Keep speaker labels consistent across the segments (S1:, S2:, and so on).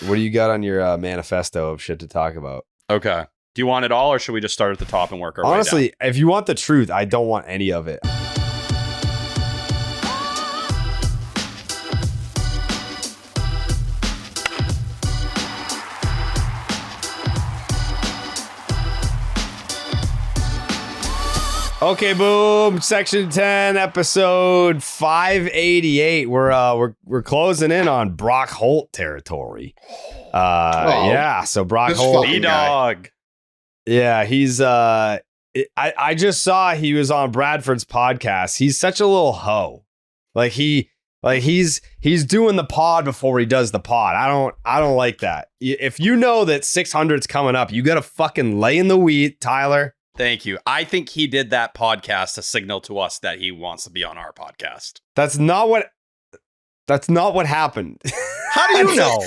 S1: What do you got on your manifesto of shit to talk about?
S2: Okay. Do you want it all, or should we just start at the top and work our way down?
S1: Honestly, if you want the truth, I don't want any of it. Okay, boom. Section 10, episode 588. We're closing in on Brock Holt territory. Yeah. So Brock Holt,
S2: E-Dog.
S1: Yeah, he's I just saw he was on Bradford's podcast. He's such a little hoe. He's doing the pod before he does the pod. I don't like that. If you know that 600's coming up, you got to fucking lay in the wheat, Tyler.
S2: Thank you. I think he did that podcast to signal to us that he wants to be on our podcast.
S1: That's not what happened.
S2: How do you know?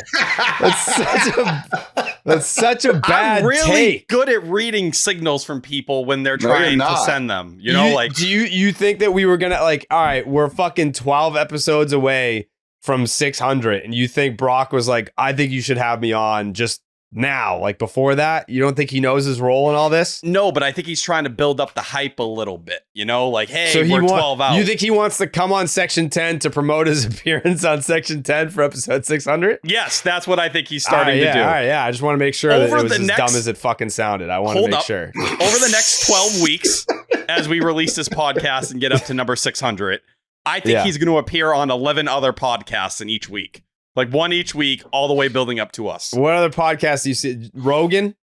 S1: That's such a bad
S2: I'm really
S1: take.
S2: good at reading signals from people when they're trying to send them. You know,
S1: do you think that we were gonna all right, we're fucking 12 episodes away from 600, and you think Brock was like, I think you should have me on just now, before that? You don't think he knows his role in all this?
S2: No, but I think he's trying to build up the hype a little bit. You know, hey, so we're 12 out.
S1: You think he wants to come on Section 10 to promote his appearance on Section 10 for episode 600?
S2: Yes, that's what I think he's starting to do.
S1: All right, yeah. I just want to make sure that it was as dumb as it fucking sounded. I want to make sure.
S2: Over the next 12 weeks, as we release this podcast and get up to number 600, I think he's going to appear on 11 other podcasts in each week. One each week, all the way building up to us.
S1: What other podcasts do you see? Rogan?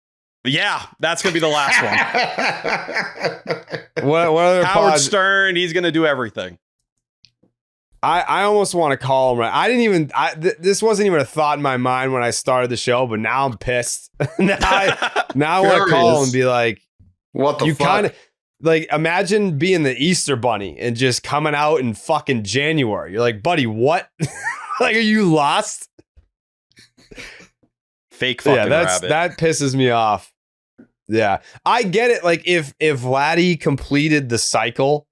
S2: Yeah, that's going to be the last one.
S1: What other
S2: Howard Stern, he's going to do everything.
S1: I almost want to call him. I didn't even, this wasn't even a thought in my mind when I started the show, but now I'm pissed. now I want to call him and be like,
S3: what the
S1: you
S3: fuck?
S1: kind of, imagine being the Easter Bunny and just coming out in fucking January. You're like, buddy, what? Are you lost?
S2: Fake fucking rabbit.
S1: That pisses me off. Yeah. I get it. If Vladdy completed the cycle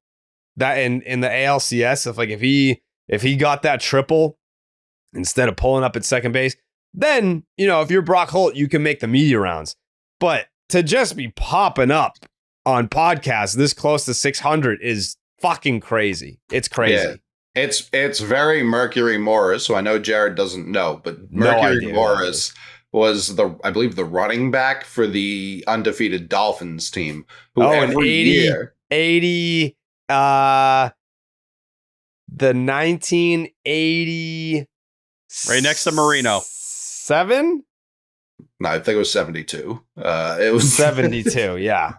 S1: that in the ALCS, if he got that triple instead of pulling up at second base, then, if you're Brock Holt, you can make the media rounds. But to just be popping up on podcasts this close to 600 is fucking crazy. It's crazy.
S3: Yeah. It's very Mercury Morris, who I know Jared doesn't know, but Mercury Morris was I believe the running back for the undefeated Dolphins team. Who every year,
S1: the 1980,
S2: right next to Marino.
S1: 7?
S3: No, I think it was 72. It was
S1: 72. Yeah.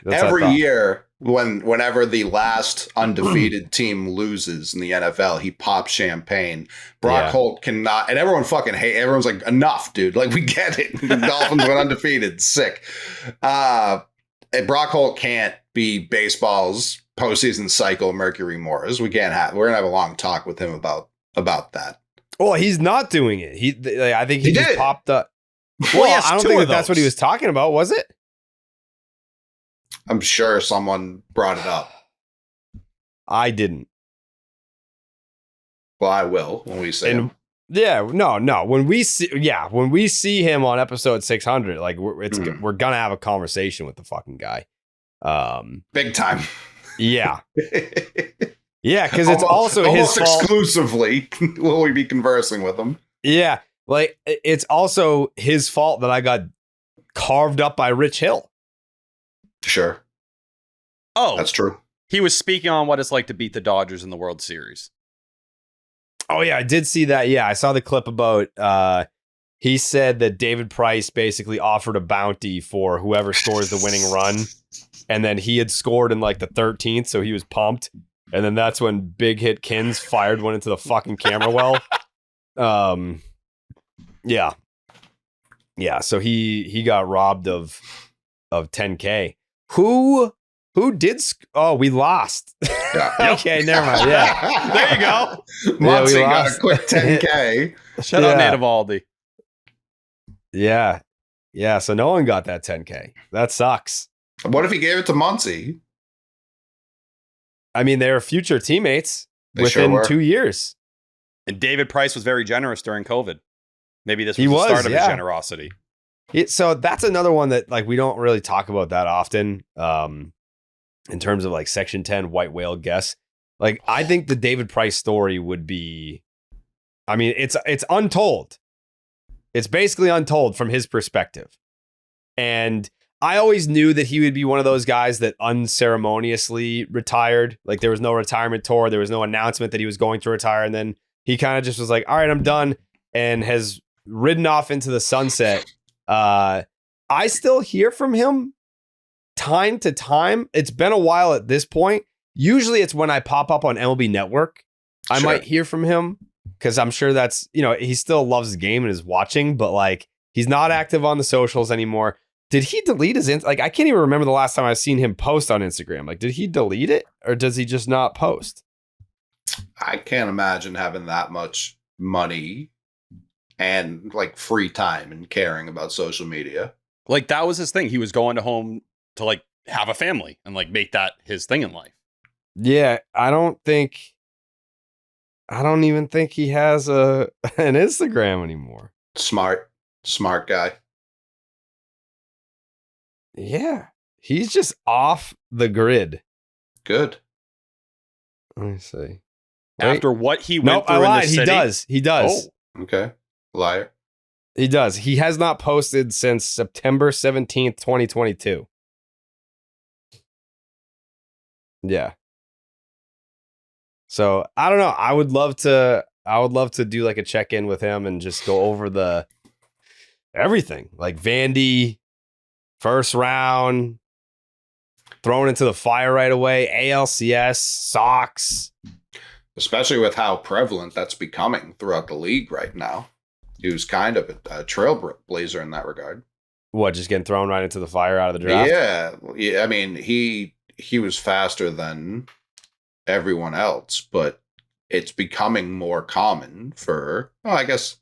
S3: Every year, whenever the last undefeated team loses in the NFL, he pops champagne. Brock Holt cannot, and everyone fucking everyone's like, enough, dude. We get it. The Dolphins went undefeated. Sick. And Brock Holt can't be baseball's postseason cycle Mercury Morris. We're gonna have a long talk with him about that.
S1: Well, he's not doing it. I think he just
S3: did.
S1: popped up.
S2: Well,
S1: I don't think that's what he was talking about, was it?
S3: I'm sure someone brought it up.
S1: I didn't.
S3: Well, I will when we see him.
S1: Yeah, no. When we see him on episode 600, we're gonna have a conversation with the fucking guy.
S3: Big time.
S1: Yeah. Yeah, because it's also his fault.
S3: Exclusively will we be conversing with him.
S1: Yeah, it's also his fault that I got carved up by Rich Hill.
S3: Sure.
S2: Oh,
S3: that's true.
S2: He was speaking on what it's like to beat the Dodgers in the World Series.
S1: Oh, yeah, I did see that. Yeah, I saw the clip about he said that David Price basically offered a bounty for whoever scores the winning run. And then he had scored in the 13th, so he was pumped. And then that's when Big Hit Kins fired one into the fucking camera well. Yeah. Yeah, so he got robbed of 10K. Who did? We lost.
S3: Yeah.
S1: Okay, never mind. Yeah,
S2: there you go.
S3: Muncie got a quick 10K.
S2: Shout out Native Aldi.
S1: Yeah. So no one got that 10K. That sucks.
S3: What if he gave it to Muncie?
S1: I mean, they were future teammates
S3: They
S1: within
S3: sure
S1: 2 years.
S2: And David Price was very generous during COVID. Maybe this was the start of his generosity.
S1: So that's another one that like we don't really talk about that often in terms of like Section 10 white whale guess. Like I think the David Price story would be, I mean, it's untold. It's basically untold from his perspective. And I always knew that he would be one of those guys that unceremoniously retired. Like there was no retirement tour. There was no announcement that he was going to retire. And then he kind of just was like, all right, I'm done. And has ridden off into the sunset. I still hear from him time to time. It's been a while at this point. Usually it's when I pop up on MLB Network. I might hear from him because I'm sure that's, you know, he still loves the game and is watching, but like he's not active on the socials anymore. Did he delete his like? I can't even remember the last time I've seen him post on Instagram. Like, did he delete it or does he just not post?
S3: I can't imagine having that much money and like free time and caring about social media.
S2: Like that was his thing. He was going to home to like have a family and like make that his thing in life.
S1: Yeah, I don't even think he has an Instagram anymore.
S3: Smart guy.
S1: Yeah, he's just off the grid.
S3: Good.
S1: Let me see.
S2: After what he went through in the city.
S1: He does.
S3: Oh, okay. Liar.
S1: He does. He has not posted since September 17th, 2022. Yeah. So I don't know. I would love to do like a check-in with him and just go over everything. Like Vandy, first round, thrown into the fire right away, ALCS, Sox.
S3: Especially with how prevalent that's becoming throughout the league right now. He was kind of a trailblazer in that regard.
S1: What, just getting thrown right into the fire out of the draft?
S3: Yeah. I mean, he was faster than everyone else, but it's becoming more common for, I guess,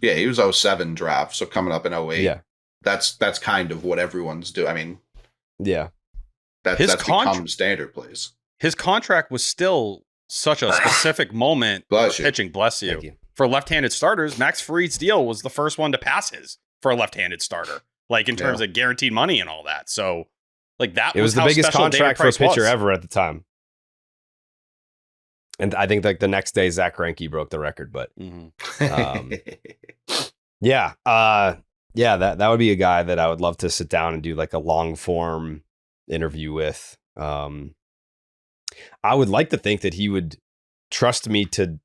S3: yeah, he was 07 draft, so coming up in 08.
S1: Yeah.
S3: That's kind of what everyone's doing. I mean,
S1: yeah.
S3: That's become standard plays.
S2: His contract was still such a specific moment for pitching. Bless you.
S1: Thank you.
S2: For left-handed starters, Max Fried's deal was the first one to pass his for a left-handed starter, like in terms of guaranteed money and all that. So, like that
S1: was the biggest contract for a pitcher ever at the time. And I think like the next day, Zach Greinke broke the record. But yeah, that would be a guy that I would love to sit down and do like a long form interview with. I would like to think that he would trust me to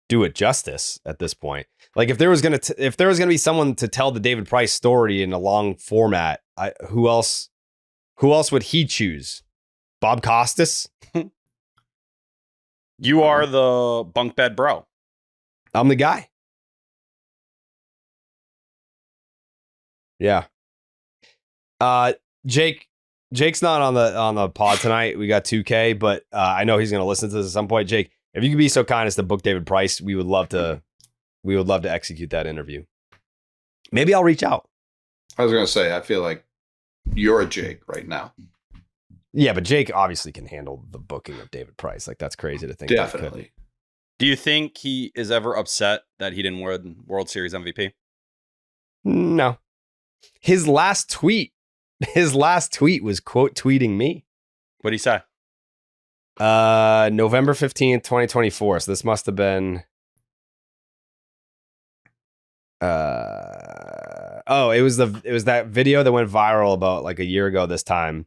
S1: do it justice at this point. Like if there was gonna be someone to tell the David Price story in a long format, who else would he choose? Bob Costas?
S2: You are the bunk bed bro.
S1: I'm the guy. Yeah. Jake's not on the pod tonight. We got 2K, but I know he's going to listen to this at some point. Jake, if you could be so kind as to book David Price, we would love to execute that interview. Maybe I'll reach out.
S3: I was going to say, I feel like you're a Jake right now.
S1: Yeah, but Jake obviously can handle the booking of David Price. Like that's crazy to think.
S3: Definitely.
S2: Do you think he is ever upset that he didn't win World Series MVP?
S1: No. His last tweet was quote tweeting me.
S2: What'd he say?
S1: November 15th, 2024. So this must have been it was that video that went viral about like a year ago this time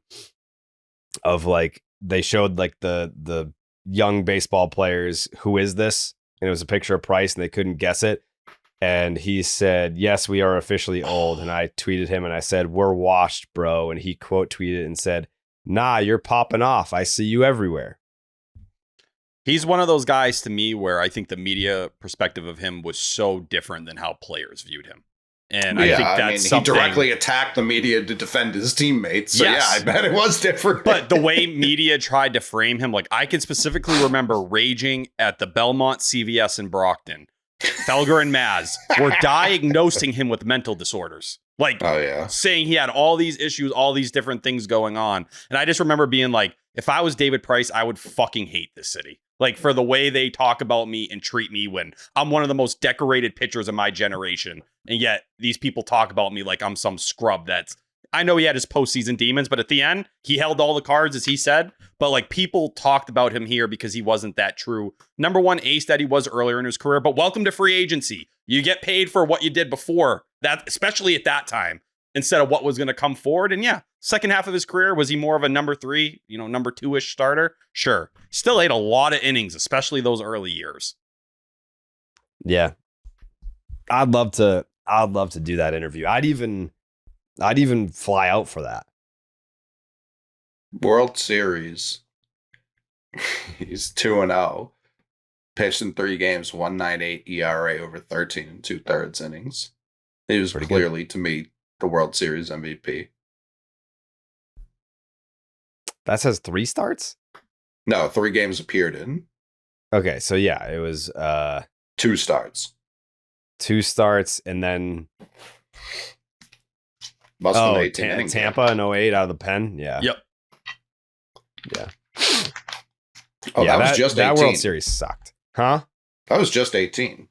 S1: of like they showed like the young baseball players, who is this? And it was a picture of Price and they couldn't guess it. And he said, "Yes, we are officially old." And I tweeted him and I said, "We're washed, bro." And he quote tweeted and said, "Nah, you're popping off. I see you everywhere."
S2: He's one of those guys to me where I think the media perspective of him was so different than how players viewed him. And I think that's something.
S3: He directly attacked the media to defend his teammates. So yes. Yeah, I bet it was different.
S2: But the way media tried to frame him, like I can specifically remember raging at the Belmont CVS in Brockton. Felger and Maz were diagnosing him with mental disorders. Like saying he had all these issues, all these different things going on. And I just remember being like, if I was David Price, I would fucking hate this city. Like, for the way they talk about me and treat me when I'm one of the most decorated pitchers of my generation. And yet these people talk about me like I'm some scrub that's, I know he had his postseason demons, but at the end, he held all the cards, as he said. But like, people talked about him here because he wasn't that true number one ace that he was earlier in his career. But welcome to free agency. You get paid for what you did before that, especially at that time, instead of what was going to come forward. And yeah, second half of his career, was he more of a number 3, number 2-ish starter? Sure. Still ate a lot of innings, especially those early years.
S1: Yeah. I'd love to do that interview. I'd even fly out for that.
S3: World Series. He's 2-0. Pitched in 3 games, 1.98 ERA over 13 2/3 innings. He was
S1: Pretty
S3: clearly, to me, the World Series MVP.
S1: That says 3 starts?
S3: No, 3 games appeared in.
S1: Okay, so yeah, it was
S3: 2 starts.
S1: 2 starts and then
S3: Must have been 18 innings.
S1: Tampa in 08 out of the pen. Yeah.
S2: Yep.
S1: Yeah.
S3: Oh, that was just 18.
S1: That World Series sucked. Huh?
S3: That was just 18.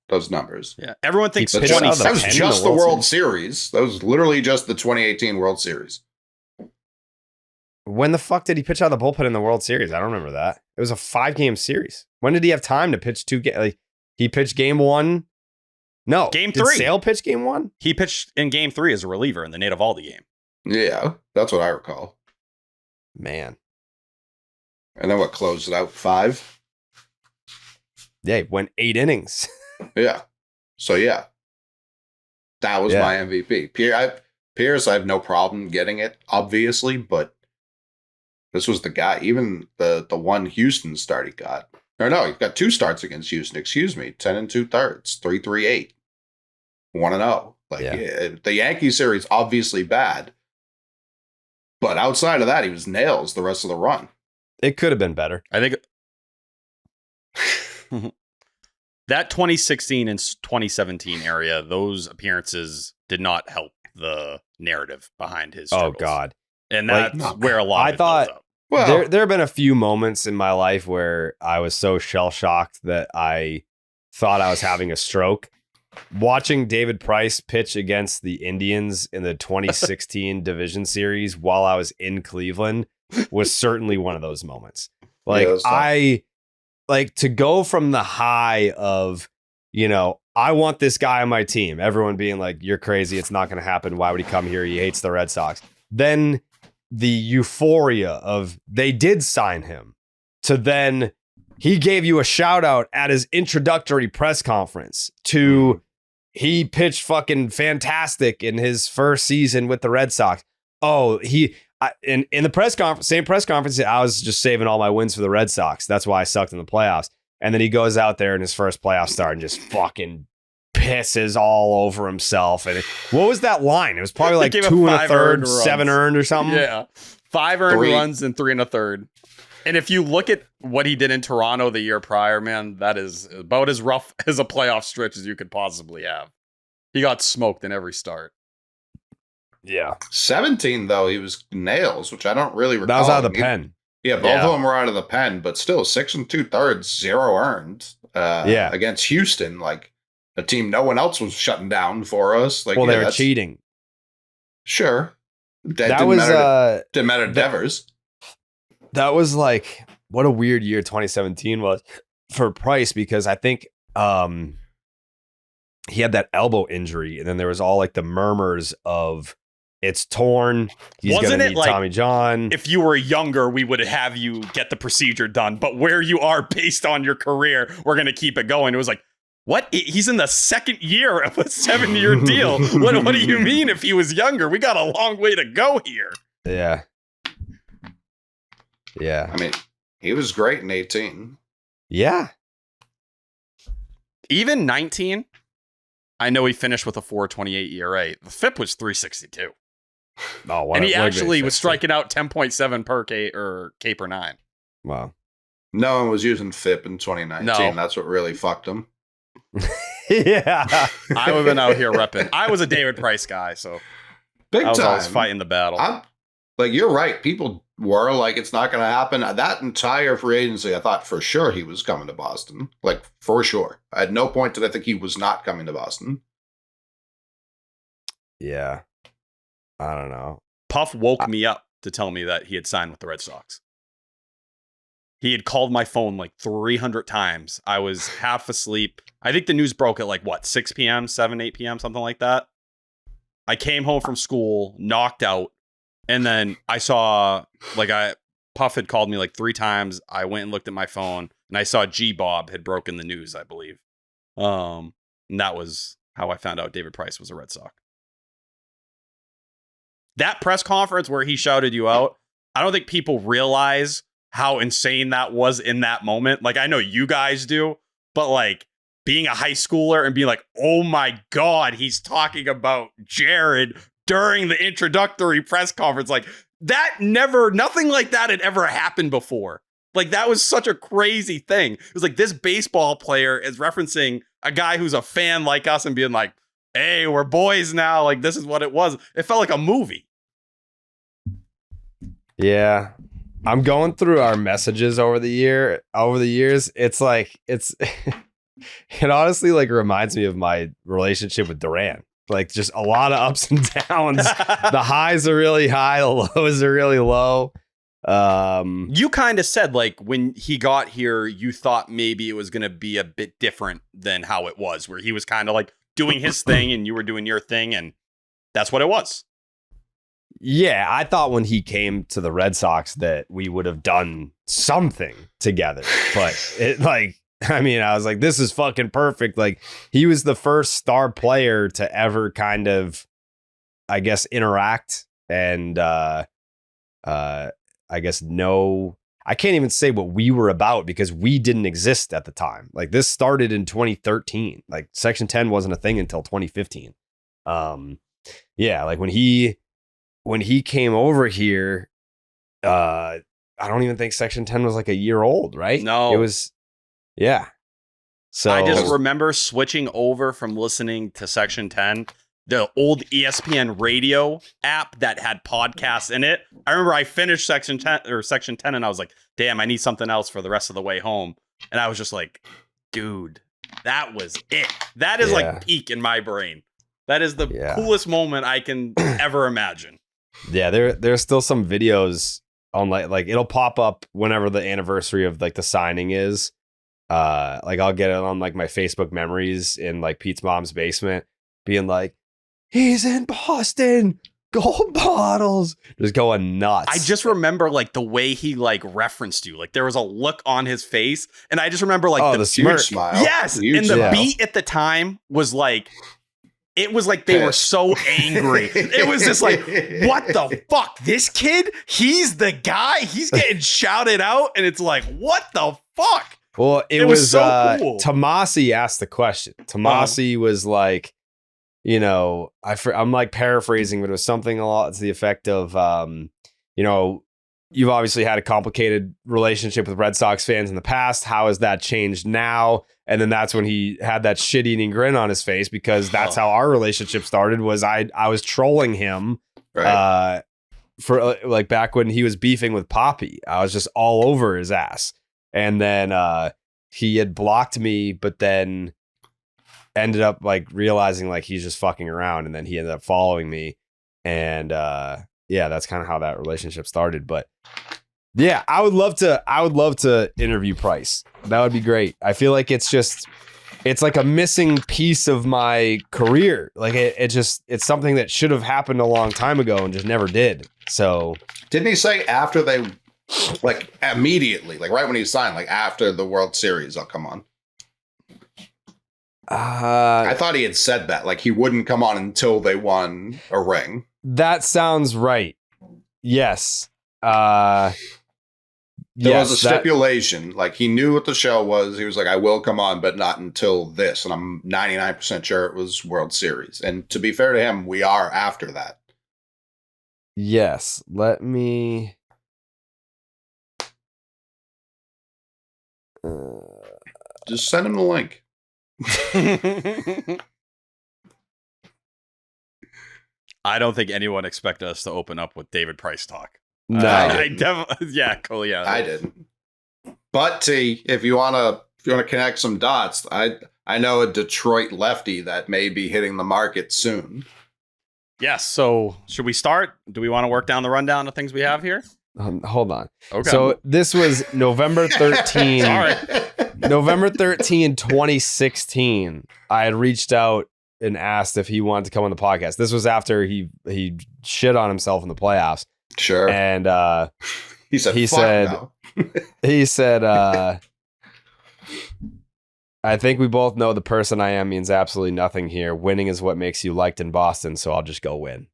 S3: Those numbers.
S2: Yeah. Everyone thinks
S1: He pitched
S2: 20
S1: out of the
S3: That was
S1: pen in
S3: just
S1: the
S3: the
S1: World
S3: World Series. That was literally just the 2018 World Series.
S1: When the fuck did he pitch out of the bullpen in the World Series? I don't remember that. It was a 5-game series. When did he have time to pitch 2 games? Like, he pitched game 1. No.
S2: Game
S1: did
S2: 3.
S1: Sale pitch game 1?
S2: He pitched in game 3 as a reliever in the Nate Eovaldi game.
S3: Yeah, that's what I recall.
S1: Man.
S3: And then what closed it out? 5?
S1: Yeah, he went 8 innings.
S3: Yeah. So, yeah. That was my MVP. Pierce, I have no problem getting it, obviously, but this was the guy. Even the one Houston start he got. Or no, he got 2 starts against Houston. Excuse me. 10 2/3, 3.38, 1-0. Like, the Yankee series obviously bad, but outside of that, he was nails the rest of the run.
S1: It could have been better.
S2: I think that 2016 and 2017 area, those appearances did not help the narrative behind his struggles.
S1: Oh God.
S2: And that's where a lot of it built up.
S3: Well,
S1: there have been a few moments in my life where I was so shell-shocked that I thought I was having a stroke. Watching David Price pitch against the Indians in the 2016 division series while I was in Cleveland was certainly one of those moments. Like, to go from the high of, I want this guy on my team. Everyone being like, you're crazy. It's not going to happen. Why would he come here? He hates the Red Sox. Then the euphoria of they did sign him to then he gave you a shout out at his introductory press conference to he pitched fucking fantastic in his first season with the Red Sox. Oh, in the press conference, same press conference, I was just saving all my wins for the Red Sox. That's why I sucked in the playoffs. And then he goes out there in his first playoff start and just fucking pisses all over himself. And what was that line? It was probably like 2 1/3, 7 earned or something.
S2: Yeah. 5 earned runs and 3 1/3. And if you look at what he did in Toronto the year prior, man, that is about as rough as a playoff stretch as you could possibly have. He got smoked in every start.
S1: Yeah.
S3: 17, though, he was nails, which I don't really recall.
S1: That was out of the pen.
S3: Yeah, both of them were out of the pen, but still 6 2/3, 0 earned. Against Houston, like a team no one else was shutting down for us. Like,
S1: well, they were cheating.
S3: Sure.
S1: That was
S3: didn't matter to Devers.
S1: That was like what a weird year 2017 was for Price, because I think he had that elbow injury, and then there was all like the murmurs of it's torn. He's going to need like, Tommy John.
S2: If you were younger, we would have you get the procedure done. But where you are based on your career, we're going to keep it going. It was like, what? He's in the second year of a 7-year deal. What do you mean if he was younger? We got a long way to go here.
S1: Yeah. Yeah.
S3: I mean, he was great in 18.
S1: Yeah.
S2: Even 19, I know he finished with a 4.28 ERA. The FIP was 3.62.
S1: Oh,
S2: and he actually was striking out 10.7 per K or K per 9.
S1: Wow.
S3: No one was using FIP in 2019. No. That's what really fucked him.
S1: Yeah.
S2: I would have been out here repping. I was a David Price guy, so
S3: big
S2: I was
S3: time.
S2: always fighting the battle.
S3: Like, you're right. People were like, it's not going to happen. That entire free agency, I thought for sure he was coming to Boston. Like, for sure. At no point did I think he was not coming to Boston.
S1: Yeah. I don't know.
S2: Puff woke me up to tell me that he had signed with the Red Sox. He had called my phone like 300 times. I was half asleep. I think the news broke at like, 6 p.m., 7, 8 p.m., something like that. I came home from school, knocked out, and then I saw, Puff had called me like 3 times. I went and looked at my phone, and I saw G-Bob had broken the news, I believe. And that was how I found out David Price was a Red Sox. That press conference where he shouted you out, I don't think people realize how insane that was in that moment. Like, I know you guys do, but like being a high schooler and being like, oh my God, he's talking about Jared during the introductory press conference. Like, nothing like that had ever happened before. Like, that was such a crazy thing. It was like this baseball player is referencing a guy who's a fan like us and being like, hey, we're boys now. Like, this is what it was. It felt like a movie.
S1: Yeah. I'm going through our messages over the years. It's like, it honestly like reminds me of my relationship with Duran. Like, just a lot of ups and downs. The highs are really high, the lows are really low.
S2: You kind of said like when he got here, you thought maybe it was going to be a bit different than how it was, where he was kind of like doing his thing and you were doing your thing, and that's what it was.
S1: Yeah, I thought when he came to the Red Sox that we would have done something together, but I was like, this is fucking perfect. Like, he was the first star player to ever kind of, I guess, interact and, I guess, I can't even say what we were about because we didn't exist at the time. Like, this started in 2013. Like, Section 10 wasn't a thing until 2015. Yeah, like when he came over here, I don't even think Section 10 was like a year old, right?
S2: No.
S1: It was, yeah. So
S2: I just remember switching over from listening to Section 10, the old ESPN radio app that had podcasts in it. I remember I finished Section 10 and I was like, damn, I need something else for the rest of the way home. And I was just like, dude, that was it. That is like peak in my brain. That is the coolest moment I can ever imagine.
S1: Yeah, there's still some videos on like it'll pop up whenever the anniversary of like the signing is. Like I'll get it on like my Facebook memories in like Pete's mom's basement, being like, he's in Boston, gold bottles, just going nuts.
S2: I just remember like the way he like referenced you. Like there was a look on his face, and I just remember like
S3: the smirk smile.
S2: Yes, and the beat at the time was like. It was like they were so angry. It was just like, what the fuck? This kid, he's the guy. He's getting shouted out. And it's like, what the fuck?
S1: Well, it was so cool. Tomasi asked the question. Tomasi was like, you know, I'm like paraphrasing, but it was something a lot to the effect of, you know, you've obviously had a complicated relationship with Red Sox fans in the past. How has that changed now? And then that's when he had that shit-eating grin on his face because that's how our relationship started. Was I was trolling him for like back when he was beefing with Poppy. I was just all over his ass, and then he had blocked me, but then ended up like realizing like he's just fucking around, and then he ended up following me, and yeah, that's kind of how that relationship started. But yeah, I would love to interview Price. That would be great. I feel like it's like a missing piece of my career. Like it's something that should have happened a long time ago and just never did. So
S3: didn't he say after they like immediately, like right when he signed, like after the World Series, I'll come on? I thought he had said that, like he wouldn't come on until they won a ring.
S1: That sounds right. Yes.
S3: There was a stipulation, like he knew what the show was. He was like, I will come on, but not until this. And I'm 99% sure it was World Series. And to be fair to him, we are after that.
S1: Yes. Let me.
S3: Just send him the link.
S2: I don't think anyone expected us to open up with David Price talk.
S1: No.
S2: I definitely, yeah, cool, yeah.
S3: I didn't. But T, if you wanna connect some dots, I know a Detroit lefty that may be hitting the market soon.
S2: Yes. So should we start? Do we want to work down the rundown of things we have here?
S1: Hold on.
S2: Okay.
S1: So this was November 13.
S2: Sorry.
S1: November 13, 2016. I had reached out and asked if he wanted to come on the podcast. This was after he shit on himself in the playoffs.
S3: Sure.
S1: And
S3: he said, no.
S1: he said, I think we both know the person I am means absolutely nothing here. Winning is what makes you liked in Boston, so I'll just go win.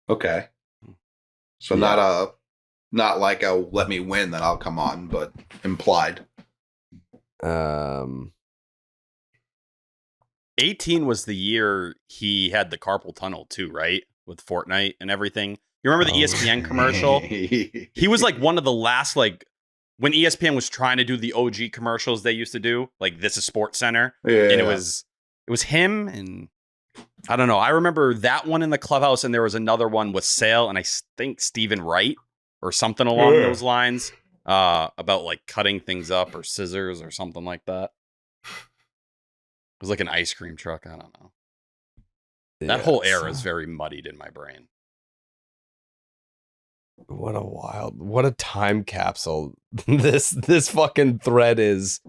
S3: Okay. So not like a let me win, then I'll come on, but implied.
S2: 18 was the year he had the carpal tunnel too, right? With Fortnite and everything. You remember the ESPN commercial? He was like one of the last, like when ESPN was trying to do the OG commercials they used to do, like This Is Sports Center.
S3: Yeah.
S2: And it was him, and I don't know. I remember that one in the clubhouse, and there was another one with Sale and I think Stephen Wright or something along those lines, about like cutting things up or scissors or something like that. It was like an ice cream truck. I don't know. That whole era is very muddied in my brain.
S1: What a time capsule this fucking thread is.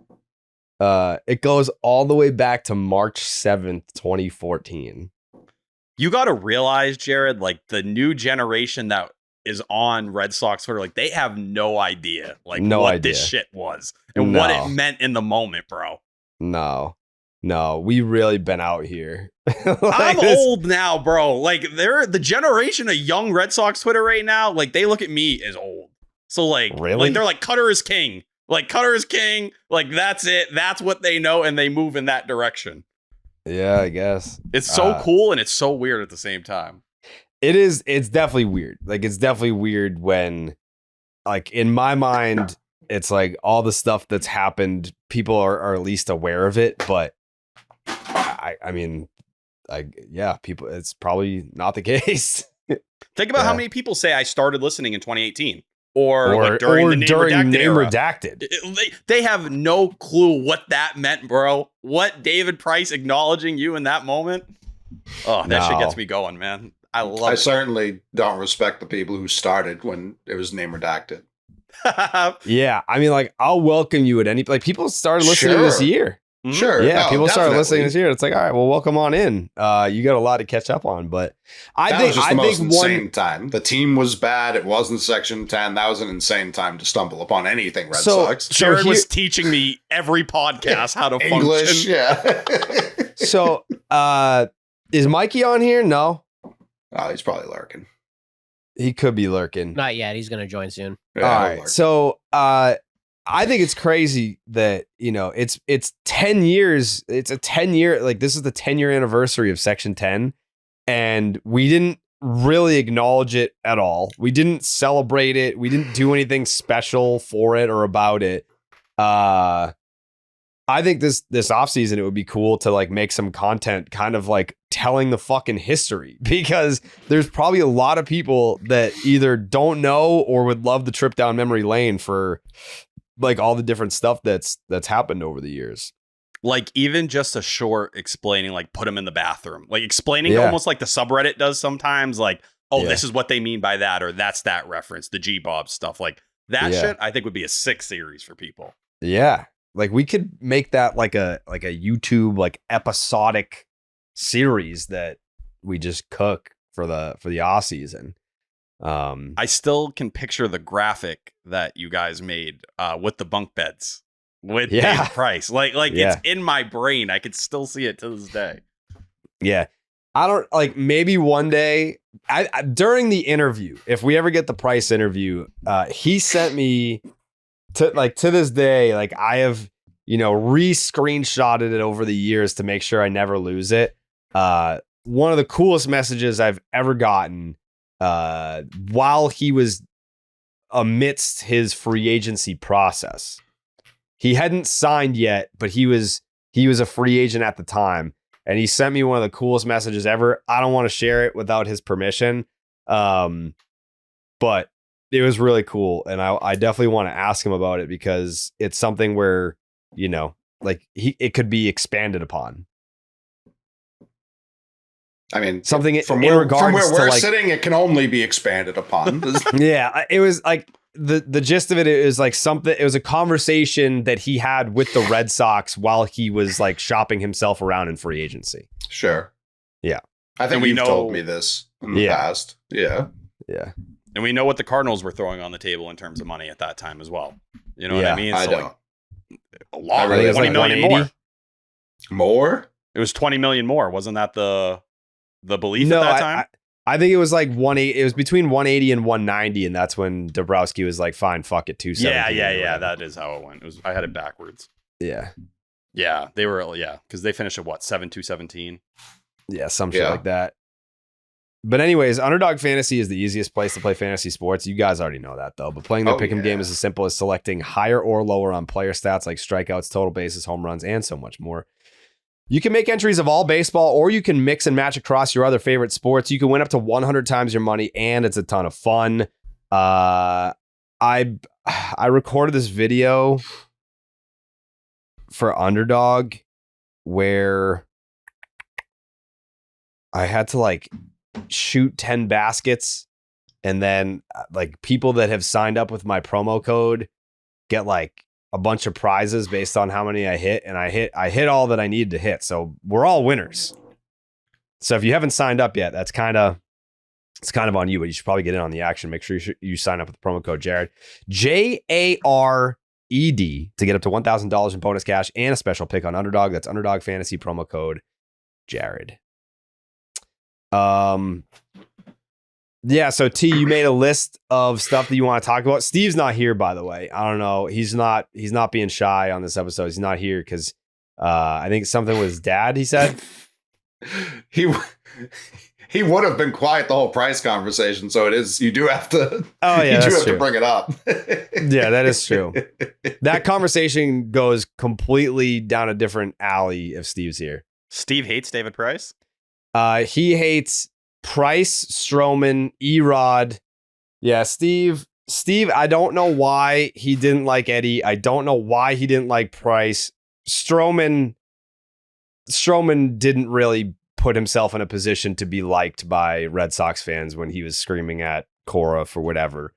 S1: It goes all the way back to March 7th, 2014.
S2: You got to realize, Jared, like the new generation that is on Red Sox Twitter, like they have no idea what this shit was and what it meant in the moment, bro.
S1: No, we really been out here.
S2: I'm old now, bro. Like they're the generation of young Red Sox Twitter right now. Like they look at me as old. So like,
S1: really?
S2: Like they're like Cutter is king. Like Cutter is king. Like that's it. That's what they know, and they move in that direction.
S1: Yeah, I guess
S2: it's so cool and it's so weird at the same time.
S1: It is. It's definitely weird. Like it's definitely weird when, like in my mind, it's like all the stuff that's happened. People are at least aware of it, but. I mean, people. It's probably not the case.
S2: Think about how many people say I started listening in 2018, or like during the name redacted. They have no clue what that meant, bro. What David Price acknowledging you in that moment? Oh, that shit gets me going, man. I
S3: certainly don't respect the people who started when it was name redacted.
S1: Yeah, I mean, like I'll welcome you at any. Like people started listening this year.
S3: Sure.
S1: Yeah, people started listening this year. It's like, all right, well, welcome on in. You got a lot to catch up on, but I think the most
S3: insane time. The team was bad. It wasn't Section 10. That was an insane time to stumble upon anything Red Sox.
S2: Jared was teaching me every podcast how to
S3: English,
S2: function.
S3: Yeah.
S1: So, is Mikey on here? No.
S3: Oh, he's probably lurking.
S1: He could be lurking.
S4: Not yet. He's going to join soon.
S3: Yeah,
S1: all right. So, I think it's crazy that, it's 10 years. It's a 10-year, like this is the 10-year anniversary of Section 10. And we didn't really acknowledge it at all. We didn't celebrate it. We didn't do anything special for it or about it. I think this offseason, it would be cool to like make some content kind of like telling the fucking history, because there's probably a lot of people that either don't know or would love the trip down memory lane for like all the different stuff that's happened over the years.
S2: Like even just a short explaining, like put them in the bathroom, like explaining almost like the subreddit does sometimes, like, this is what they mean by that, or that's that reference, the G-Bob stuff, like that shit I think would be a sick series for people.
S1: Yeah. Like we could make that like a YouTube like episodic series that we just cook for the off season.
S2: I still can picture the graphic that you guys made with the bunk beds with David Price. Like it's in my brain. I can still see it to this day. Yeah.
S1: I don't like maybe one day I during the interview, if we ever get the Price interview, he sent me to this day, like I have, re-screenshotted it over the years to make sure I never lose it. One of the coolest messages I've ever gotten while he was amidst his free agency process. He hadn't signed yet, but he was a free agent at the time. and he sent me one of the coolest messages ever. I don't want to share it without his permission. But it was really cool. And I definitely want to ask him about it because it's something where, you know, like it could be expanded upon.
S3: I mean,
S1: something
S3: from
S1: in
S3: where
S1: regards
S3: we're
S1: to like,
S3: sitting, it can only be expanded upon.
S1: yeah, it was like the gist of it is like something. It was a conversation that he had with the Red Sox while he was like shopping himself around in free agency.
S3: Sure.
S1: Yeah.
S3: I think you've told me this in the past. Yeah.
S1: Yeah.
S2: And we know what the Cardinals were throwing on the table in terms of money at that time as well. You know what I mean?
S3: I
S2: So
S3: don't.
S2: Like, a lot.
S3: Really,
S2: 20 million more.
S3: More?
S2: It was 20 million more. Wasn't that the belief at that time?
S1: I think it was like 180. It was between 180 and 190, and that's when Dabrowski was like, "Fine, fuck it, 270."
S2: Yeah. That is how it went. I had it backwards.
S1: Yeah.
S2: They were because they finished at what 7-2-17.
S1: Yeah, some shit like that. But anyways, Underdog Fantasy is the easiest place to play fantasy sports. You guys already know that though. But playing the pick'em game is as simple as selecting higher or lower on player stats like strikeouts, total bases, home runs, and so much more. You can make entries of all baseball, or you can mix and match across your other favorite sports. You can win up to 100 times your money, and it's a ton of fun. I recorded this video for Underdog where I had to like shoot 10 baskets, and then like people that have signed up with my promo code get like a bunch of prizes based on how many I hit, and I hit all that I needed to hit. So we're all winners. So if you haven't signed up yet, it's kind of on you, but you should probably get in on the action. Make sure you sign up with the promo code Jared, JARED, to get up to $1,000 in bonus cash and a special pick on Underdog. That's Underdog Fantasy, promo code Jared. Yeah, so T, you made a list of stuff that you want to talk about. Steve's not here, by the way. I don't know. He's not being shy on this episode. He's not here because I think something with his dad, he said.
S3: He would have been quiet the whole price conversation, so it is. You do have to.
S1: Oh yeah,
S3: you do have to bring it up.
S1: Yeah, that is true. That conversation goes completely down a different alley if Steve's here.
S2: Steve hates David Price.
S1: He hates Price, Stroman, Erod. Yeah, Steve, I don't know why he didn't like Eddie. I don't know why he didn't like Price. Stroman didn't really put himself in a position to be liked by Red Sox fans when he was screaming at Cora for whatever.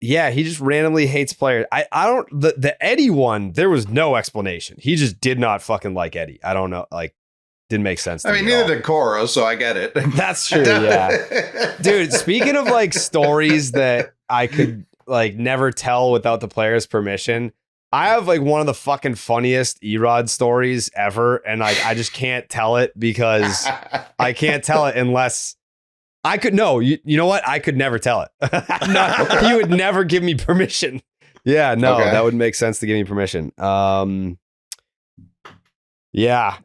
S1: Yeah, he just randomly hates players. I don't the Eddie one, there was no explanation. He just did not fucking like Eddie. I don't know, like didn't make sense to me.
S3: Neither did Cora, so I get it.
S1: That's true, yeah. Dude, speaking of like stories that I could like never tell without the player's permission, I have like one of the fucking funniest Erod stories ever, and like I just can't tell it because I can't tell it unless I could. No, you know what? I could never tell it. No, he would never give me permission. Yeah, no, that would make sense to give me permission. Yeah.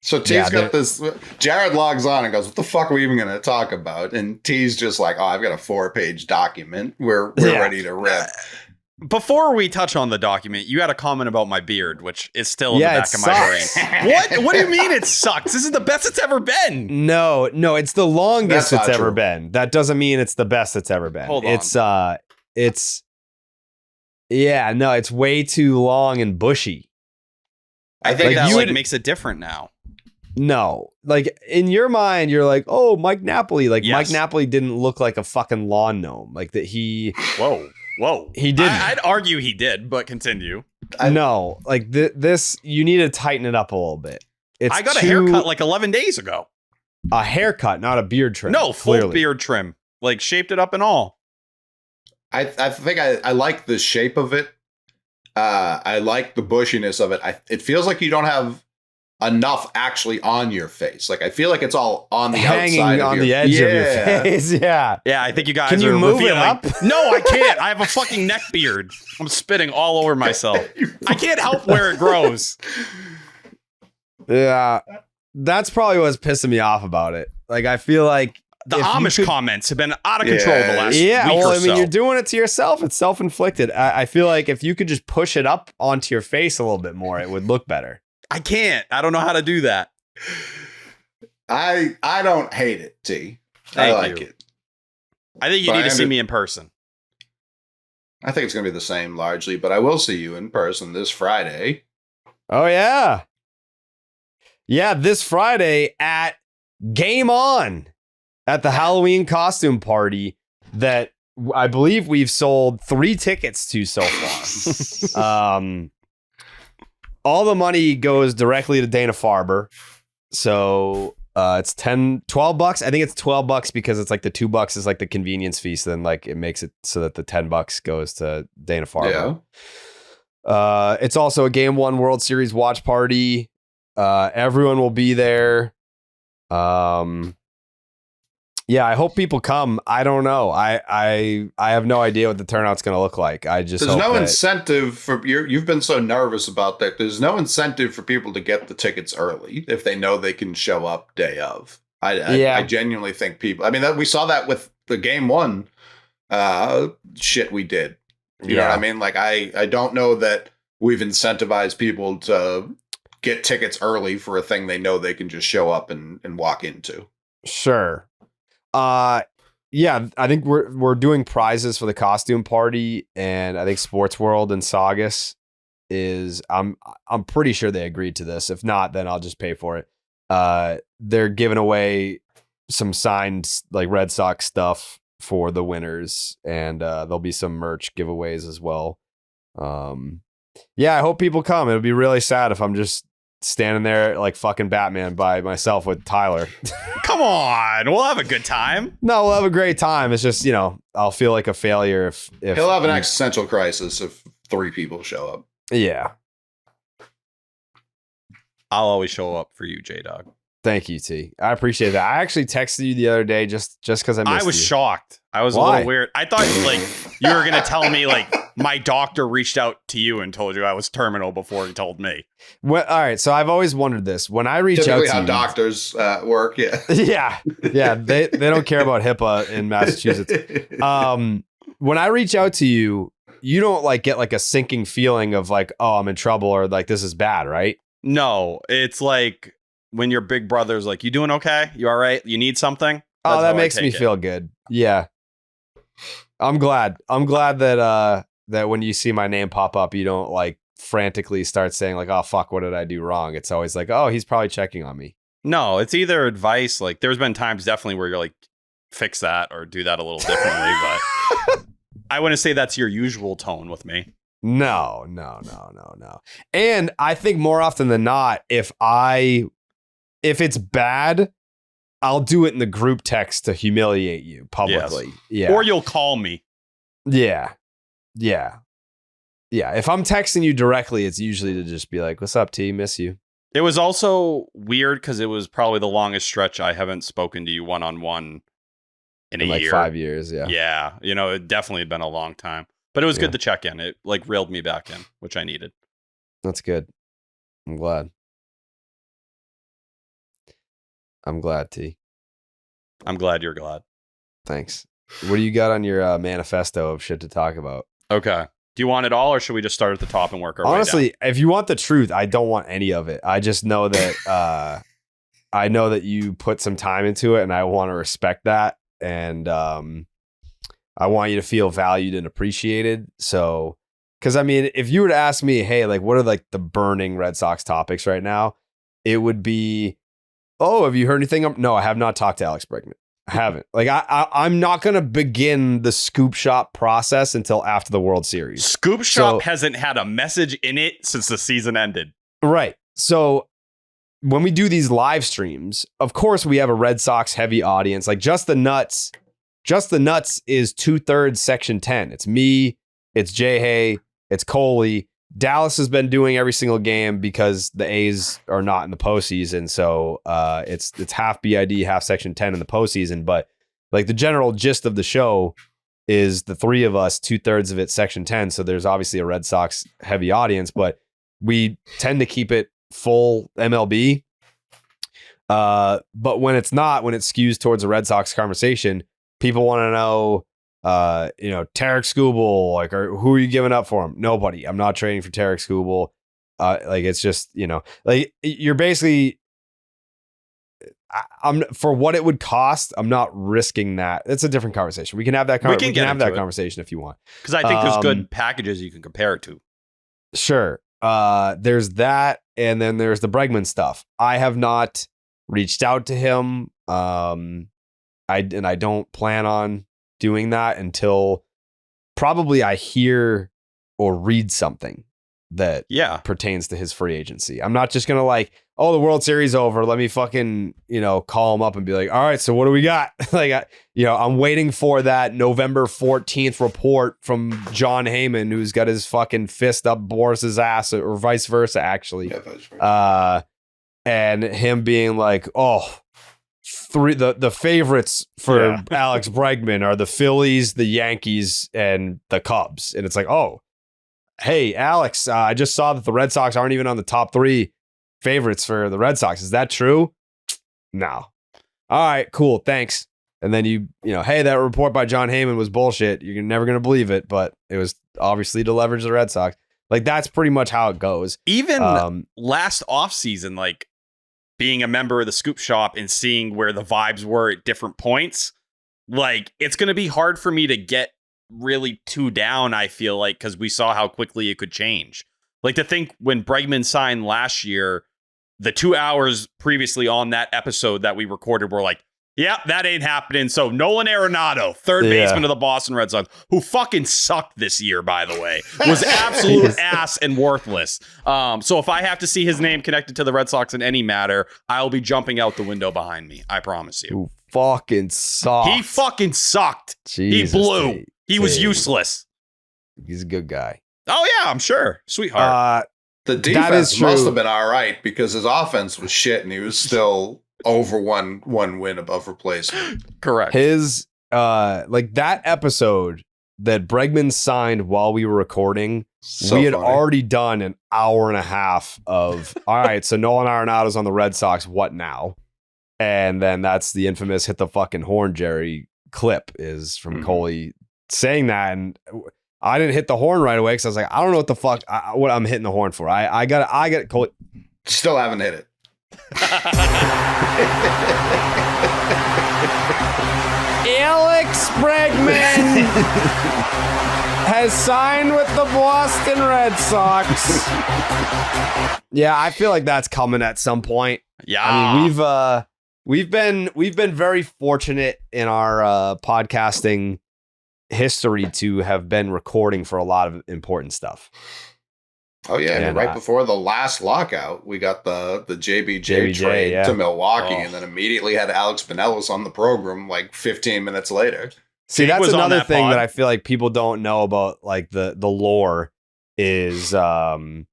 S3: So T's got this. Jared logs on and goes, "What the fuck are we even going to talk about?" And T's just like, "Oh, I've got a 4-page document. We're ready to rip."
S2: Before we touch on the document, you had a comment about my beard, which is still in the back of my brain. What do you mean it sucks? This is the best it's ever been.
S1: No, it's the longest it's ever been. That doesn't mean it's the best it's ever been.
S2: Hold on.
S1: It's way too long and bushy.
S2: I think that makes it different now.
S1: No, like in your mind, you're like, oh, Mike Napoli. Like Mike Napoli didn't look like a fucking lawn gnome. Like that he.
S2: Whoa.
S1: He didn't.
S2: I'd argue he did, but continue.
S1: No, like this, you need to tighten it up a little bit.
S2: I got a haircut like 11 days ago.
S1: A haircut, not a beard trim.
S2: No, full beard trim. Like shaped it up and all.
S3: I think I like the shape of it. I like the bushiness of it. It feels like you don't have enough actually on your face. Like I feel like it's all on the
S1: hanging
S3: outside of
S1: on the edge of your face. Yeah.
S2: Yeah, I think you guys
S1: Can you move it up?
S2: No, I can't. I have a fucking neck beard. I'm spitting all over myself. I can't help where it grows.
S1: Yeah. That's probably what's pissing me off about it. Like I feel like
S2: The Amish comments have been out of control the last week or so.
S1: You're doing it to yourself. It's self-inflicted. I feel like if you could just push it up onto your face a little bit more, it would look better.
S2: I can't. I don't know how to do that.
S3: I don't hate it, T. I like it.
S2: I think you need to see me in person.
S3: I think it's going to be the same largely, but I will see you in person this Friday.
S1: Oh, yeah. Yeah, this Friday at Game On at the Halloween costume party that I believe we've sold 3 tickets to so far. All the money goes directly to Dana-Farber. So it's $12. I think it's $12 because it's like the $2 is like the convenience fee. So then like it makes it so that the $10 goes to Dana-Farber. Yeah. It's also a Game 1 World Series watch party. Everyone will be there. Yeah, I hope people come. I don't know. I have no idea what the turnout's going to look like. I just
S3: there's no incentive for you've been so nervous about that. There's no incentive for people to get the tickets early if they know they can show up day of. I genuinely think people. I mean, we saw that with the Game 1 shit we did. You know what I mean? Like I don't know that we've incentivized people to get tickets early for a thing they know they can just show up and walk into.
S1: Sure. Yeah, I think we're doing prizes for the costume party, and I think Sports World and Saugus is I'm pretty sure they agreed to this. If not, then I'll just pay for it. They're giving away some signed like Red Sox stuff for the winners, and there'll be some merch giveaways as well. Yeah, I hope people come. It'll be really sad if I'm just standing there like fucking Batman by myself with Tyler.
S2: Come on, we'll have a good time.
S1: No, we'll have a great time. It's just, I'll feel like a failure if
S3: he'll have an existential crisis if 3 people show up.
S1: Yeah.
S2: I'll always show up for you, J-Dog.
S1: Thank you, T. I appreciate that. I actually texted you the other day just because I was
S2: shocked. I was a little weird. I thought like you were gonna tell me like my doctor reached out to you and told you I was terminal before he told me.
S1: Well, all right. So I've always wondered this. When I reach out to
S3: how
S1: you,
S3: doctors work, yeah.
S1: yeah. They don't care about HIPAA in Massachusetts. When I reach out to you, you don't like get like a sinking feeling of like, oh, I'm in trouble or like this is bad, right?
S2: No, it's like when your big brother's like, you doing okay? You all right? You need something?
S1: That's that makes me feel good. Yeah. I'm glad that when you see my name pop up, you don't like frantically start saying like, oh, fuck, what did I do wrong? It's always like, oh, he's probably checking on me.
S2: No, it's either advice. Like there's been times definitely where you're like, fix that or do that a little differently. But I wouldn't say that's your usual tone with me.
S1: No. And I think more often than not, if it's bad, I'll do it in the group text to humiliate you publicly. Yes. Yeah.
S2: Or you'll call me.
S1: Yeah. If I'm texting you directly, it's usually to just be like, what's up, T? Miss you.
S2: It was also weird because it was probably the longest stretch I haven't spoken to you one-on-one in a year.
S1: 5 years, yeah.
S2: Yeah. It definitely had been a long time. But it was good to check in. It like reeled me back in, which I needed.
S1: That's good. I'm glad. T.
S2: I'm glad you're glad.
S1: Thanks. What do you got on your manifesto of shit to talk about?
S2: Okay. Do you want it all or should we just start at the top and work our way down?
S1: Honestly, if you want the truth, I don't want any of it. I just know that I know that you put some time into it and I want to respect that. And I want you to feel valued and appreciated. So, because I mean, if you were to ask me, hey, like, what are like the burning Red Sox topics right now? It would be, oh, have you heard anything? No, I have not talked to Alex Bregman. I haven't. Like, I'm not going to begin the Scoop Shop process until after the World Series.
S2: Scoop Shop hasn't had a message in it since the season ended.
S1: Right. So when we do these live streams, of course, we have a Red Sox heavy audience. Like Just the Nuts is 2/3 Section 10. It's me, it's Jay Hay, it's Coley. Dallas has been doing every single game because the A's are not in the postseason. So it's half BID, half Section 10 in the postseason. But like the general gist of the show is the 3 of us, 2/3 of it Section 10. So there's obviously a Red Sox heavy audience, but we tend to keep it full MLB. But when it's not, when it skews towards a Red Sox conversation, people want to know, Tarek Skubal, like, or who are you giving up for him? Nobody. I'm not trading for Tarek Skubal. Like, it's just, like, you're basically, I'm for what it would cost. I'm not risking that. It's a different conversation. We can have that. We can have that conversation if you want,
S2: because I think there's good packages you can compare it to.
S1: Sure. There's that, and then there's the Bregman stuff. I have not reached out to him. I don't plan on doing that until probably I hear or read something that pertains to his free agency. I'm not just gonna like, oh, the World Series over, let me fucking call him up and be like, all right, so what do we got? Like, I'm waiting for that November 14th report from John Heyman, who's got his fucking fist up Boris's ass, or vice versa, actually.
S3: Yeah, vice versa.
S1: And him being like, oh, the favorites for Alex Bregman are the Phillies, the Yankees, and the Cubs. And it's like, oh, hey, Alex, I just saw that the Red Sox aren't even on the top 3 favorites for the Red Sox. Is that true? No. All right, cool. Thanks. And then hey, that report by John Heyman was bullshit. You're never going to believe it, but it was obviously to leverage the Red Sox. Like, that's pretty much how it goes.
S2: Even last offseason, like, being a member of the Scoop Shop and seeing where the vibes were at different points, like, it's going to be hard for me to get really too down, I feel like, because we saw how quickly it could change. Like, to think when Bregman signed last year, the 2 hours previously on that episode that we recorded were like, yep, that ain't happening. So Nolan Arenado, third baseman of the Boston Red Sox, who fucking sucked this year, by the way, was absolute ass and worthless. So if I have to see his name connected to the Red Sox in any matter, I'll be jumping out the window behind me. I promise you.
S1: Who fucking sucked.
S2: He fucking sucked.
S1: Jesus,
S2: he blew. He was useless.
S1: He's a good guy.
S2: Oh, yeah, I'm sure. Sweetheart.
S3: The defense must have been all right because his offense was shit and he was still over one win above replacement.
S2: Correct.
S1: His that episode that Bregman signed while we were recording, we had already done an hour and a half of, all right, so Nolan Arenado's on the Red Sox, what now? And then that's the infamous hit the fucking horn Jerry clip is from Coley saying that, and I didn't hit the horn right away because I was like, I don't know what the fuck what I'm hitting the horn for. I got Coley.
S3: Still haven't hit it.
S1: Alex Bregman has signed with the Boston Red Sox. Yeah, I feel like that's coming at some point.
S2: Yeah,
S1: I mean, we've been very fortunate in our podcasting history to have been recording for a lot of important stuff.
S3: Oh yeah, and right before the last lockout, we got the JBJ trade to Milwaukee, and then immediately had Alex Pinellas on the program like 15 minutes later.
S1: See, that's another thing that I feel like people don't know about, like the lore is that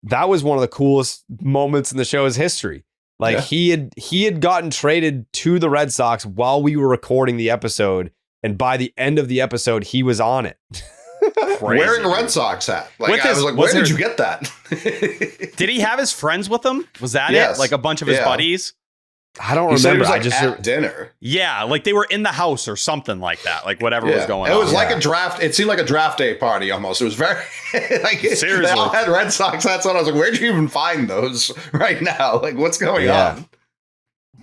S1: was one of the coolest moments in the show's history. Like he had gotten traded to the Red Sox while we were recording the episode, and by the end of the episode, he was on it.
S3: Wearing a Red Sox hat. Like, I was like, where did you get that?
S2: Did he have his friends with him? Was that it? Like a bunch of his buddies?
S1: I don't remember.
S3: I just at dinner.
S2: Yeah, like they were in the house or something like that. Like whatever was going on.
S3: It was like a draft. It seemed like a draft day party almost. It was very like seriously. They all had Red Sox hats on. I was like, where'd you even find those right now? Like, what's going on?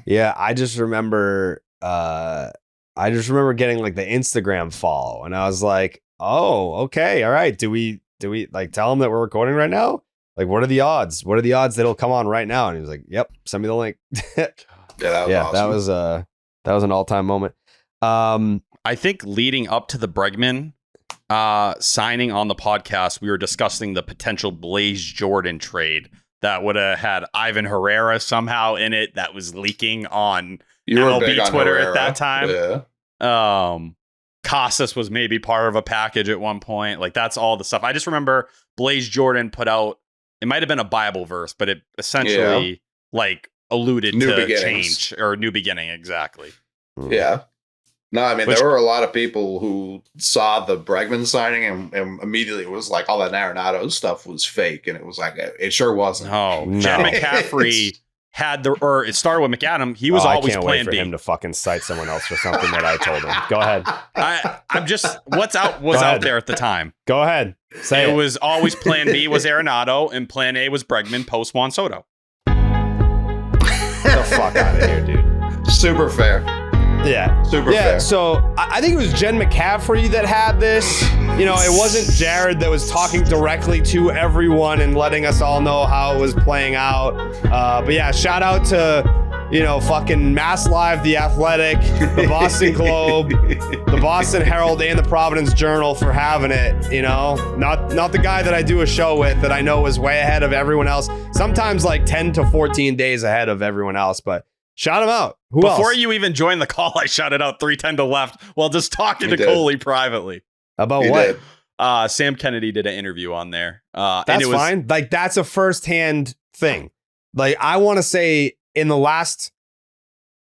S1: Yeah, I just remember getting like the Instagram follow, and I was like, oh, okay, all right. Do we like tell him that we're recording right now? Like, what are the odds? What are the odds that it'll come on right now? And he was like, yep, send me the link.
S3: That was awesome.
S1: That was an all-time moment.
S2: I think leading up to the Bregman signing on the podcast, we were discussing the potential Blaze Jordan trade that would have had Ivan Herrera somehow in it that was leaking on MLB Twitter at that time. Yeah. Casas was maybe part of a package at one point. Like, that's all the stuff. I just remember Blaze Jordan put out, it might have been a Bible verse, but it essentially like alluded to change or new beginning. Exactly.
S3: Yeah. No, I mean, there were a lot of people who saw the Bregman signing and immediately it was like all that Arenado stuff was fake. And it was like, it sure wasn't.
S2: No. Jen McCaffrey it started with McAdam. He was always
S1: I can't
S2: plan
S1: wait for
S2: B.
S1: him to fucking cite someone else for something that I told him. Go ahead.
S2: I'm just what's out there at the time.
S1: Go ahead. Say
S2: it was always plan B was Arenado and plan A was Bregman post Juan Soto.
S1: Get the fuck out of here, dude.
S3: Super fair.
S1: Yeah.
S3: Super fair.
S1: So I think it was Jen McCaffrey that had this. You know, it wasn't Jared that was talking directly to everyone and letting us all know how it was playing out. But yeah, shout out to, you know, fucking Mass Live, The Athletic, the Boston Globe, the Boston Herald, and the Providence Journal for having it. You know, not the guy that I do a show with that I know is way ahead of everyone else. Sometimes like 10 to 14 days ahead of everyone else, but shout him out. Who else?
S2: Before you even joined the call, I shouted out 310 to left while just talking to Coley privately.
S1: About
S3: You
S1: what?
S3: did.
S2: Sam Kennedy did an interview on there.
S1: That's
S2: and it was,
S1: fine. Like, that's a firsthand thing. Like, I want to say in the last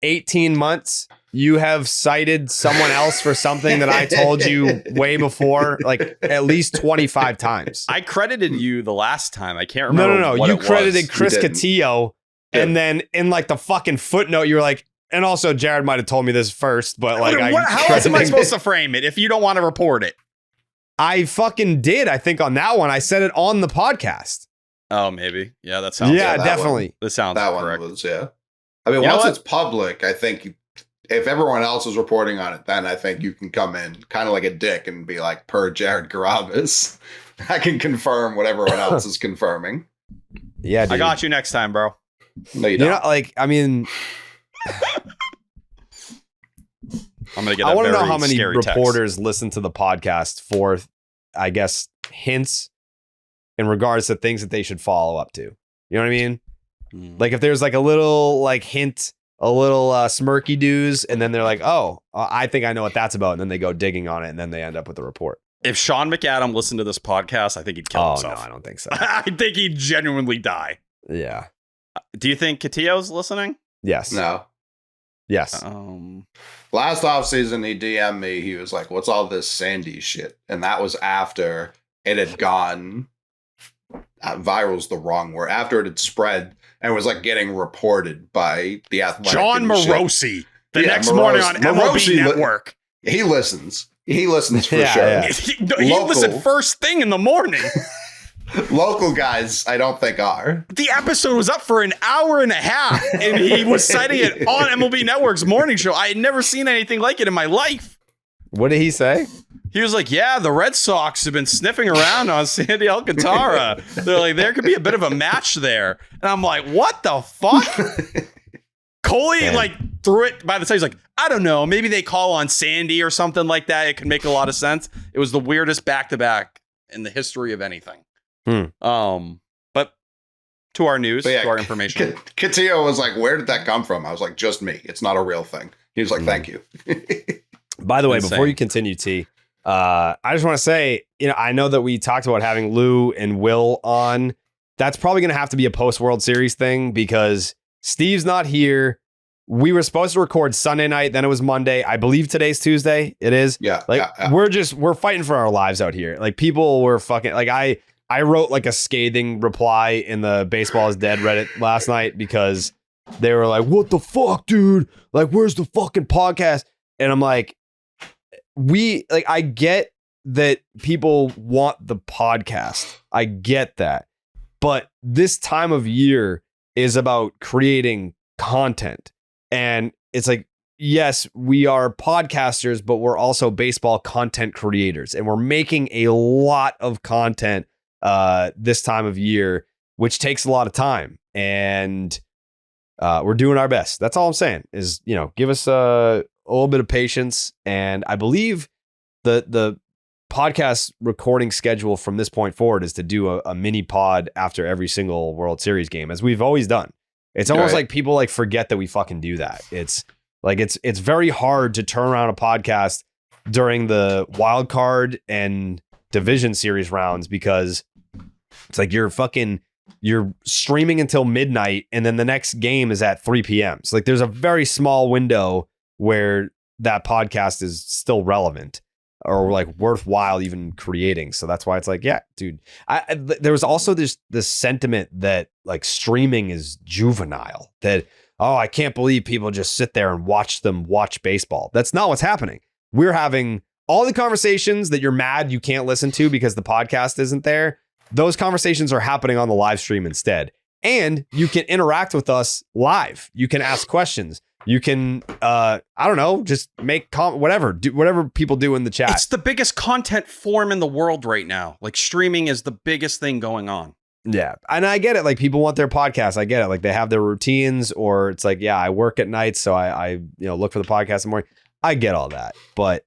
S1: 18 months, you have cited someone else for something that I told you way before, like at least 25 times.
S2: I credited you the last time. I can't remember.
S1: No.
S2: what
S1: You
S2: it
S1: credited
S2: was.
S1: Chris
S3: You didn't.
S1: Cotillo. And then in like the fucking footnote, you were like, and also Jared might have told me this first, but like,
S2: How else am I supposed to frame it if you don't want to report it?
S1: I fucking did. I think on that one, I said it on the podcast.
S2: Oh, maybe. Yeah, that sounds.
S1: Yeah,
S3: that
S1: definitely.
S2: That sounds
S3: That
S2: correct.
S3: one was, yeah. I mean,
S2: You know
S3: once
S2: what?
S3: it's public, I think if everyone else is reporting on it, then I think you can come in kind of like a dick and be like, per Jared Garabas, I can confirm what everyone else is confirming.
S1: Yeah, dude.
S2: I got you next time, bro.
S3: No, you
S1: You
S3: don't.
S1: know, like, I mean,
S2: I'm gonna get.
S1: I
S2: want
S1: to know how many reporters listen to the podcast for, I guess, hints in regards to things that they should follow up to. You know what I mean? Like if there's like a little like hint, a little smirky doos, and then they're like, oh, I think I know what that's about. And then they go digging on it and then they end up with a report.
S2: If Sean McAdam listened to this podcast, I think he'd kill himself.
S1: No, I don't think so.
S2: I think he'd genuinely die.
S1: Yeah.
S2: Do you think Cotillo's listening?
S1: Yes.
S3: No.
S1: Yes.
S3: Last offseason, he DM'd me. He was like, what's all this Sandy shit? And that was after it had gone, viral's the wrong word, after it had spread and was like getting reported by the Athletic.
S2: John
S3: and shit.
S2: Morosi, the
S3: Yeah,
S2: next morning on MLB
S3: Morosi
S2: Network.
S3: He listens. He listens for
S1: Yeah,
S3: sure.
S1: yeah.
S2: He
S3: Local.
S2: listened first thing in the morning.
S3: Local guys, I don't think are.
S2: The episode was up for an hour and a half, and he was citing it on MLB Network's morning show. I had never seen anything like it in my life.
S1: What did he say?
S2: He was like, yeah, the Red Sox have been sniffing around on Sandy Alcantara. They're like, there could be a bit of a match there. And I'm like, what the fuck? Coley like threw it by the side. He's like, I don't know. Maybe they call on Sandy or something like that. It could make a lot of sense. It was the weirdest back-to-back in the history of anything. But to our news,
S3: But yeah,
S2: to our information.
S3: Cotillo was like, where did that come from? I was like, just me. It's not a real thing. He was like, thank you.
S1: By the way,
S2: Insane.
S1: before you continue, T, I just want to say, you know, I know that we talked about having Lou and Will on. That's probably going to have to be a post-World Series thing because Steve's not here. We were supposed to record Sunday night, then it was Monday. I believe today's Tuesday. It is.
S3: Yeah.
S1: Like,
S3: yeah.
S1: we're fighting for our lives out here. Like, people were fucking, like, I wrote like a scathing reply in the Baseball is Dead Reddit last night because they were like, what the fuck, dude? Like, where's the fucking podcast? And I'm like, I get that people want the podcast. I get that. But this time of year is about creating content. And it's like, yes, we are podcasters, but we're also baseball content creators. And we're making a lot of content this time of year, which takes a lot of time. And we're doing our best. That's all I'm saying is, you know, give us a little bit of patience. And I believe the podcast recording schedule from this point forward is to do a mini pod after every single World Series game, as we've always done. It's almost like people like forget that we fucking do that. It's like, it's very hard to turn around a podcast during the wild card and division series rounds because it's like you're streaming until midnight and then the next game is at 3 p.m. So like there's a very small window where that podcast is still relevant. or like worthwhile even creating. So that's why it's like, yeah, dude. There was also this sentiment that like streaming is juvenile, that, oh, I can't believe people just sit there and watch baseball. That's not what's happening. We're having all the conversations that you're mad you can't listen to because the podcast isn't there. Those conversations are happening on the live stream instead. And you can interact with us live. You can ask questions. You can, I don't know, just make whatever people do in the chat.
S2: It's the biggest content form in the world right now. Like streaming is the biggest thing going on.
S1: Yeah. And I get it. Like people want their podcasts. I get it. Like they have their routines, or it's like, yeah, I work at night, so I look for the podcast in the morning. I get all that, but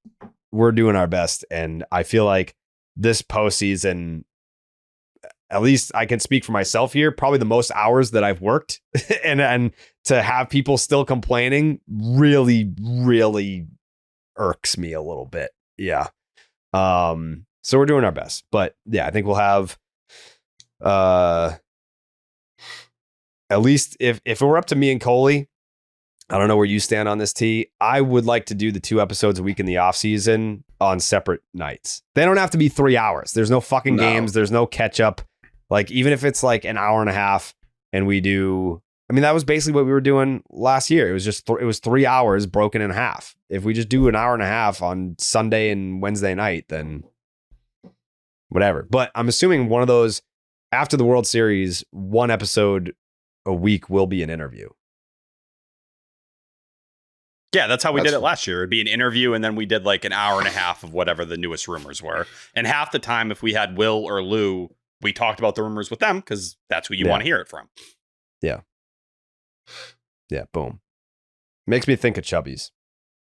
S1: we're doing our best. And I feel like this postseason, at least I can speak for myself here, probably the most hours that I've worked and to have people still complaining really, really irks me a little bit. Yeah. So we're doing our best, but yeah, I think we'll have, at least if it were up to me and Coley, I don't know where you stand on this, T. I would like to do the 2 episodes a week in the off season on separate nights. They don't have to be 3 hours. There's no fucking games. There's no catch up. Like, even if it's like an hour and a half and we do, I mean, that was basically what we were doing last year. It was just, it was 3 hours broken in half. If we just do an hour and a half on Sunday and Wednesday night, then whatever. But I'm assuming one of those, after the World Series, 1 episode a week will be an interview.
S2: Yeah, that's how we did it last year. It'd be an interview, and then we did like an hour and a half of whatever the newest rumors were. And half the time, if we had Will or Lou, we talked about the rumors with them because that's who you want to hear it from.
S1: Yeah. Yeah, boom. Makes me think of Chubbies.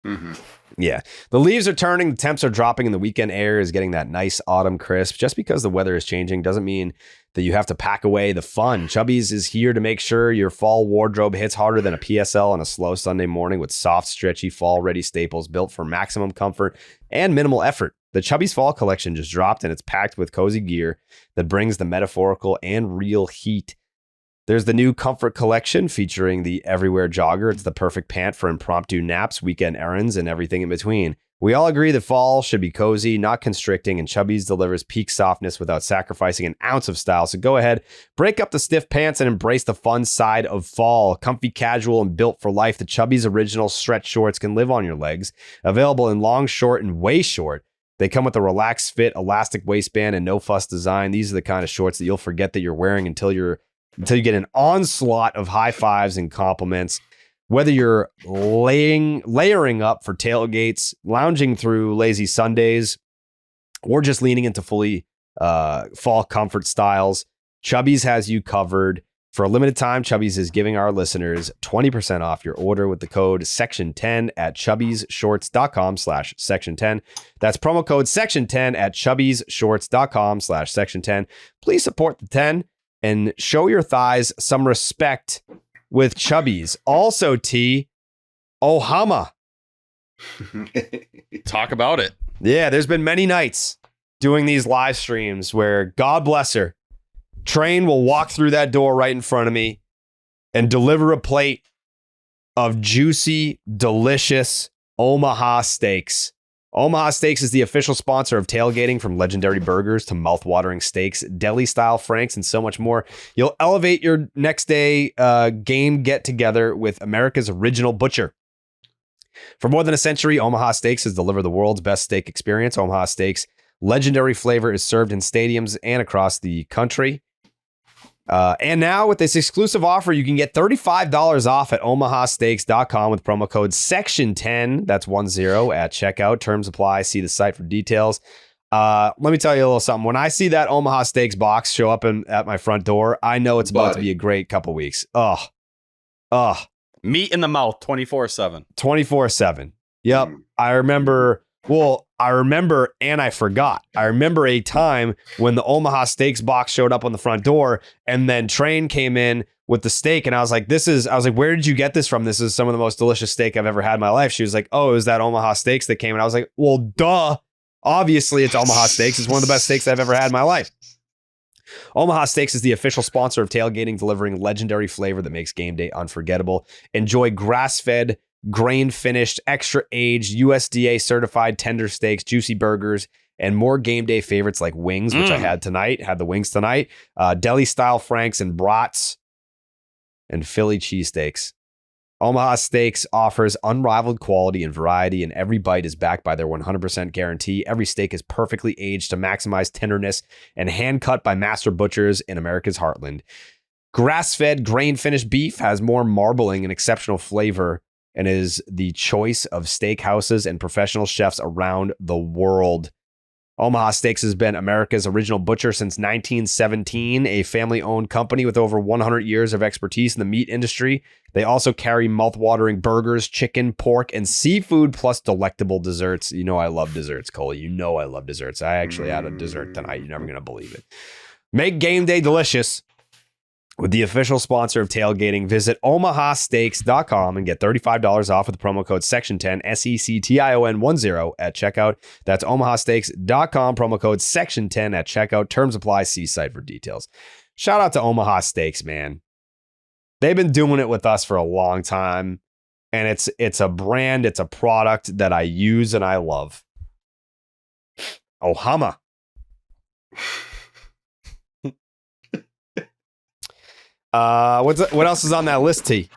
S3: Mm-hmm.
S1: Yeah. The leaves are turning, the temps are dropping, and the weekend air is getting that nice autumn crisp. Just because the weather is changing doesn't mean that you have to pack away the fun. Chubbies is here to make sure your fall wardrobe hits harder than a PSL on a slow Sunday morning with soft, stretchy, fall-ready staples built for maximum comfort and minimal effort. The Chubbies Fall Collection just dropped, and it's packed with cozy gear that brings the metaphorical and real heat. There's the new Comfort Collection featuring the Everywhere Jogger. It's the perfect pant for impromptu naps, weekend errands, and everything in between. We all agree that fall should be cozy, not constricting, and Chubbies delivers peak softness without sacrificing an ounce of style. So go ahead, break up the stiff pants and embrace the fun side of fall. Comfy, casual, and built for life, the Chubbies original stretch shorts can live on your legs. Available in long, short, and way short. They come with a relaxed fit, elastic waistband, and no fuss design. These are the kind of shorts that you'll forget that you're wearing until you get an onslaught of high fives and compliments. Whether you're layering up for tailgates, lounging through lazy Sundays, or just leaning into fully fall comfort styles, Chubbies has you covered. For a limited time, Chubbies is giving our listeners 20% off your order with the code section10 at chubbiesshorts.com/section10. That's promo code section10 at chubbiesshorts.com/section10. Please support the 10 and show your thighs some respect with Chubbies. Also, T, Ohama.
S2: Talk about it.
S1: Yeah, there's been many nights doing these live streams where, God bless her, Train will walk through that door right in front of me and deliver a plate of juicy, delicious Omaha steaks. Omaha Steaks is the official sponsor of tailgating, from legendary burgers to mouth-watering steaks, deli-style franks, and so much more. You'll elevate your next day game get-together with America's original butcher. For more than a century, Omaha Steaks has delivered the world's best steak experience. Omaha Steaks' legendary flavor is served in stadiums and across the country. And now with this exclusive offer, you can get $35 off at omahasteaks.com with promo code section10. That's 10 at checkout. Terms apply. See the site for details. Let me tell you a little something. When I see that Omaha Steaks box show up at my front door, I know it's about to be a great couple weeks.
S2: Meat in the mouth 24/7.
S1: 24/7. Yep. I remember and I forgot. I remember a time when the Omaha Steaks box showed up on the front door, and then Train came in with the steak, and I was like, where did you get this from? This is some of the most delicious steak I've ever had in my life. She was like, oh, it was that Omaha Steaks that came. And I was like, well, duh. Obviously, it's Omaha Steaks. It's one of the best steaks I've ever had in my life. Omaha Steaks is the official sponsor of tailgating, delivering legendary flavor that makes game day unforgettable. Enjoy grass-fed, grain finished, extra aged, USDA certified tender steaks, juicy burgers, and more game day favorites like wings, which I had the wings tonight, deli style franks and brats, and Philly cheesesteaks. Omaha Steaks offers unrivaled quality and variety, and every bite is backed by their 100% guarantee. Every steak is perfectly aged to maximize tenderness and hand cut by master butchers in America's heartland. Grass-fed, grain-finished beef has more marbling and exceptional flavor and is the choice of steakhouses and professional chefs around the world. Omaha Steaks has been America's original butcher since 1917, a family-owned company with over 100 years of expertise in the meat industry. They also carry mouth-watering burgers, chicken, pork, and seafood, plus delectable desserts. You know I love desserts, Cole. You know I love desserts. I actually had a dessert tonight. You're never going to believe it. Make game day delicious with the official sponsor of tailgating. Visit omahasteaks.com and get $35 off with the promo code section10, SECTION10 at checkout. That's omahasteaks.com, promo code section10 at checkout. Terms apply. See site for details. Shout out to Omaha Steaks, man. They've been doing it with us for a long time, and it's a brand, it's a product that I use and I love. Ohama. What else is on that list, T?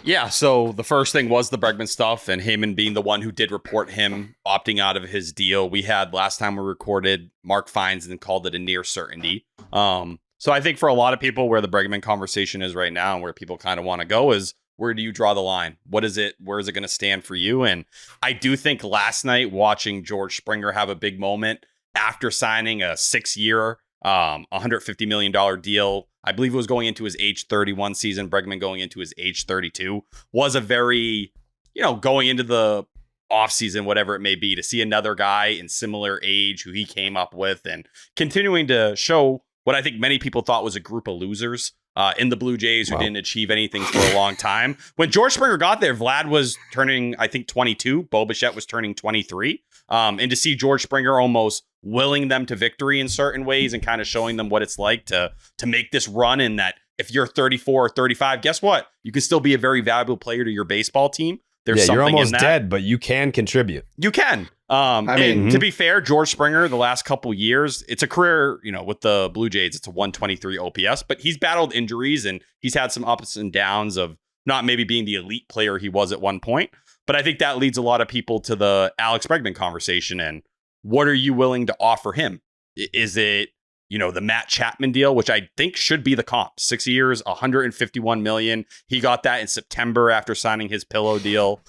S2: Yeah, so the first thing was the Bregman stuff and Heyman being the one who did report him opting out of his deal. We had last time we recorded, Mark Fines and called it a near certainty. So I think for a lot of people where the Bregman conversation is right now and where people kind of want to go is, where do you draw the line? What is it? Where is it going to stand for you? And I do think last night watching George Springer have a big moment after signing a 6-year, $150 million deal, I believe it was going into his age 31 season, Bregman going into his age 32, was a very, going into the offseason, whatever it may be, to see another guy in similar age who he came up with and continuing to show what I think many people thought was a group of losers in the Blue Jays who didn't achieve anything for a long time. When George Springer got there, Vlad was turning, I think, 22. Bo Bichette was turning 23. And to see George Springer almost willing them to victory in certain ways and kind of showing them what it's like to make this run, and that if you're 34 or 35, guess what? You can still be a very valuable player to your baseball team. There's something
S1: you're almost
S2: in that.
S1: dead, but you can contribute.
S2: You can. To be fair, George Springer, the last couple years, it's a career, with the Blue Jays, it's a 123 OPS, but he's battled injuries and he's had some ups and downs of not maybe being the elite player he was at one point. But I think that leads a lot of people to the Alex Bregman conversation. And what are you willing to offer him? Is it, the Matt Chapman deal, which I think should be the comp? 6 years, $151 million. He got that in September after signing his pillow deal.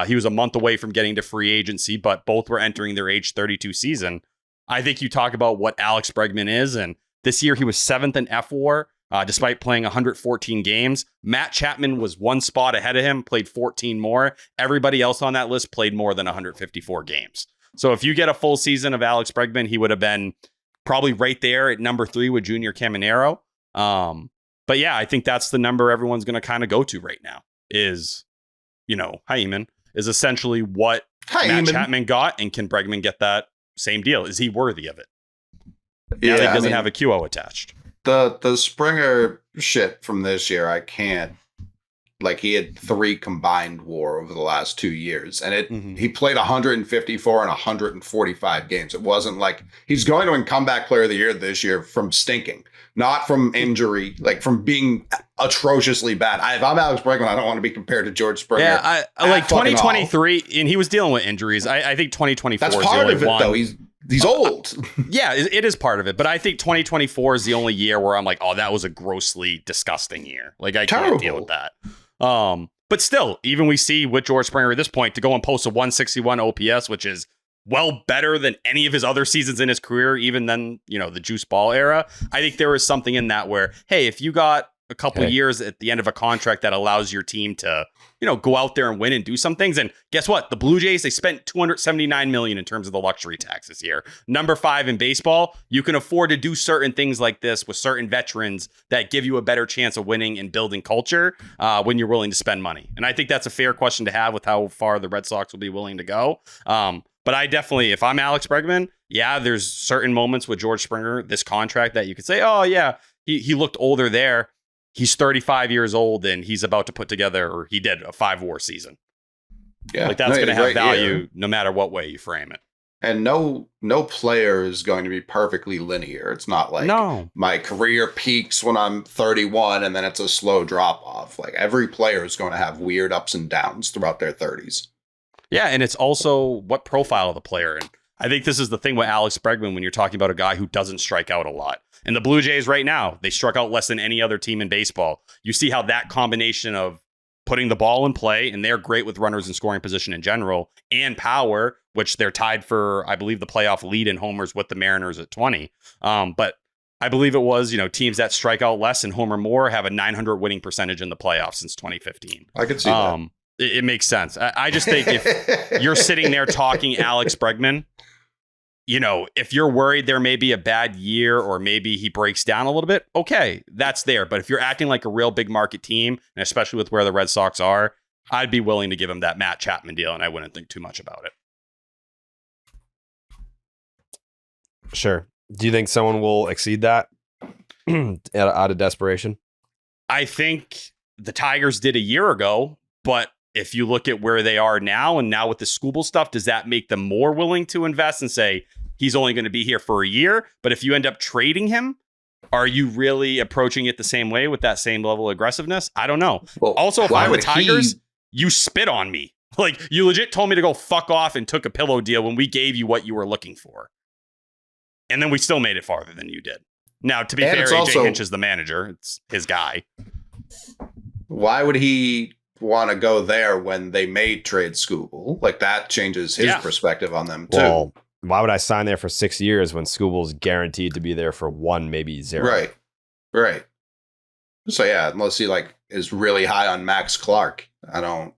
S2: He was a month away from getting to free agency, but both were entering their age 32 season. I think you talk about what Alex Bregman is, and this year he was 7th in FWAR, despite playing 114 games. Matt Chapman was one spot ahead of him, played 14 more. Everybody else on that list played more than 154 games. So if you get a full season of Alex Bregman, he would have been probably right there at number 3 with Junior Caminero. But yeah, I think that's the number everyone's going to kind of go to right now is, Heyman is essentially what Matt Chapman got, and can Bregman get that same deal? Is he worthy of it? Yeah, he doesn't have a QO attached.
S3: The Springer shit from this year, I can't. Like, he had 3 combined WAR over the last 2 years, and he played 154 and 145 games. It wasn't like he's going to win comeback player of the year this year from stinking, not from injury, like from being atrociously bad. If I'm Alex Bregman, I don't want to be compared to George Springer.
S2: Yeah, I like 2023, and he was dealing with injuries. I think 2024
S3: that's
S2: is
S3: part
S2: the only
S3: of it,
S2: one.
S3: though. He's old.
S2: Yeah, it is part of it. But I think 2024 is the only year where I'm like, oh, that was a grossly disgusting year. Like, I can't deal with that. But still, even we see with George Springer at this point to go and post a 161 OPS, which is well better than any of his other seasons in his career, even then, the juice ball era. I think there is something in that where, hey, if you got a couple years at the end of a contract that allows your team to, go out there and win and do some things. And guess what? The Blue Jays, they spent $279 million in terms of the luxury tax this year. Number 5 in baseball. You can afford to do certain things like this with certain veterans that give you a better chance of winning and building culture when you're willing to spend money. And I think that's a fair question to have with how far the Red Sox will be willing to go. But I definitely, if I'm Alex Bregman, yeah, there's certain moments with George Springer, this contract, that you could say, oh yeah, he looked older there. He's 35 years old and he's about to put together, or he did, a 5 WAR season.
S3: Yeah.
S2: Like that's going to have
S3: great
S2: value
S3: year.
S2: no matter what way you frame it.
S3: And no player is going to be perfectly linear. It's not like my career peaks when I'm 31 and then it's a slow drop off. Like every player is going to have weird ups and downs throughout their 30s.
S2: Yeah, and it's also what profile of the player. And I think this is the thing with Alex Bregman when you're talking about a guy who doesn't strike out a lot. And the Blue Jays right now, they struck out less than any other team in baseball. You see how that combination of putting the ball in play, and they're great with runners in scoring position in general, and power, which they're tied for, I believe, the playoff lead in homers with the Mariners at 20. But I believe it was, teams that strike out less and homer more have a 900 winning percentage in the playoffs since 2015.
S3: I could see that.
S2: It makes sense. I just think if you're sitting there talking Alex Bregman, if you're worried there may be a bad year or maybe he breaks down a little bit, okay, that's there. But if you're acting like a real big market team, and especially with where the Red Sox are, I'd be willing to give him that Matt Chapman deal, and I wouldn't think too much about it.
S1: Sure. Do you think someone will exceed that out of desperation?
S2: I think the Tigers did a year ago, but if you look at where they are now and now with the Skubal stuff, does that make them more willing to invest and say he's only going to be here for a year? But if you end up trading him, are you really approaching it the same way with that same level of aggressiveness? I don't know. Well, also, if I'm the Tigers, you spit on me. Like you legit told me to go fuck off and took a pillow deal when we gave you what you were looking for. And then we still made it farther than you did. Now, to be fair, AJ Hinch is the manager. It's his guy.
S3: Why would he want to go there when they made trade Skubal? Like that changes his perspective on them too.
S1: Well, why would I sign there for 6 years when Skubal's guaranteed to be there for 1, maybe 0?
S3: Right. So yeah, unless he is really high on Max Clark, I don't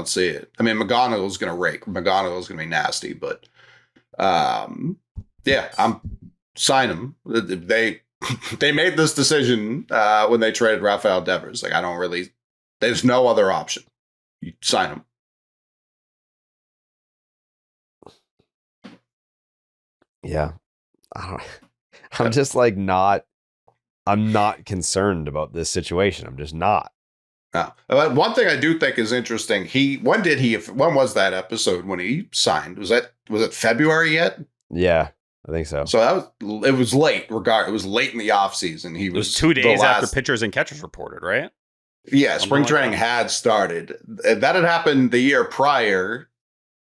S3: see it. I mean, McGonagall's going to rake. McGonagall's going to be nasty, but I'm sign him. They made this decision when they traded Rafael Devers. Like I don't really. There's no other option. You sign him.
S1: Yeah. I'm just not concerned about this situation. I'm just not.
S3: No. One thing I do think is interesting. When was that episode when he signed? Was it February yet?
S1: Yeah, I think so.
S3: So it was late. It was late in the offseason.
S2: It was 2 days after pitchers and catchers reported, right?
S3: Yeah, spring training had started. That had happened the year prior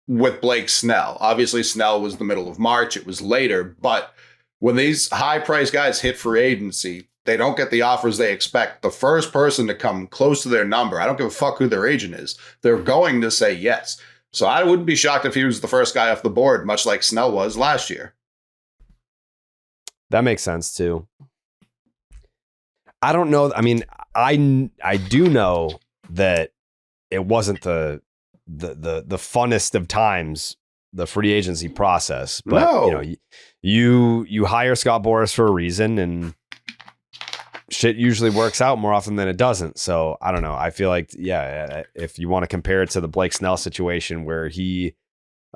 S3: with Blake Snell. Obviously, Snell was the middle of March. It was later. But when these high-priced guys hit free agency, they don't get the offers they expect. The first person to come close to their number, I don't give a fuck who their agent is, they're going to say yes. So I wouldn't be shocked if he was the first guy off the board, much like Snell was last year.
S1: That makes sense, too. I don't know. I mean, I do know that it wasn't the funnest of times, the free agency process. But
S3: no.
S1: You hire Scott Boras for a reason, and shit usually works out more often than it doesn't. So I don't know. I feel like if you want to compare it to the Blake Snell situation where he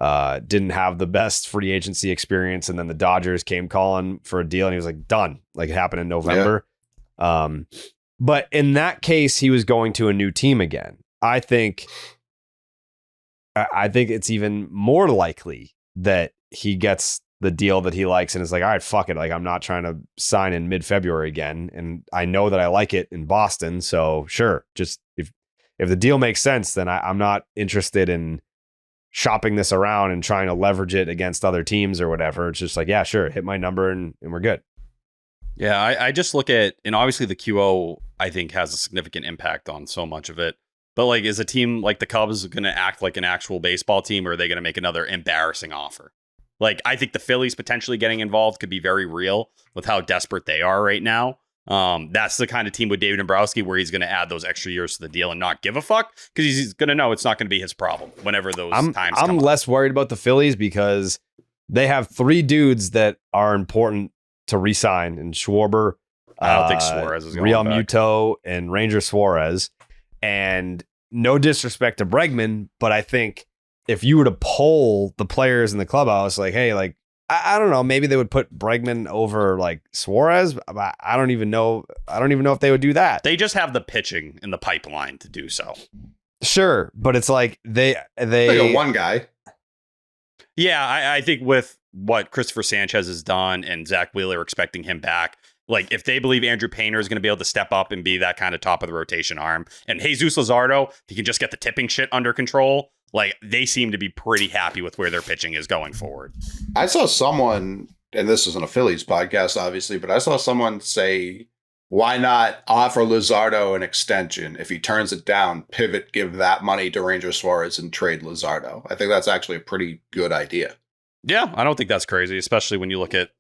S1: didn't have the best free agency experience, and then the Dodgers came calling for a deal, and he was like done. Like it happened in November. Yeah. But in that case, he was going to a new team again. I think it's even more likely that he gets the deal that he likes and is like, all right, fuck it. Like, I'm not trying to sign in mid-February again. And I know that I like it in Boston. So sure, just if the deal makes sense, then I'm not interested in shopping this around and trying to leverage it against other teams or whatever. It's just like, yeah, sure, hit my number and we're good.
S2: Yeah, I just look at, and obviously the QO, I think, has a significant impact on so much of it. But like, is a team like the Cubs going to act like an actual baseball team, or are they going to make another embarrassing offer? Like, I think the Phillies potentially getting involved could be very real with how desperate they are right now. That's the kind of team with David Dombrowski where he's going to add those extra years to the deal and not give a fuck, because he's going to know it's not going to be his problem whenever those times come
S1: I'm less worried about the Phillies because they have 3 dudes that are important to re-sign, and Schwarber,
S2: I don't think Suarez is going
S1: Real
S2: back.
S1: Muto, and Ranger Suarez. And no disrespect to Bregman, but I think if you were to poll the players in the clubhouse, like, hey, like, I don't know, maybe they would put Bregman over like Suarez. But I don't even know if they would do that.
S2: They just have the pitching in the pipeline to do so.
S1: Sure, but it's like they
S3: like a one guy.
S2: Yeah, I think with what Christopher Sanchez has done and Zach Wheeler expecting him back, like if they believe Andrew Painter is going to be able to step up and be that kind of top of the rotation arm, and Jesus Luzardo, if he can just get the tipping shit under control, like they seem to be pretty happy with where their pitching is going forward.
S3: I saw someone, and this isn't a Phillies podcast, obviously, but I saw someone say, why not offer Luzardo an extension? If he turns it down, pivot, give that money to Ranger Suarez and trade Luzardo. I think that's actually a pretty good idea.
S2: Yeah, I don't think that's crazy, especially when you look at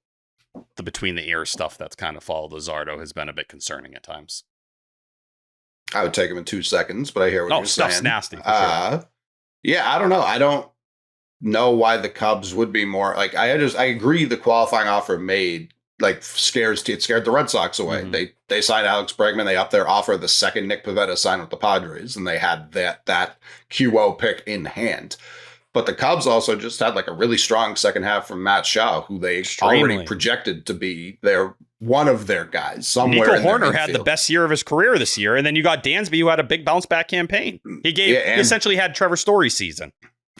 S2: the between the ears stuff that's kind of followed Luzardo has been a bit concerning at times.
S3: I would take him in 2 seconds, but I hear what you're
S2: stuff's
S3: saying.
S2: Nasty. For sure.
S3: Yeah, I don't know. I don't know why the Cubs would be more like I agree the qualifying offer made like it scared the Red Sox away. Mm-hmm. They signed Alex Bregman. They upped their offer the second Nick Pivetta signed with the Padres, and they had that QO pick in hand. But the Cubs also just had like a really strong second half from Matt Shaw, who they already projected to be one of their guys somewhere.
S2: Nico Horner had the best year of his career this year, and then you got Dansby, who had a big bounce back campaign. He essentially had Trevor Story's season.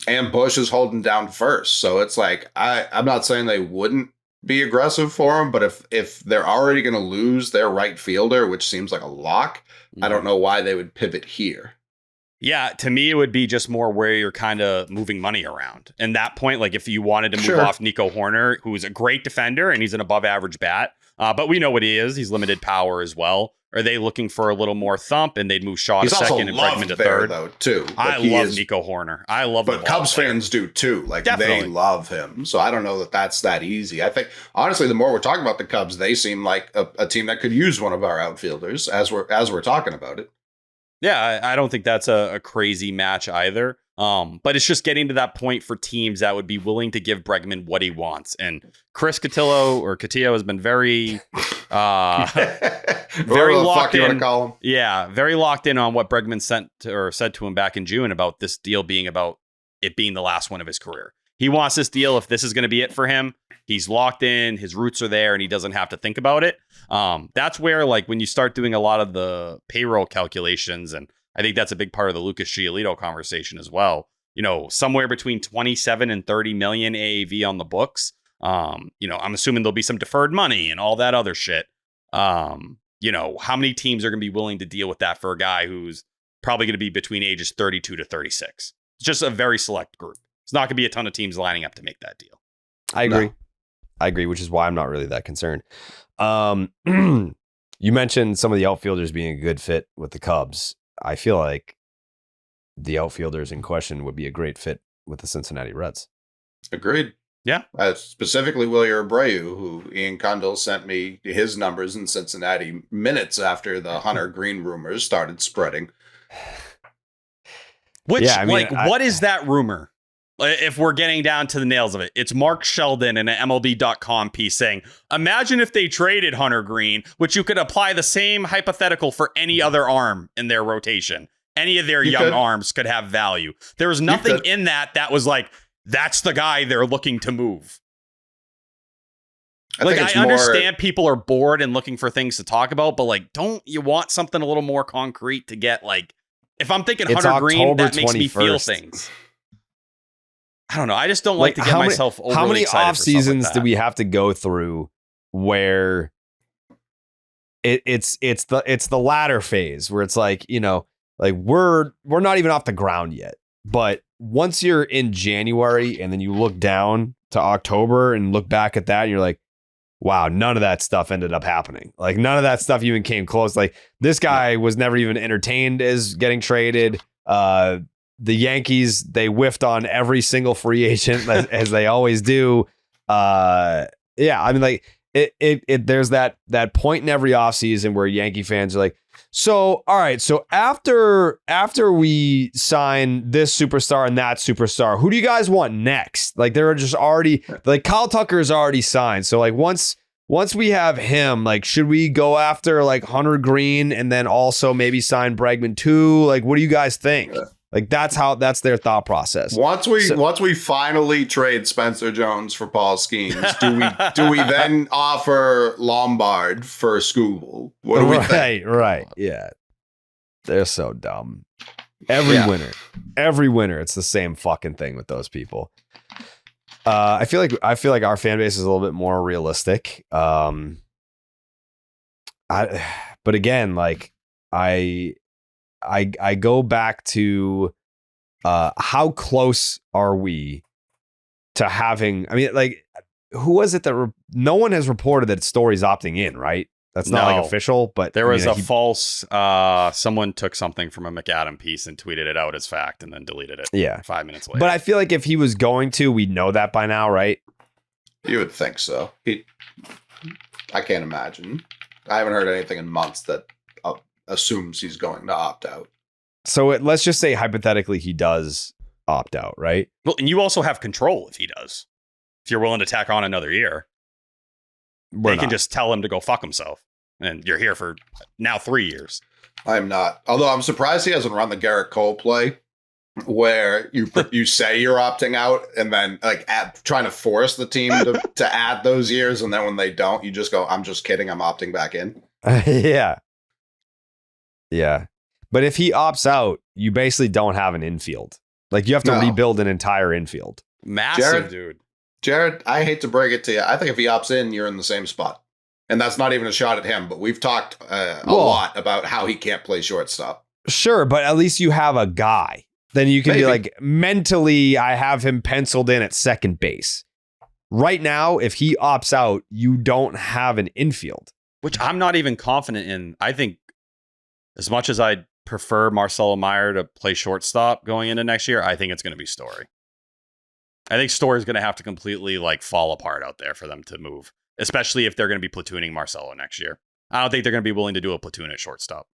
S3: And Bush is holding down first, so it's like I'm not saying they wouldn't be aggressive for him, but if they're already going to lose their right fielder, which seems like a lock, I don't know why they would pivot here.
S2: Yeah, to me, it would be just more where you're kind of moving money around. And that point, like if you wanted to move off Nico Horner, who's a great defender and he's an above average bat, but we know what he is. He's limited power as well. Are they looking for a little more thump and they'd move Shaw to second and Bregman to third?
S3: Though, too.
S2: I love Nico Horner. I love him.
S3: But Cubs fans do too. Like Definitely. They love him. So I don't know that that's that easy. I think honestly, the more we're talking about the Cubs, they seem like a team that could use one of our outfielders as we're talking about it.
S2: Yeah, I don't think that's a crazy match either. But it's just getting to that point for teams that would be willing to give Bregman what he wants. And Chris Cotillo has been very very locked in. Yeah, very locked in on what Bregman said to him back in June about this deal being about it being the last one of his career. He wants this deal. If this is going to be it for him, he's locked in, his roots are there, and he doesn't have to think about it. That's where, like, when you start doing a lot of the payroll calculations, and I think that's a big part of the Lucas Giolito conversation as well, you know, somewhere between 27 and 30 million AAV on the books. You know, I'm assuming there'll be some deferred money and all that other shit. You know, how many teams are going to be willing to deal with that for a guy who's probably going to be between ages 32 to 36? It's just a very select group. It's not going to be a ton of teams lining up to make that deal.
S1: I agree. No. I agree, which is why I'm not really that concerned. You mentioned some of the outfielders being a good fit with the Cubs. I feel like the outfielders in question would be a great fit with the Cincinnati Reds.
S3: Agreed.
S2: Yeah.
S3: Specifically Wilyer Abreu, who Ian Condell sent me his numbers in Cincinnati minutes after the Hunter Green rumors started spreading.
S2: Which, yeah, I mean, what is that rumor? If we're getting down to the nails of it, it's Mark Sheldon in an MLB.com piece saying, imagine if they traded Hunter Green, which you could apply the same hypothetical for any other arm in their rotation. Any of their young arms could have value. There was nothing in that was like, that's the guy they're looking to move. I understand people are bored and looking for things to talk about, but like, don't you want something a little more concrete to get like, if I'm thinking Hunter Green, that makes me feel things. I don't know. I just don't like to get myself overly
S1: how many
S2: excited
S1: off seasons do we have to go through where it's the latter phase where it's like, you know, like we're not even off the ground yet. But once you're in January and then you look down to October and look back at that and you're like, wow, none of that stuff ended up happening. Like none of that stuff even came close. Like this guy was never even entertained as getting traded. The Yankees, they whiffed on every single free agent as they always do. Yeah, I mean, like it there's that point in every offseason where Yankee fans are like, so all right, so after we sign this superstar and that superstar, who do you guys want next? Like they're just already like Kyle Tucker is already signed. So like once we have him, like should we go after like Hunter Green and then also maybe sign Bregman too? Like what do you guys think? Like that's their thought process.
S3: Once we finally trade Spencer Jones for Paul Skeens, do we then offer Lombard for Scooble? What do we think?
S1: Right. Yeah. They're so dumb. Every winter, it's the same fucking thing with those people. I feel like our fan base is a little bit more realistic. But again, like I go back to how close are we to having? I mean, like, who was it that no one has reported that Story's opting in, right? That's not like official, but
S2: there was a false. Someone took something from a McAdam piece and tweeted it out as fact, and then deleted it.
S1: Yeah,
S2: 5 minutes later.
S1: But I feel like if he was going to, we'd know that by now, right?
S3: You would think so. I can't imagine. I haven't heard anything in months that assumes he's going to opt out. So
S1: let's just say hypothetically he does opt out, right?
S2: Well, and you also have control if he does. If you're willing to tack on another year. They can just tell him to go fuck himself. And you're here for now 3 years.
S3: I'm not. Although I'm surprised he hasn't run the Garrett Cole play where you say you're opting out and then like trying to force the team to add those years. And then when they don't, you just go, I'm just kidding. I'm opting back in.
S1: Yeah. Yeah. But if he opts out, you basically don't have an infield. Like you have to rebuild an entire infield.
S2: Massive, dude.
S3: Jared, I hate to break it to you. I think if he opts in, you're in the same spot. And that's not even a shot at him, but we've talked a lot about how he can't play shortstop.
S1: Sure, but at least you have a guy. Then you can be like, mentally, I have him penciled in at second base. Right now, if he opts out, you don't have an infield.
S2: Which I'm not even confident in. I think as much as I'd prefer Marcelo Meyer to play shortstop going into next year, I think it's going to be Story. I think Story's going to have to completely like fall apart out there for them to move, especially if they're going to be platooning Marcelo next year. I don't think they're going to be willing to do a platoon at shortstop.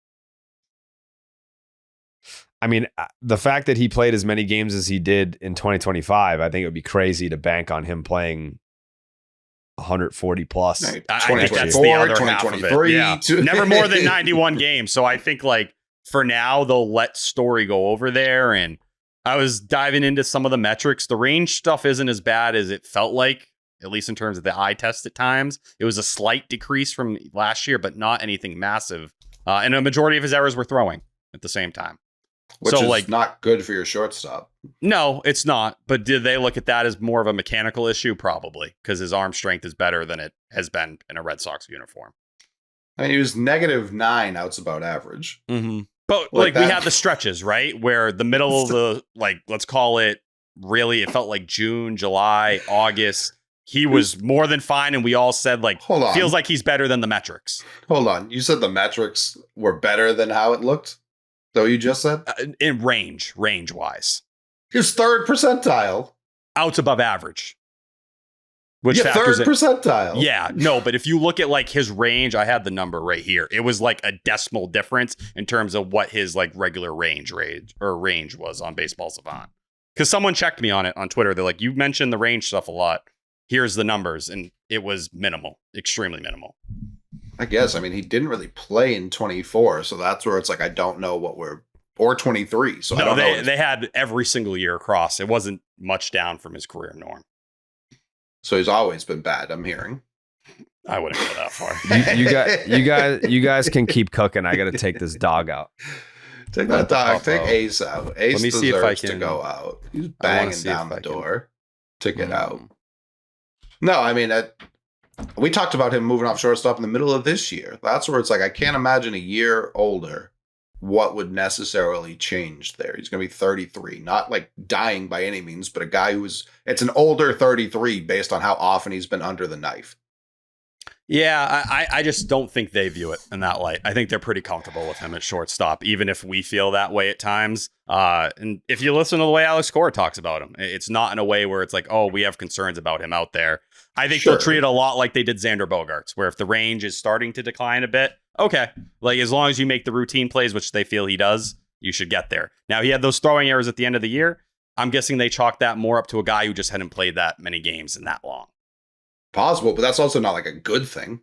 S1: I mean, the fact that he played as many games as he did in 2025, I think it would be crazy to bank on him playing 140 plus.
S2: I think that's the other half of it. Yeah. Never more than 91 games. So I think like for now, they'll let Story go over there. And I was diving into some of the metrics. The range stuff isn't as bad as it felt like, at least in terms of the eye test at times. It was a slight decrease from last year, but not anything massive. And a majority of his errors were throwing at the same time.
S3: Which is like not good for your shortstop.
S2: No, it's not. But did they look at that as more of a mechanical issue? Probably, because his arm strength is better than it has been in a Red Sox uniform.
S3: I mean, he was -9 outs about average.
S2: Mm-hmm. But like we had the stretches, right? Where the middle of the, like, let's call it really, it felt like June, July, August. He was more than fine. And we all said, like, hold on, feels like he's better than the metrics.
S3: Hold on. You said the metrics were better than how it looked? So you just said?
S2: In range wise.
S3: His third percentile.
S2: Outs above average. Which
S3: third percentile.
S2: Yeah, no, but if you look at like his range, I had the number right here. It was like a decimal difference in terms of what his like regular range was on Baseball Savant. Because someone checked me on it on Twitter. They're like, you mentioned the range stuff a lot. Here's the numbers. And it was minimal, extremely minimal.
S3: I guess. I mean, he didn't really play in 24. So that's where it's like, I don't know what or 23. So no, I don't know.
S2: They had every single year across. It wasn't much down from his career norm.
S3: So he's always been bad, I'm hearing.
S2: I wouldn't go that far.
S1: you guys can keep cooking. I got to take this dog out.
S3: Take that dog. Take Ace out. Ace Let me see if I can to go out. He's banging down the door to get out. No, I mean, we talked about him moving off shortstop in the middle of this year. That's where it's like, I can't imagine a year older what would necessarily change there. He's going to be 33, not like dying by any means, but a guy it's an older 33 based on how often he's been under the knife.
S2: Yeah, I just don't think they view it in that light. I think they're pretty comfortable with him at shortstop, even if we feel that way at times. And if you listen to the way Alex Cora talks about him, it's not in a way where it's like, oh, we have concerns about him out there. I think they'll treat it a lot like they did Xander Bogaerts, where if the range is starting to decline a bit, okay, like as long as you make the routine plays, which they feel he does, you should get there. Now, he had those throwing errors at the end of the year. I'm guessing they chalk that more up to a guy who just hadn't played that many games and that long.
S3: Possible, but that's also not like a good thing.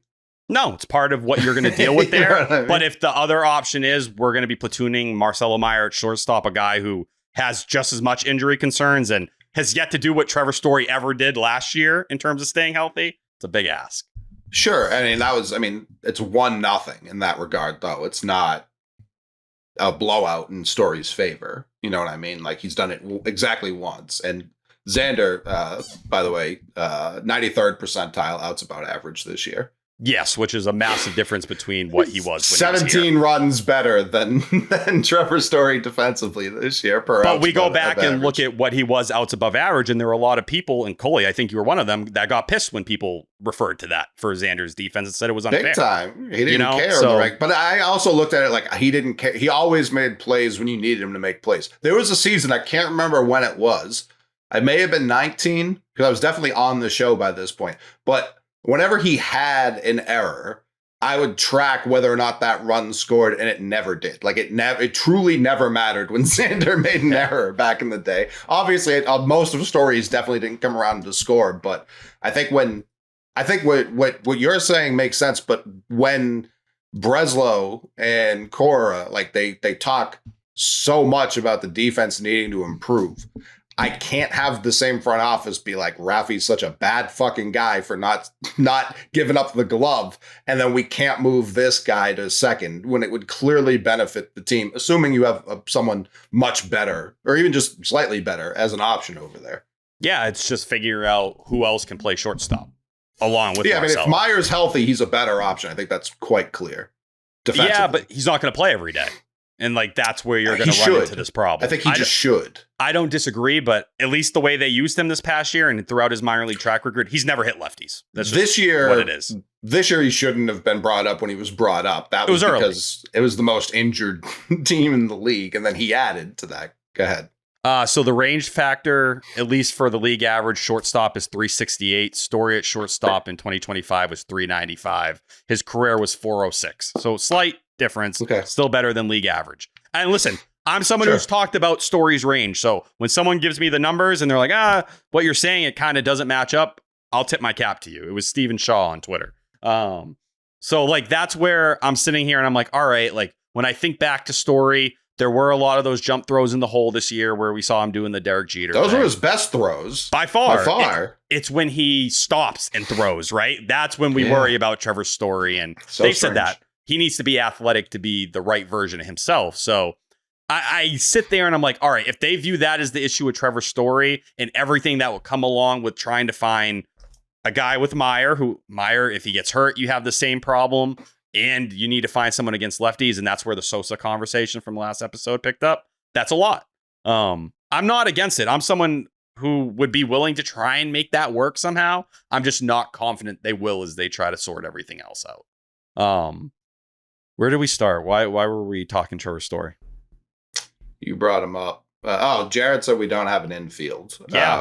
S2: No, it's part of what you're going to deal with there. You know what I mean? But if the other option is we're going to be platooning Marcelo Meyer at shortstop, a guy who has just as much injury concerns and has yet to do what Trevor Story ever did last year in terms of staying healthy, it's a big ask.
S3: Sure. It's 1-0 in that regard, though. It's not a blowout in Story's favor. You know what I mean? Like he's done it exactly once. And Xander, by the way, 93rd percentile outs above average this year.
S2: Yes, which is a massive difference between what he was when
S3: 17 runs better than Trevor Story defensively this year.
S2: But we go back and look at what he was outs above average, and there were a lot of people, and Coley, I think you were one of them, that got pissed when people referred to that for Xander's defense and said it was unfair.
S3: Big time. He didn't care. But I also looked at it like he didn't care. He always made plays when you needed him to make plays. There was a season, I can't remember when it was. I may have been 19, because I was definitely on the show by this point. But whenever he had an error, I would track whether or not that run scored, and it never did. Like it truly never mattered when Xander made an error back in the day. Obviously, most of the stories definitely didn't come around to score, but I think what you're saying makes sense. But when Breslow and Cora, like they talk so much about the defense needing to improve, I can't have the same front office be like, Rafi's such a bad fucking guy for not giving up the glove, and then we can't move this guy to second when it would clearly benefit the team, assuming you have someone much better or even just slightly better as an option over there.
S2: Yeah, it's just figuring out who else can play shortstop along with
S3: Marcelo. I mean, if Meyer's healthy, he's a better option. I think that's quite clear.
S2: Yeah, but he's not going to play every day. And like that's where you're going to run into this problem.
S3: I think he should.
S2: I don't disagree, but at least the way they used him this past year and throughout his minor league track record, he's never hit lefties. That's
S3: this year
S2: what it is.
S3: This year he shouldn't have been brought up when he was brought up. That was because it was the most injured team in the league, and then he added to that. Go ahead.
S2: So the range factor, at least for the league average, shortstop is 368. Story at shortstop in 2025 was 395. His career was 406. So slight difference. Okay. Still better than league average. And listen, I'm someone who's talked about Story's range. So when someone gives me the numbers and they're like, what you're saying, it kind of doesn't match up, I'll tip my cap to you. It was Steven Shaw on Twitter. So like that's where I'm sitting here and I'm like, all right, like when I think back to Story, there were a lot of those jump throws in the hole this year where we saw him doing the Derek Jeter.
S3: Those were his best throws.
S2: By far. It's when he stops and throws, right? That's when we worry about Trevor Story. And they said that he needs to be athletic to be the right version of himself. So I sit there and I'm like, all right, if they view that as the issue with Trevor Story and everything that will come along with trying to find a guy with Meyer, if he gets hurt, you have the same problem. And you need to find someone against lefties, and that's where the Sosa conversation from last episode picked up. That's a lot. I'm not against it. I'm someone who would be willing to try and make that work somehow. I'm just not confident they will as they try to sort everything else out. Where did we start? Why were we talking Trevor Story?
S3: You brought him up. Jared said we don't have an infield.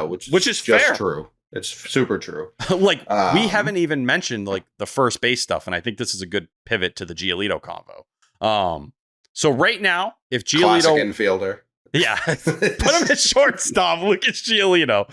S3: Which is just
S2: fair.
S3: True. It's super true.
S2: We haven't even mentioned like the first base stuff, and I think this is a good pivot to the Giolito convo. So right now, if Giolito,
S3: classic infielder,
S2: put him at shortstop. Look at Giolito.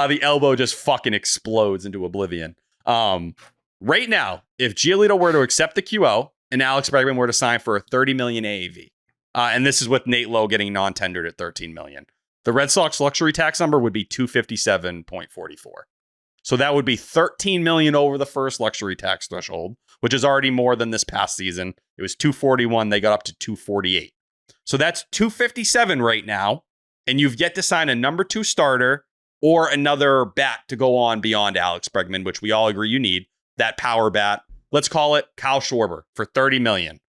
S2: The elbow just fucking explodes into oblivion. Right now, if Giolito were to accept the QO and Alex Bregman were to sign for a $30 million AAV, and this is with Nate Lowe getting non-tendered at $13 million. The Red Sox luxury tax number would be $257.44. So that would be $13 million over the first luxury tax threshold, which is already more than this past season. It was $241. They got up to $248. So that's $257 right now. And you've yet to sign a number 2 starter or another bat to go on beyond Alex Bregman, which we all agree you need. That power bat. Let's call it Kyle Schwarber for $30 million.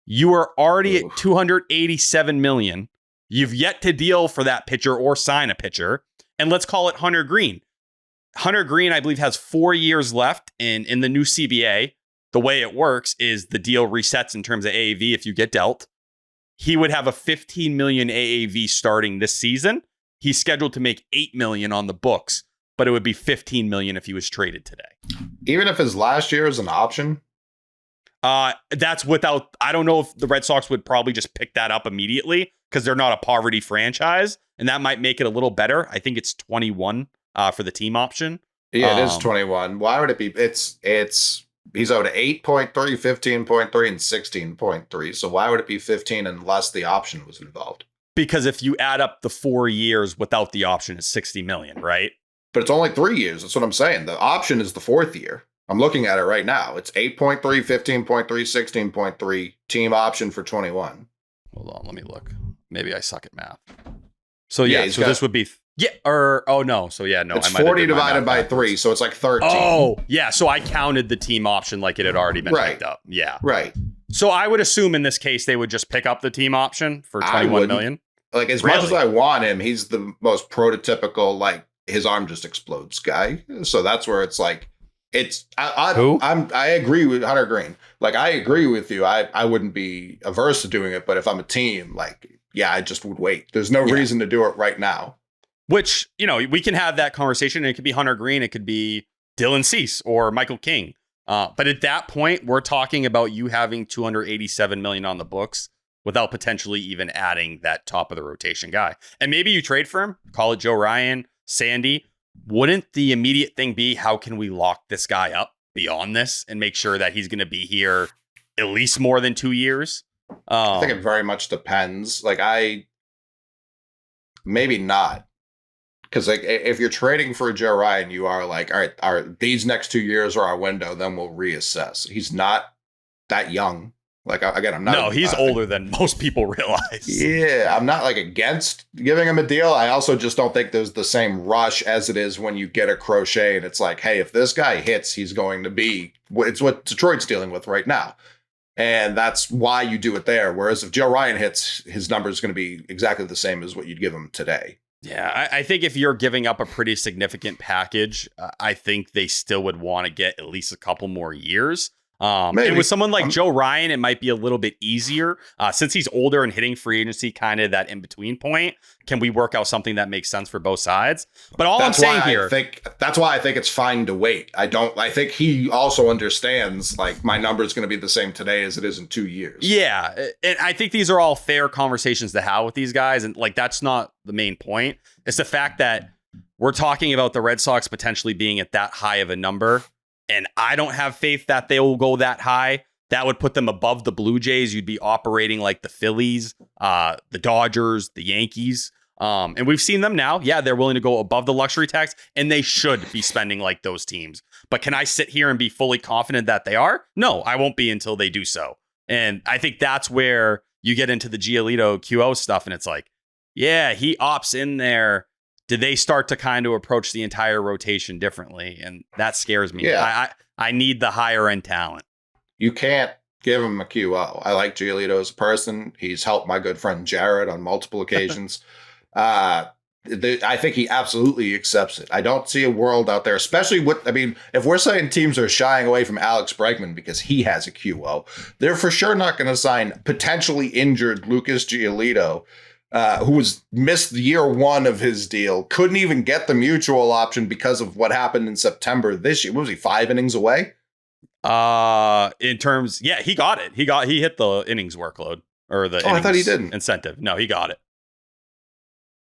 S2: You are already at $287 million. You've yet to deal for that pitcher or sign a pitcher. And let's call it Hunter Green. Hunter Green, I believe, has 4 years left. And in the new CBA, the way it works is the deal resets in terms of AAV if you get dealt. He would have a $15 million AAV starting this season. He's scheduled to make $8 million on the books, but it would be $15 million if he was traded today.
S3: Even if his last year is an option?
S2: That's without, I don't know if the Red Sox would probably just pick that up immediately because they're not a poverty franchise, and that might make it a little better. I think it's 21 for the team option.
S3: Yeah, it is 21. Why would it be? It's he's owed 8.3, 15.3, and 16.3. So why would it be 15 unless the option was involved?
S2: Because if you add up the 4 years without the option, it's 60 million, right?
S3: But it's only 3 years. That's what I'm saying. The option is the 4th year. I'm looking at it right now. It's 8.3, 15.3, 16.3 team option for 21.
S2: Hold on, let me look. Maybe I suck at math. So yeah, so this would be
S3: It's 40 divided by 3, so it's like 13.
S2: Oh, yeah, so I counted the team option like it had already been picked up. Yeah.
S3: Right.
S2: So I would assume in this case they would just pick up the team option for 21 million.
S3: Like as much as I want him, he's the most prototypical like his arm just explodes guy. So that's where it's like I agree with Hunter Green. Like I agree with you. I wouldn't be averse to doing it, but if I'm a team, like I just would wait. There's no reason to do it right now.
S2: Which, we can have that conversation. It could be Hunter Green. It could be Dylan Cease or Michael King. But at that point, we're talking about you having $287 million on the books without potentially even adding that top of the rotation guy. And maybe you trade for him, call it Joe Ryan, Sandy. Wouldn't the immediate thing be, how can we lock this guy up beyond this and make sure that he's going to be here at least more than 2 years?
S3: I think it very much depends. Like maybe not. Because like if you're trading for Joe Ryan, you are like, all right, these next 2 years are our window, then we'll reassess. He's not that young. Like again, I'm not.
S2: No, he's older than most people realize.
S3: Yeah, I'm not like against giving him a deal. I also just don't think there's the same rush as it is when you get a Crochet and it's like, hey, if this guy hits, he's going to be. It's what Detroit's dealing with right now, and that's why you do it there. Whereas if Joe Ryan hits, his number is going to be exactly the same as what you'd give him today.
S2: Yeah, I think if you're giving up a pretty significant package, I think they still would want to get at least a couple more years. And with someone like Joe Ryan, it might be a little bit easier since he's older and hitting free agency, kind of that in between point. Can we work out something that makes sense for both sides? But all I'm saying here,
S3: that's why I think it's fine to wait. I think he also understands like my number is going to be the same today as it is in 2 years.
S2: Yeah, and I think these are all fair conversations to have with these guys, and like that's not the main point. It's the fact that we're talking about the Red Sox potentially being at that high of a number. And I don't have faith that they will go that high. That would put them above the Blue Jays. You'd be operating like the Phillies, the Dodgers, the Yankees. And we've seen them now. Yeah, they're willing to go above the luxury tax, and they should be spending like those teams. But can I sit here and be fully confident that they are? No, I won't be until they do so. And I think that's where you get into the Giolito QO stuff. And it's like, yeah, he opts in there. Did they start to kind of approach the entire rotation differently? And that scares me. Yeah. I need the higher end talent.
S3: You can't give him a QO. I like Giolito as a person. He's helped my good friend Jared on multiple occasions. I think he absolutely accepts it. I don't see a world out there, especially if we're saying teams are shying away from Alex Bregman because he has a QO, they're for sure not going to sign potentially injured Lucas Giolito, who was missed year one of his deal, couldn't even get the mutual option because of what happened in September this year. What was he, 5 innings away?
S2: In terms, yeah, he got it. He hit the innings workload or the innings
S3: I thought he didn't.
S2: Incentive. No, he got it.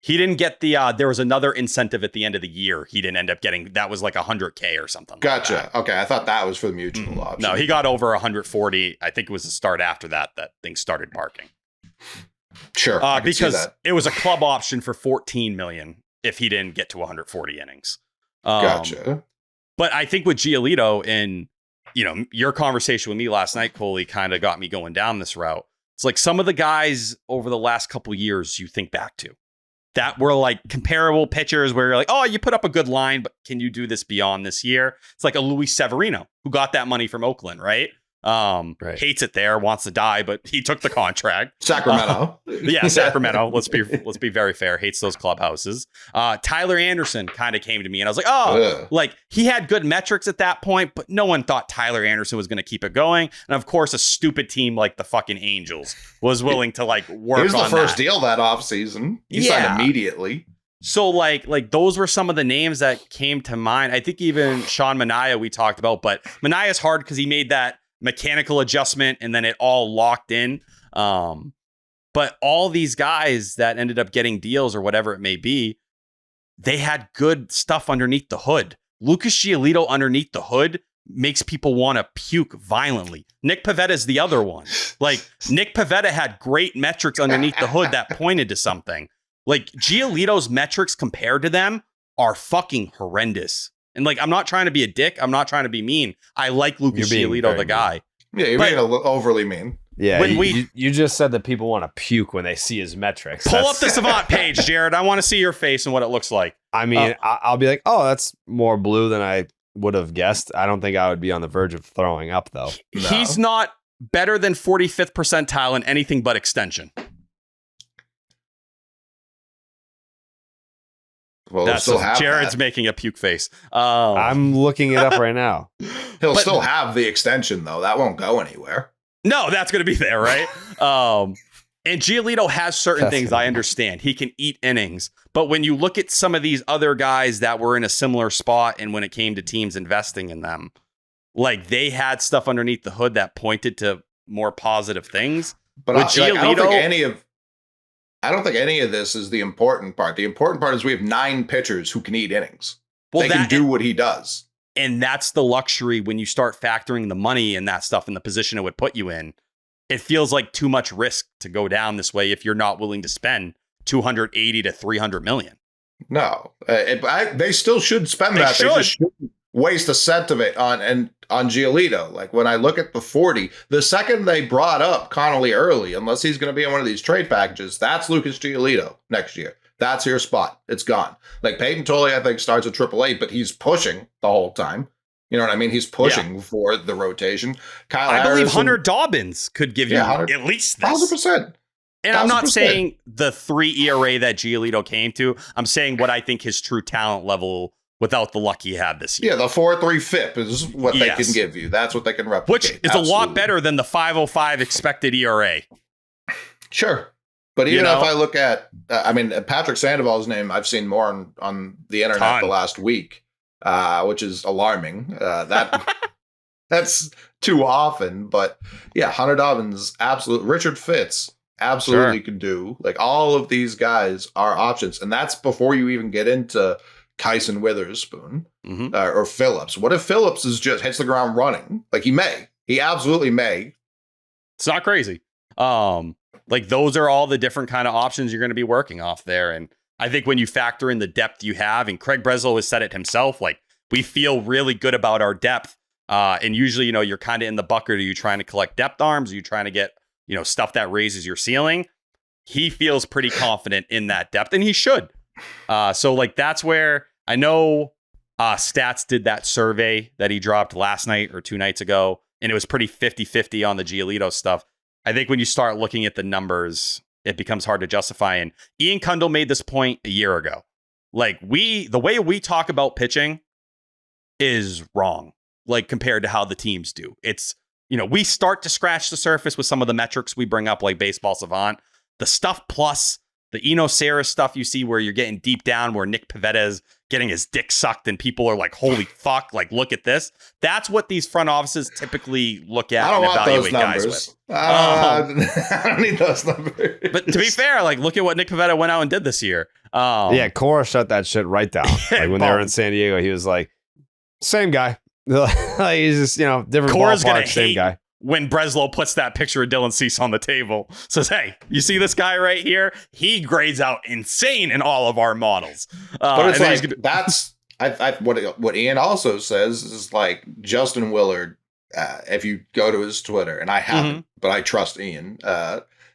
S2: He didn't get there was another incentive at the end of the year. He didn't end up getting, that was like $100K or something.
S3: Gotcha.
S2: Like
S3: okay. I thought that was for the mutual option.
S2: No, he got over 140. I think it was the start after that things started barking.
S3: Sure.
S2: Because it was a club option for $14 million if he didn't get to 140 innings.
S3: Gotcha.
S2: But I think with Giolito and, your conversation with me last night, Coley, kind of got me going down this route. It's like some of the guys over the last couple years you think back to that were like comparable pitchers where you're like, oh, you put up a good line, but can you do this beyond this year? It's like a Luis Severino who got that money from Oakland, right? Right. Hates it there, wants to die, but he took the contract.
S3: Sacramento.
S2: Sacramento. Let's be very fair. Hates those clubhouses. Tyler Anderson kind of came to me and I was like, like he had good metrics at that point, but no one thought Tyler Anderson was going to keep it going. And of course, a stupid team like the fucking Angels was willing to like work on that. He was
S3: the first deal that offseason. He signed immediately.
S2: So like those were some of the names that came to mind. I think even Sean Manaea we talked about, but Manaea's hard because he made that mechanical adjustment and then it all locked in. But all these guys that ended up getting deals or whatever it may be, they had good stuff underneath the hood. Lucas Giolito underneath the hood makes people want to puke violently. Nick Pivetta is the other one. Like Nick Pivetta had great metrics underneath the hood that pointed to something. Like Giolito's metrics compared to them are fucking horrendous. And like, I'm not trying to be a dick. I'm not trying to be mean. I like Lucas Giolito, the guy.
S3: Yeah, you're being overly mean.
S1: Yeah,
S2: When
S1: you just said that people want to puke when they see his metrics.
S2: Pull up the Savant page, Jared. I want to see your face and what it looks like.
S1: I mean, I'll be like, oh, that's more blue than I would have guessed. I don't think I would be on the verge of throwing up, though.
S2: No. He's not better than 45th percentile in anything but extension.
S3: Well,
S2: Jared's making a puke face.
S1: I'm looking it up right now.
S3: He'll still have the extension, though. That won't go anywhere.
S2: No, that's going to be there, right? And Giolito has certain things I understand. He can eat innings. But when you look at some of these other guys that were in a similar spot and when it came to teams investing in them, like they had stuff underneath the hood that pointed to more positive things.
S3: But Giolito, I don't think any of this is the important part. The important part is we have 9 pitchers who can eat innings. Well, they can do what he does.
S2: And that's the luxury when you start factoring the money and that stuff in the position it would put you in. It feels like too much risk to go down this way if you're not willing to spend 280 to 300 million.
S3: No, they still should spend that. They just shouldn't waste a cent of it on Giolito. Like when I look at the 40, the second they brought up Connolly early, unless he's going to be in one of these trade packages, that's Lucas Giolito next year. That's your spot. It's gone. Like Peyton Tolley, I think, starts at AAA, but he's pushing the whole time. You know what I mean? He's pushing for the rotation.
S2: I believe Hunter Dobbins could give you at least this.
S3: 100%.
S2: And I'm not saying the 3 ERA that Giolito came to. I'm saying what I think his true talent level without the luck he had this year.
S3: Yeah, the 4.3 FIP is what they can give you. That's what they can replicate.
S2: Which is a lot better than the 5.05 expected ERA.
S3: Sure. But even if I look at, Patrick Sandoval's name, I've seen more on the internet the last week, which is alarming. That's too often. But yeah, Hunter Dobbins, absolutely. Richard Fitz, absolutely can do. Like all of these guys are options. And that's before you even get into Kyson Witherspoon or Phillips. What if Phillips just hits the ground running? Like he absolutely may.
S2: It's not crazy. Like those are all the different kind of options you're going to be working off there. And I think when you factor in the depth you have, and Craig Breslow has said it himself, like we feel really good about our depth. And usually, you're kind of in the bucket. Are you trying to collect depth arms? Are you trying to get, stuff that raises your ceiling? He feels pretty confident in that depth, and he should. So like that's where I know Stats did that survey that he dropped last night or 2 nights ago, and it was pretty 50-50 on the Giolito stuff. I think when you start looking at the numbers, it becomes hard to justify. And Ian Cundall made this point a year ago. Like the way we talk about pitching is wrong, like compared to how the teams do. It's, we start to scratch the surface with some of the metrics we bring up, like Baseball Savant, the stuff plus the Eno Sarah stuff you see where you're getting deep down, where Nick Pivetta is getting his dick sucked and people are like, holy fuck, like, look at this. That's what these front offices typically look at and evaluate guys with.
S3: I don't need those numbers.
S2: But to be fair, like, look at what Nick Pivetta went out and did this year.
S1: Yeah, Cora shut that shit right down. Like when they were in San Diego, he was like, same guy. Like, he's just, different
S2: Cora's
S1: ballpark, same guy.
S2: When Breslow puts that picture of Dylan Cease on the table, says, hey, you see this guy right here? He grades out insane in all of our models.
S3: But it's like, what Ian also says is like Justin Willard, if you go to his Twitter, and I haven't, but I trust Ian.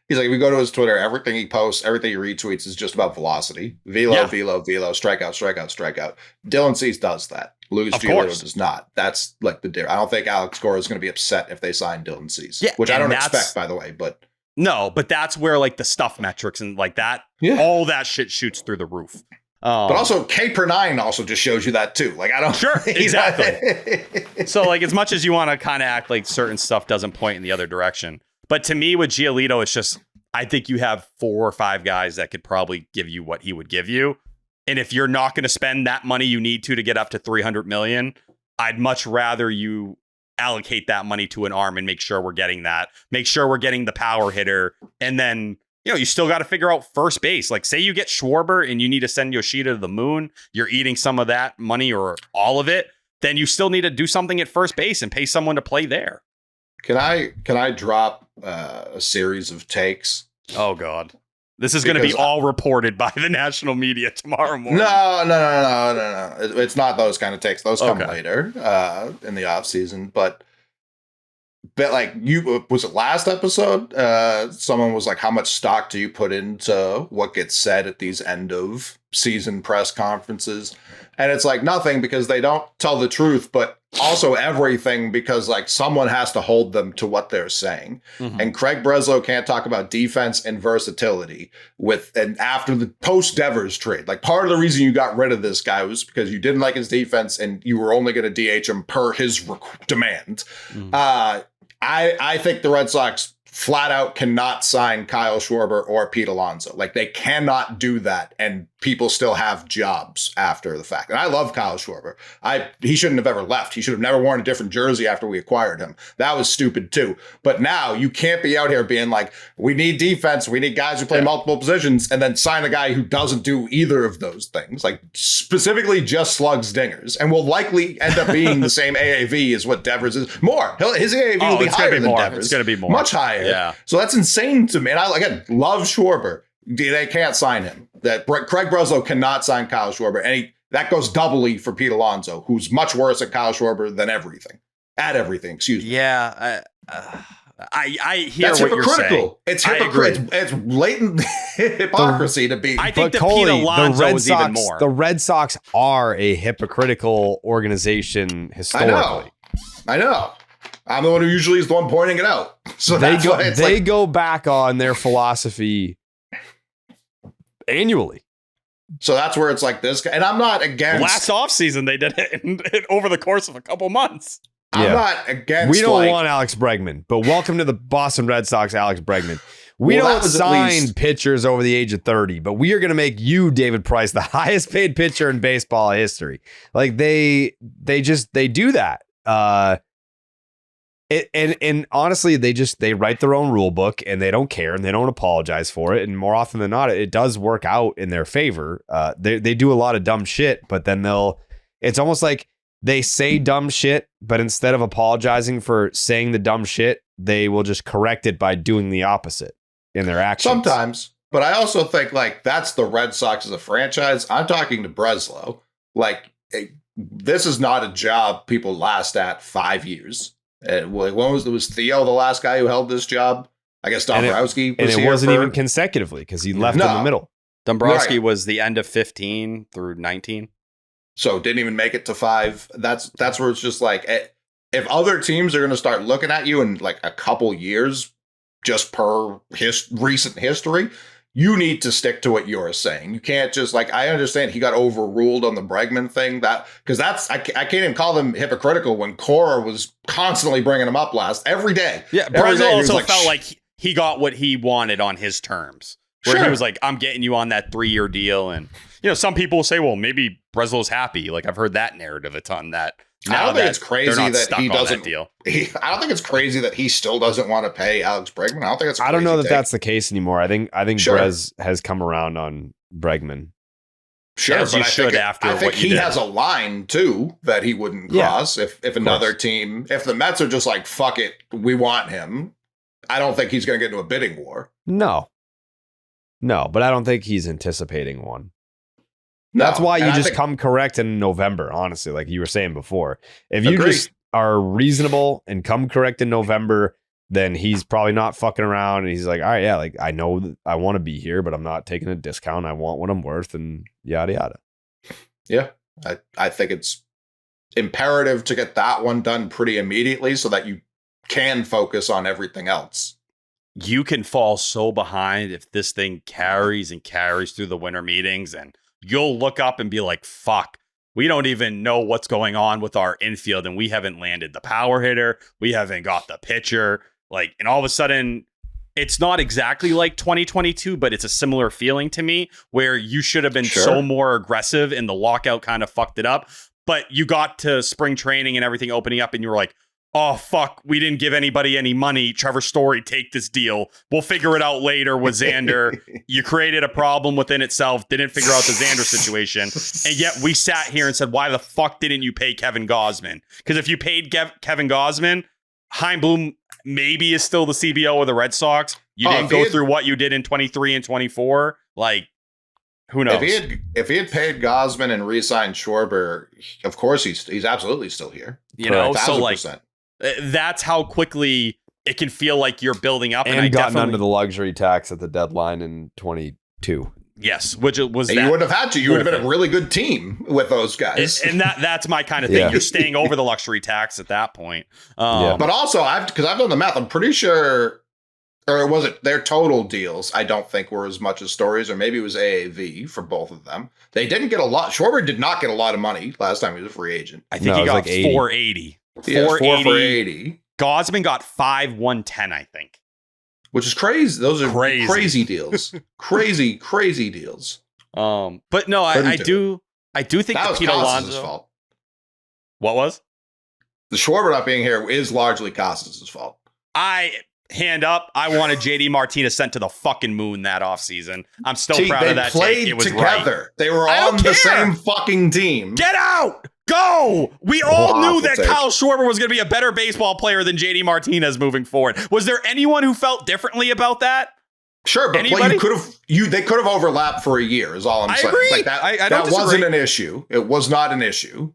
S3: He's like, if you go to his Twitter, everything he posts, everything he retweets is just about velocity. Velo, strikeout, strikeout, strikeout. Dylan Cease does that. Lucas Giolito does not. That's like the difference. I don't think Alex Cora is going to be upset if they sign Dylan Cease, which I don't expect, by the way. But
S2: no, but that's where like the stuff metrics and like that, all that shit shoots through the roof.
S3: But also K per 9 also just shows you that too. Like I don't
S2: exactly. So like as much as you want to kind of act like certain stuff doesn't point in the other direction, but to me with Giolito, it's just I think you have 4 or 5 guys that could probably give you what he would give you. And if you're not going to spend that money you need to get up to 300 million, I'd much rather you allocate that money to an arm and make sure we're getting that. Make sure we're getting the power hitter. And then, you still got to figure out first base. Like say you get Schwarber and you need to send Yoshida to the moon. You're eating some of that money or all of it. Then you still need to do something at first base and pay someone to play there.
S3: Can I drop a series of takes?
S2: Oh, God. This is going to be all reported by the national media tomorrow morning.
S3: No. It's not those kind of takes. Those come later in the offseason. But but like was it last episode? Someone was like, how much stock do you put into what gets said at these end of season press conferences? And it's like nothing, because they don't tell the truth, but also everything, because like someone has to hold them to what they're saying. And Craig Breslow can't talk about defense and versatility and after the post Devers trade. Like, part of the reason you got rid of this guy was because you didn't like his defense and you were only going to DH him per his demand. I think the Red Sox flat out cannot sign Kyle Schwarber or Pete Alonso. Like, they cannot do that, and people still have jobs after the fact. And I love Kyle Schwarber. He shouldn't have ever left. He should have never worn a different jersey after we acquired him. That was stupid too. But now you can't be out here being like, we need defense, we need guys who play multiple positions, and then sign a guy who doesn't do either of those things. Like, specifically just slugs dingers, and will likely end up being the same AAV as what Devers is. More. His AAV will be higher than Devers.
S2: It's going to be more.
S3: Much higher.
S2: Yeah.
S3: So that's insane to me. And I, again, love Schwarber. They can't sign him. That Craig Breslow cannot sign Kyle Schwarber. And that goes doubly for Pete Alonso, who's much worse at Kyle Schwarber than everything. At everything, excuse me.
S2: Yeah. I hear
S3: That's
S2: what you're saying.
S3: It's hypocritical. It's blatant hypocrisy to be.
S2: I think that Pete Alonso is even more.
S1: The Red Sox are a hypocritical organization historically.
S3: I know. I'm the one who usually is the one pointing it out. So
S1: they go back on their philosophy annually.
S3: So that's where it's like this guy. And I'm not against.
S2: Last offseason, they did it over the course of a couple months.
S3: I'm not against.
S1: We don't want Alex Bregman, but welcome to the Boston Red Sox, Alex Bregman. We don't sign pitchers over the age of 30, but we are going to make you, David Price, the highest paid pitcher in baseball history. Like, they do that. And honestly, they write their own rule book, and they don't care, and they don't apologize for it. And more often than not, it does work out in their favor. They do a lot of dumb shit, but then it's almost like they say dumb shit, but instead of apologizing for saying the dumb shit, they will just correct it by doing the opposite in their actions.
S3: Sometimes, but I also think like that's the Red Sox as a franchise. I'm talking to Breslow. Like, this is not a job people last at 5 years. When was Theo the last guy who held this job? I guess Dombrowski was here. And it wasn't
S1: even consecutively, because he left in the middle.
S2: Dombrowski was the end of 15 through 19.
S3: So didn't even make it to 5. That's where it's just like, if other teams are going to start looking at you in like a couple years, just per recent history, you need to stick to what you're saying. You can't just like, I understand he got overruled on the Bregman thing, because I can't even call them hypocritical when Cora was constantly bringing him up every day.
S2: Yeah, Breslow also felt like he got what he wanted on his terms, where he was like, I'm getting you on that 3-year deal. And, some people will say, well, maybe Breslow's happy. Like, I've heard that narrative a ton, that
S3: I don't think it's crazy that he doesn't
S2: deal.
S3: I don't think it's crazy that he still doesn't want to pay Alex Bregman. I don't think it's.
S1: I don't know that that's the case anymore. I think Brez has come around on Bregman.
S3: Sure,
S2: but
S3: I think he has a line too that he wouldn't cross if another team, if the Mets are just like, fuck it, we want him. I don't think he's going to get into a bidding war.
S1: No, but I don't think he's anticipating one.
S3: No,
S1: that's why you just come correct in November, honestly, like you were saying before. If you just are reasonable and come correct in November, then he's probably not fucking around. And he's like, all right, yeah, like I know that I want to be here, but I'm not taking a discount. I want what I'm worth, and yada, yada.
S3: Yeah, I think it's imperative to get that one done pretty immediately so that you can focus on everything else.
S2: You can fall so behind if this thing carries and carries through the winter meetings, and you'll look up and be like, fuck, we don't even know what's going on with our infield, and we haven't landed the power hitter. We haven't got the pitcher. Like, and all of a sudden, it's not exactly like 2022, but it's a similar feeling to me, where you should have been so more aggressive, and the lockout kind of fucked it up. But you got to spring training and everything opening up, and you were like, oh, fuck, we didn't give anybody any money. Trevor Story, take this deal. We'll figure it out later with Xander. You created a problem within itself, didn't figure out the Xander situation. And yet we sat here and said, why the fuck didn't you pay Kevin Gausman? Because if you paid Kevin Gausman, Chaim Bloom maybe is still the CBO of the Red Sox. You didn't go through what you did in 23 and 24. Like, who knows?
S3: If he had paid Gausman and re-signed Schwarber, of course he's absolutely still here.
S2: So like, That's how quickly it can feel like you're building up.
S1: And
S2: I
S1: gotten under the luxury tax at the deadline in 22.
S2: Yes, which was
S3: and
S2: that.
S3: You wouldn't have had to. You would have been a really good team with those guys.
S2: And that's my kind of thing. You're staying over the luxury tax at that point.
S3: But also, because I've done the math, I'm pretty sure, or was it their total deals? I don't think were as much as Stories, or maybe it was AAV for both of them. They didn't get a lot. Schwarber did not get a lot of money last time he was a free agent.
S2: I think he got like 480.
S3: Yeah, 4 for 80.
S2: Gosman got 5,110, I think.
S3: Which is crazy. Those are crazy deals. crazy deals.
S2: But no, I do think
S3: that
S2: the
S3: was
S2: Pete
S3: Costas'
S2: Alonso
S3: fault.
S2: What was?
S3: The Schwarber not being here is largely Costas' fault.
S2: Hand up, I wanted JD Martinez sent to the fucking moon that offseason. I'm still proud of that.
S3: They played
S2: it was
S3: together.
S2: Right.
S3: They were on the same fucking team.
S2: Get out! Go! We all knew that Kyle Schwarber was going to be a better baseball player than JD Martinez moving forward. Was there anyone who felt differently about that?
S3: Sure, but they could have overlapped for a year. Is all I'm saying.
S2: Agree.
S3: Like that wasn't an issue. It was not an issue.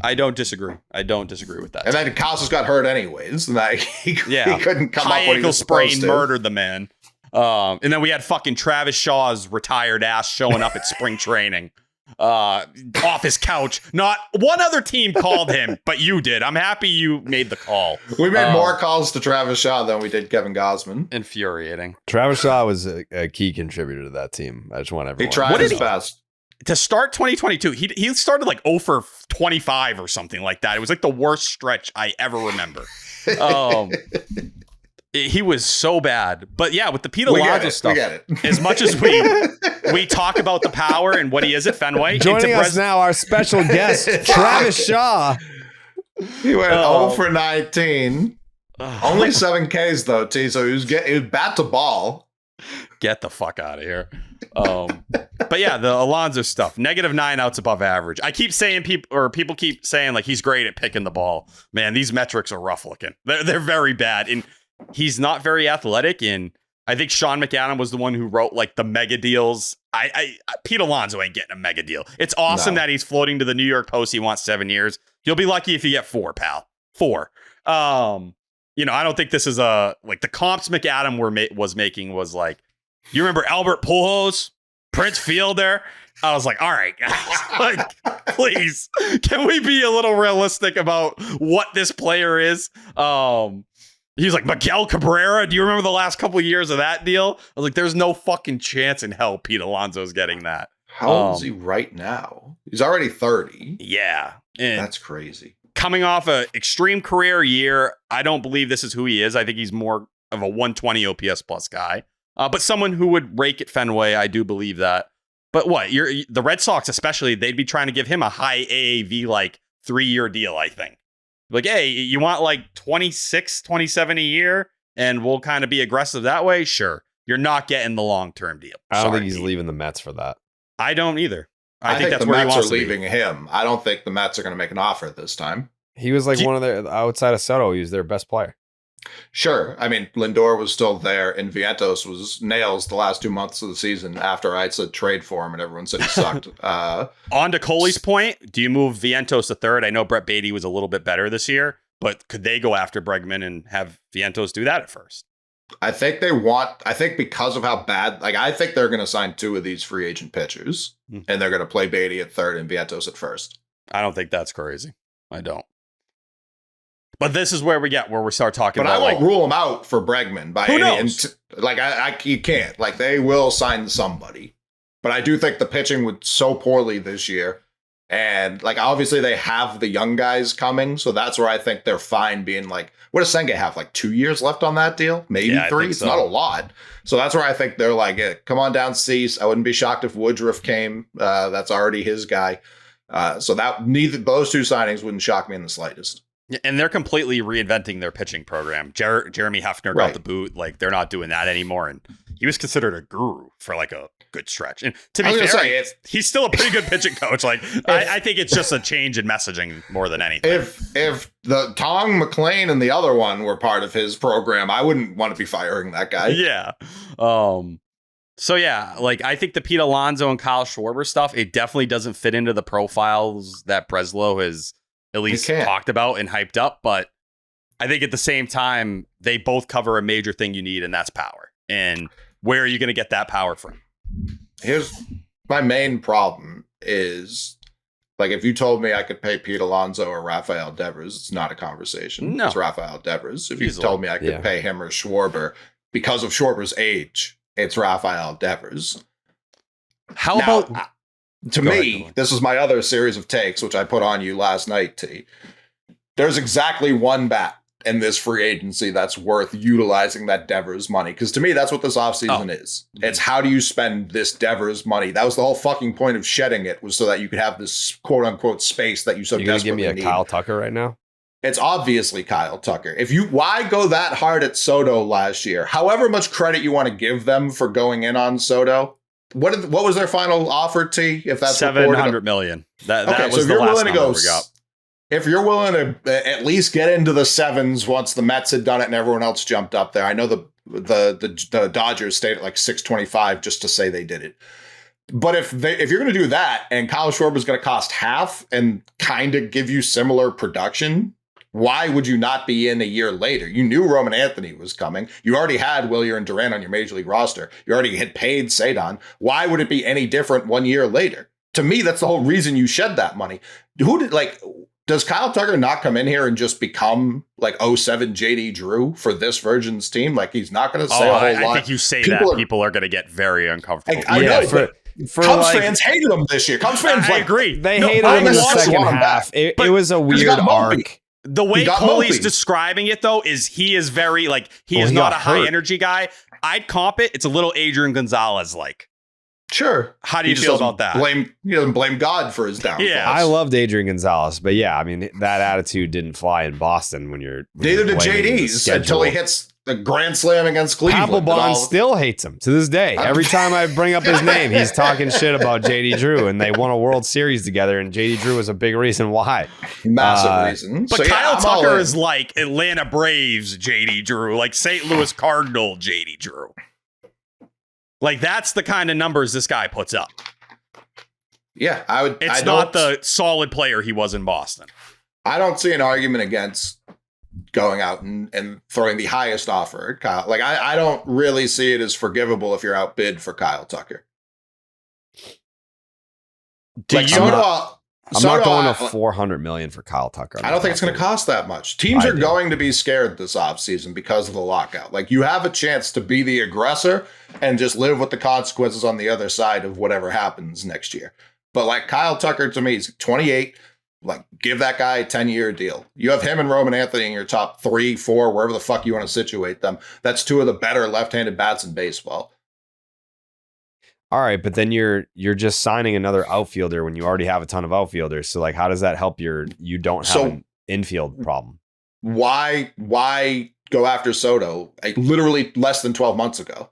S2: I don't disagree. With that.
S3: And then Costas got hurt anyways, and he couldn't come up with his
S2: sprain murdered the man. And then we had fucking Travis Shaw's retired ass showing up at spring training. Off his couch. Not one other team called him, but you did. I'm happy you made the call.
S3: We made more calls to Travis Shaw than we did Kevin Gausman.
S2: Infuriating.
S1: Travis Shaw was a key contributor to that team. I just want everyone.
S3: He tried his best.
S2: To start 2022, he started like 0 for 25 or something like that. It was like the worst stretch I ever remember. He was so bad. But yeah, with the Pete Alonso stuff, as much as we talk about the power and what he is at Fenway.
S1: Joining us now, our special guest, Travis Shaw.
S3: He went 0 for 19. Only 7 Ks though, T. So he was bat to ball.
S2: Get the fuck out of here. But yeah, the Alonso stuff, -9 outs above average. I keep saying people keep saying like he's great at picking the ball. Man, these metrics are rough looking. They're very bad. And he's not very athletic. And I think Sean McAdam was the one who wrote like the mega deals. Pete Alonso ain't getting a mega deal. It's awesome that he's floating to the New York Post. He wants 7 years. You'll be lucky if you get 4, pal. 4. I don't think this is like the comps McAdam was making was like, you remember Albert Pujols, Prince Fielder? I was like, all right, guys, like, please, can we be a little realistic about what this player is? He's like, Miguel Cabrera. Do you remember the last couple of years of that deal? I was like, there's no fucking chance in hell Pete Alonso's getting that.
S3: How old is he right now? He's already 30.
S2: Yeah. And
S3: that's crazy.
S2: Coming off an extreme career year, I don't believe this is who he is. I think he's more of a 120 OPS plus guy. But someone who would rake at Fenway, I do believe that. But the Red Sox especially, they'd be trying to give him a high AAV, like 3-year deal, I think. Like, hey, you want like 26, 27 a year, and we'll kind of be aggressive that way? Sure. You're not getting the long-term deal.
S1: I don't think he's leaving the Mets for that.
S2: I don't either. I think that's
S3: the
S2: where
S3: Mets
S2: he wants
S3: are
S2: to be.
S3: leaving him. I don't think the Mets are going to make an offer this time.
S1: He was like one of their, outside of Soto, he was their best player.
S3: Sure. I mean, Lindor was still there, and Vientos was nails the last 2 months of the season after I said trade for him, and everyone said he sucked.
S2: On to Coley's point, do you move Vientos to third? I know Brett Beatty was a little bit better this year, but could they go after Bregman and have Vientos do that at first?
S3: I think because of how bad, I think they're going to sign 2 of these free agent pitchers, and they're going to play Beatty at third and Vientos at first.
S2: I don't think that's crazy. I don't. But this is where we start talking about.
S3: But I won't rule them out for Bregman by
S2: who
S3: any.
S2: knows?
S3: You can't. Like, they will sign somebody. But I do think the pitching was so poorly this year. And, like, obviously they have the young guys coming. So that's where I think they're fine being like, what does Senge have? Like 2 years left on that deal? Maybe 3? It's not a lot. So that's where I think they're like, come on down, Cease. I wouldn't be shocked if Woodruff came. That's already his guy. So those 2 signings wouldn't shock me in the slightest.
S2: And they're completely reinventing their pitching program. Jeremy Hefner got the boot. Like, they're not doing that anymore. And he was considered a guru for like a good stretch. And to be fair, he's still a pretty good pitching coach. Like, I think it's just a change in messaging more than anything.
S3: If the Tong McLean and the other one were part of his program, I wouldn't want to be firing that guy.
S2: Yeah. So yeah, like, I think the Pete Alonso and Kyle Schwarber stuff, it definitely doesn't fit into the profiles that Breslow has at least talked about and hyped up, but I think at the same time, they both cover a major thing you need, and that's power. And where are you going to get that power from?
S3: Here's my main problem is, like, if you told me I could pay Pete Alonso or Rafael Devers, it's not a conversation.
S2: No.
S3: It's Rafael Devers. If
S2: Easily.
S3: you told me I could pay him or Schwarber because of Schwarber's age, it's Rafael Devers.
S2: How about...
S3: To me, this is my other series of takes, which I put on you last night, T. There's exactly one bat in this free agency that's worth utilizing that Devers money. Because to me, that's what this offseason is. It's how do you spend this Devers money? That was the whole fucking point of shedding it, was so that you could have this quote unquote space that you so desperately need.
S1: Give me a Kyle Tucker right now?
S3: It's obviously Kyle Tucker. Why go that hard at Soto last year? However much credit you want to give them for going in on Soto, what was their final offer, T? If that's
S2: $700 million. That was
S3: so if
S2: the
S3: you're
S2: last
S3: willing to
S2: number
S3: go,
S2: we got.
S3: if you're willing to at least get into the sevens once the Mets had done it and everyone else jumped up there. I know the Dodgers stayed at like 625 just to say they did it. But if you're going to do that and Kyle Schwarber is going to cost half and kind of give you similar production, why would you not be in a year later? You knew Roman Anthony was coming. You already had Wilyer and Durant on your major league roster. You already had paid Cedon. Why would it be any different 1 year later? To me, that's the whole reason you shed that money. Does Kyle Tucker not come in here and just become like 07 JD Drew for this Virgin's team? Like, he's not going to say a whole lot.
S2: I think you say people are going to to get very uncomfortable.
S3: I know.
S1: For
S3: Cubs fans hated him this year. Cubs fans,
S2: I agree.
S1: They hated him in the second half. It was a weird arc.
S2: The way Coley's describing it, though, is he is very, like, he is not a high-energy guy. I'd comp it. It's a little Adrian Gonzalez-like.
S3: Sure.
S2: How do you feel about that?
S3: He doesn't blame God for his downfall.
S1: Yeah, I loved Adrian Gonzalez, but yeah, I mean, that attitude didn't fly in Boston when you're...
S3: Neither did JD's until he hits the grand slam against Cleveland.
S1: Papelbon still hates him to this day. Every time I bring up his name, he's talking shit about JD Drew, and they won a World Series together, and JD Drew was a big reason why.
S3: Massive reason.
S2: But Kyle Tucker is like Atlanta Braves JD Drew, like St. Louis Cardinal JD Drew. Like, that's the kind of numbers this guy puts up.
S3: Yeah,
S2: It's not the solid player he was in Boston.
S3: I don't see an argument against going out and throwing the highest offer at Kyle. Like, I don't really see it as forgivable if you're outbid for Kyle Tucker.
S1: I'm not going to $400 million for Kyle Tucker.
S3: I don't think it's going to cost that much. Teams are going to be scared this offseason because of the lockout. Like, you have a chance to be the aggressor and just live with the consequences on the other side of whatever happens next year. But like, Kyle Tucker, to me, he's 28. Like, give that guy a 10-year deal. You have him and Roman Anthony in your top 3, 4, wherever the fuck you want to situate them. That's two of the better left-handed bats in baseball.
S1: All right, but then you're just signing another outfielder when you already have a ton of outfielders. So, like, how does that help you don't have an infield problem?
S3: Why go after Soto literally less than 12 months ago?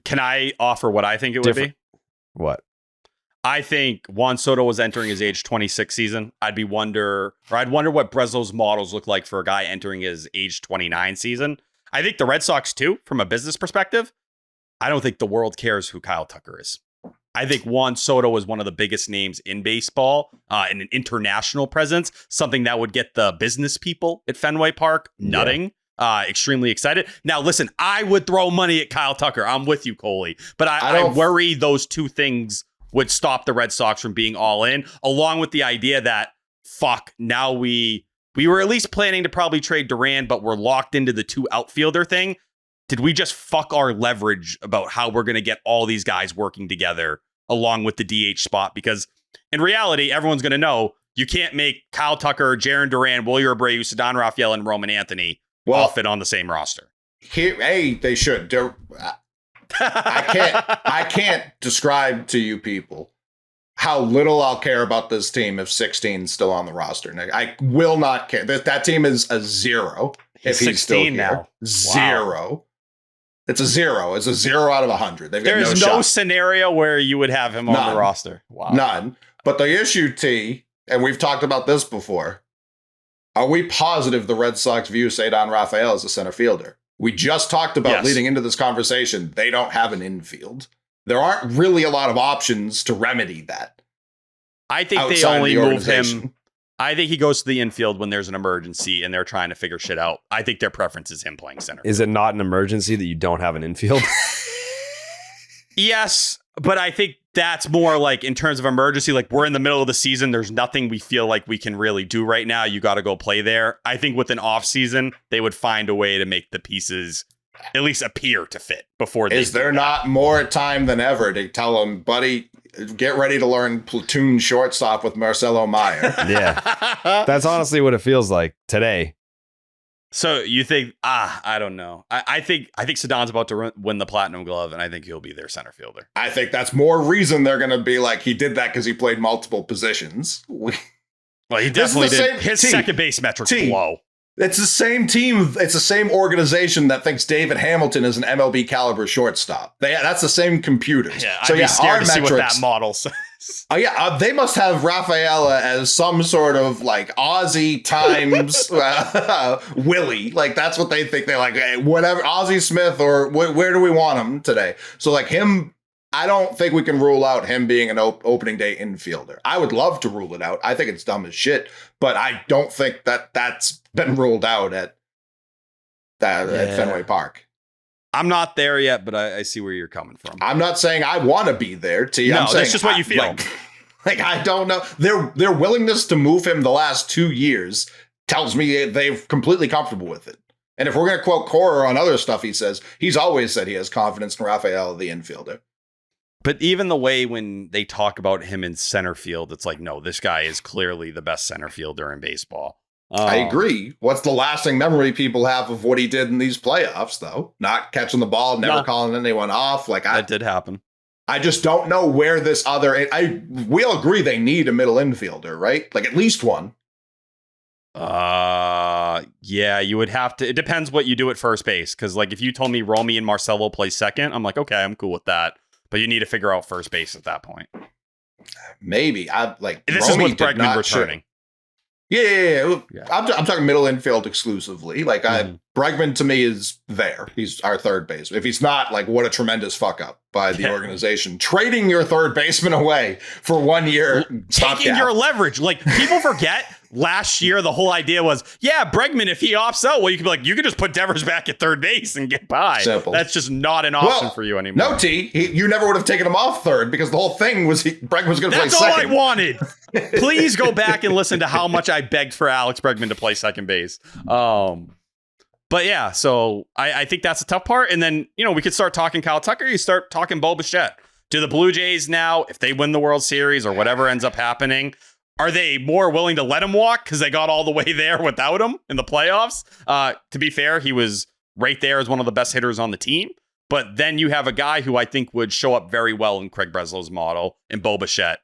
S2: Can I offer what I think it would be?
S1: What?
S2: I think Juan Soto was entering his age 26 season. I'd wonder what Breslow's models look like for a guy entering his age 29 season. I think the Red Sox, too, from a business perspective, I don't think the world cares who Kyle Tucker is. I think Juan Soto is one of the biggest names in baseball, in an international presence, something that would get the business people at Fenway Park nutting. Extremely excited. Now, listen, I would throw money at Kyle Tucker. I'm with you, Coley. But I worry those two things would stop the Red Sox from being all in, along with the idea that, now we were at least planning to probably trade Durant, but we're locked into the 2 outfielder thing. Did we just fuck our leverage about how we're going to get all these guys working together along with the DH spot? Because in reality, everyone's going to know you can't make Kyle Tucker, Jarren Duran, Wilyer Abreu, Cedon Rafael, and Roman Anthony all fit on the same roster.
S3: They should. I can't describe to you people how little I'll care about this team if 16 is still on the roster. I will not care. That team is a 0 if he's still here. Now. 0. Wow. It's a 0. It's a 0 out of 100.
S2: There's no scenario where you would have him on the roster. Wow.
S3: None. But the issue, T, and we've talked about this before, are we positive the Red Sox view Cedon Rafael as a center fielder? We just talked about leading into this conversation, they don't have an infield. There aren't really a lot of options to remedy that.
S2: I think they only move him. I think he goes to the infield when there's an emergency and they're trying to figure shit out. I think their preference is him playing center.
S1: Is it not an emergency that you don't have an infield?
S2: Yes, but I think that's more like in terms of emergency, like we're in the middle of the season. There's nothing we feel like we can really do right now. You got to go play there. I think with an off season, they would find a way to make the pieces at least appear to fit before they.
S3: Is there not more time than ever to tell him, buddy, get ready to learn platoon shortstop with Marcelo Meyer?
S1: Yeah. That's honestly what it feels like today.
S2: So you think, I don't know. I think Sedon's about to win the Platinum Glove, and I think he'll be their center fielder.
S3: I think that's more reason they're going to be like, he did that because he played multiple positions.
S2: Well, he definitely did. His second base metrics low.
S3: It's the same team. It's the same organization that thinks David Hamilton is an MLB caliber shortstop. That's the same computers.
S2: Yeah, I'd be scared to see what that model says.
S3: Oh yeah, they must have Rafaela as some sort of like Ozzy times Willie. Like that's what they think. They're like, hey, whatever, Ozzy Smith or where do we want him today? So like him, I don't think we can rule out him being an opening day infielder. I would love to rule it out. I think it's dumb as shit, but I don't think that's been ruled out at Fenway Park.
S2: I'm not there yet, but I see where you're coming from.
S3: I'm not saying I want to be there. I'm saying
S2: that's just what you feel.
S3: Like I don't know. Their willingness to move him the last 2 years tells me they're completely comfortable with it. And if we're going to quote Cora on other stuff he says, he's always said he has confidence in Rafael, the infielder.
S2: But even the way when they talk about him in center field, it's like, no, this guy is clearly the best center fielder in baseball.
S3: I agree. What's the lasting memory people have of what he did in these playoffs, though? Not catching the ball, never calling anyone off. Like
S2: that did happen.
S3: I just don't know where this other. We all agree they need a middle infielder, right? Like at least one.
S2: Yeah, you would have to. It depends what you do at first base, because like if you told me Romy and Marcelo play second, I'm like, okay, I'm cool with that. But you need to figure out first base at that point.
S3: Maybe I like.
S2: This Romy is with Bregman returning.
S3: Yeah. I'm talking middle infield exclusively. Like Bregman to me is there. He's our third baseman. If he's not, like, what a tremendous fuck up by the organization. Trading your third baseman away for 1 year.
S2: Taking your leverage. Like, people forget last year the whole idea was, Bregman, if he opts out, well, you could be like, you could just put Devers back at third base and get by.
S3: Simple.
S2: That's just not an option for you anymore.
S3: No, you never would have taken him off third because the whole thing was Bregman was going to play second.
S2: That's all I wanted. Please go back and listen to how much I begged for Alex Bregman to play second base. But yeah, so I think that's a tough part. And then, we could start talking Kyle Tucker. You start talking Bo Bichette. Do the Blue Jays now, if they win the World Series or whatever ends up happening, are they more willing to let him walk because they got all the way there without him in the playoffs? To be fair, he was right there as one of the best hitters on the team. But then you have a guy who I think would show up very well in Craig Breslow's model in Bo Bichette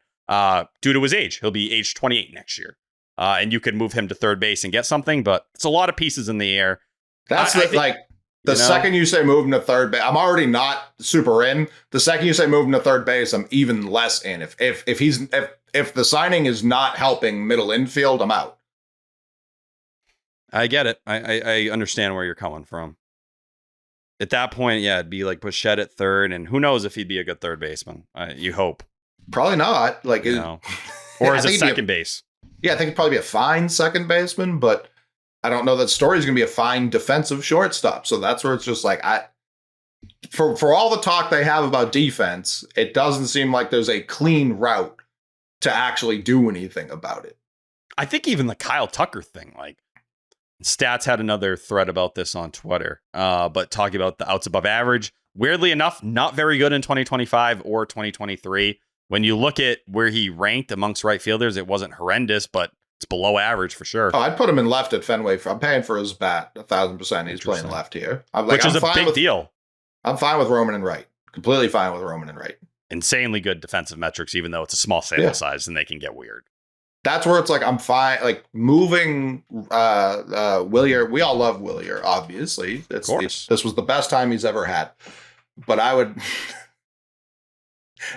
S2: due to his age. He'll be age 28 next year. And you could move him to third base and get something, but it's a lot of pieces in the air.
S3: That's the second you say move him to third base, I'm already not super in. The second you say move him to third base, I'm even less in. If the signing is not helping middle infield, I'm out.
S2: I get it. I understand where you're coming from. At that point, it'd be like Bichette at third, and who knows if he'd be a good third baseman. You hope.
S3: Probably not. Like,
S2: or is it second base?
S3: Yeah, I think he'd probably be a fine second baseman, but I don't know that Story's going to be a fine defensive shortstop. So that's where it's just like, for all the talk they have about defense, it doesn't seem like there's a clean route to actually do anything about it.
S2: I think even the Kyle Tucker thing, like Stats had another thread about this on Twitter, but talking about the outs above average, weirdly enough, not very good in 2025 or 2023. When you look at where he ranked amongst right fielders, it wasn't horrendous, but it's below average for sure.
S3: Oh, I'd put him in left at Fenway. I'm paying for his bat 1,000%. He's playing left here,
S2: which is a big deal.
S3: I'm fine with Roman and right. Completely fine with Roman and right.
S2: Insanely good defensive metrics, even though it's a small sample size and they can get weird.
S3: That's where it's like I'm fine. Like moving Willier. We all love Willier, obviously. This was the best time he's ever had. But I would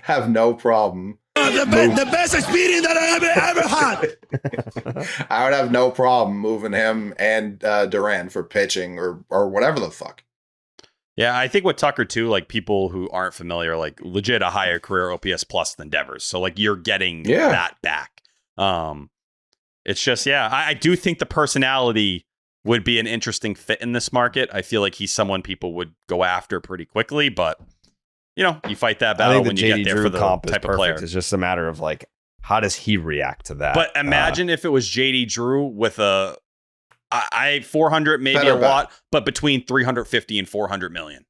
S3: have no problem.
S4: The best experience that I ever had.
S3: I would have no problem moving him and Duran for pitching or whatever the fuck.
S2: Yeah, I think with Tucker too, like people who aren't familiar, like legit a higher career OPS plus than Devers. So like you're getting that back. It's just, I do think the personality would be an interesting fit in this market. I feel like he's someone people would go after pretty quickly, but you fight that battle when you get there for the type of player.
S1: It's just a matter of like, how does he react to that?
S2: But imagine if it was JD Drew with 400, maybe a lot, but between 350 and 400 million.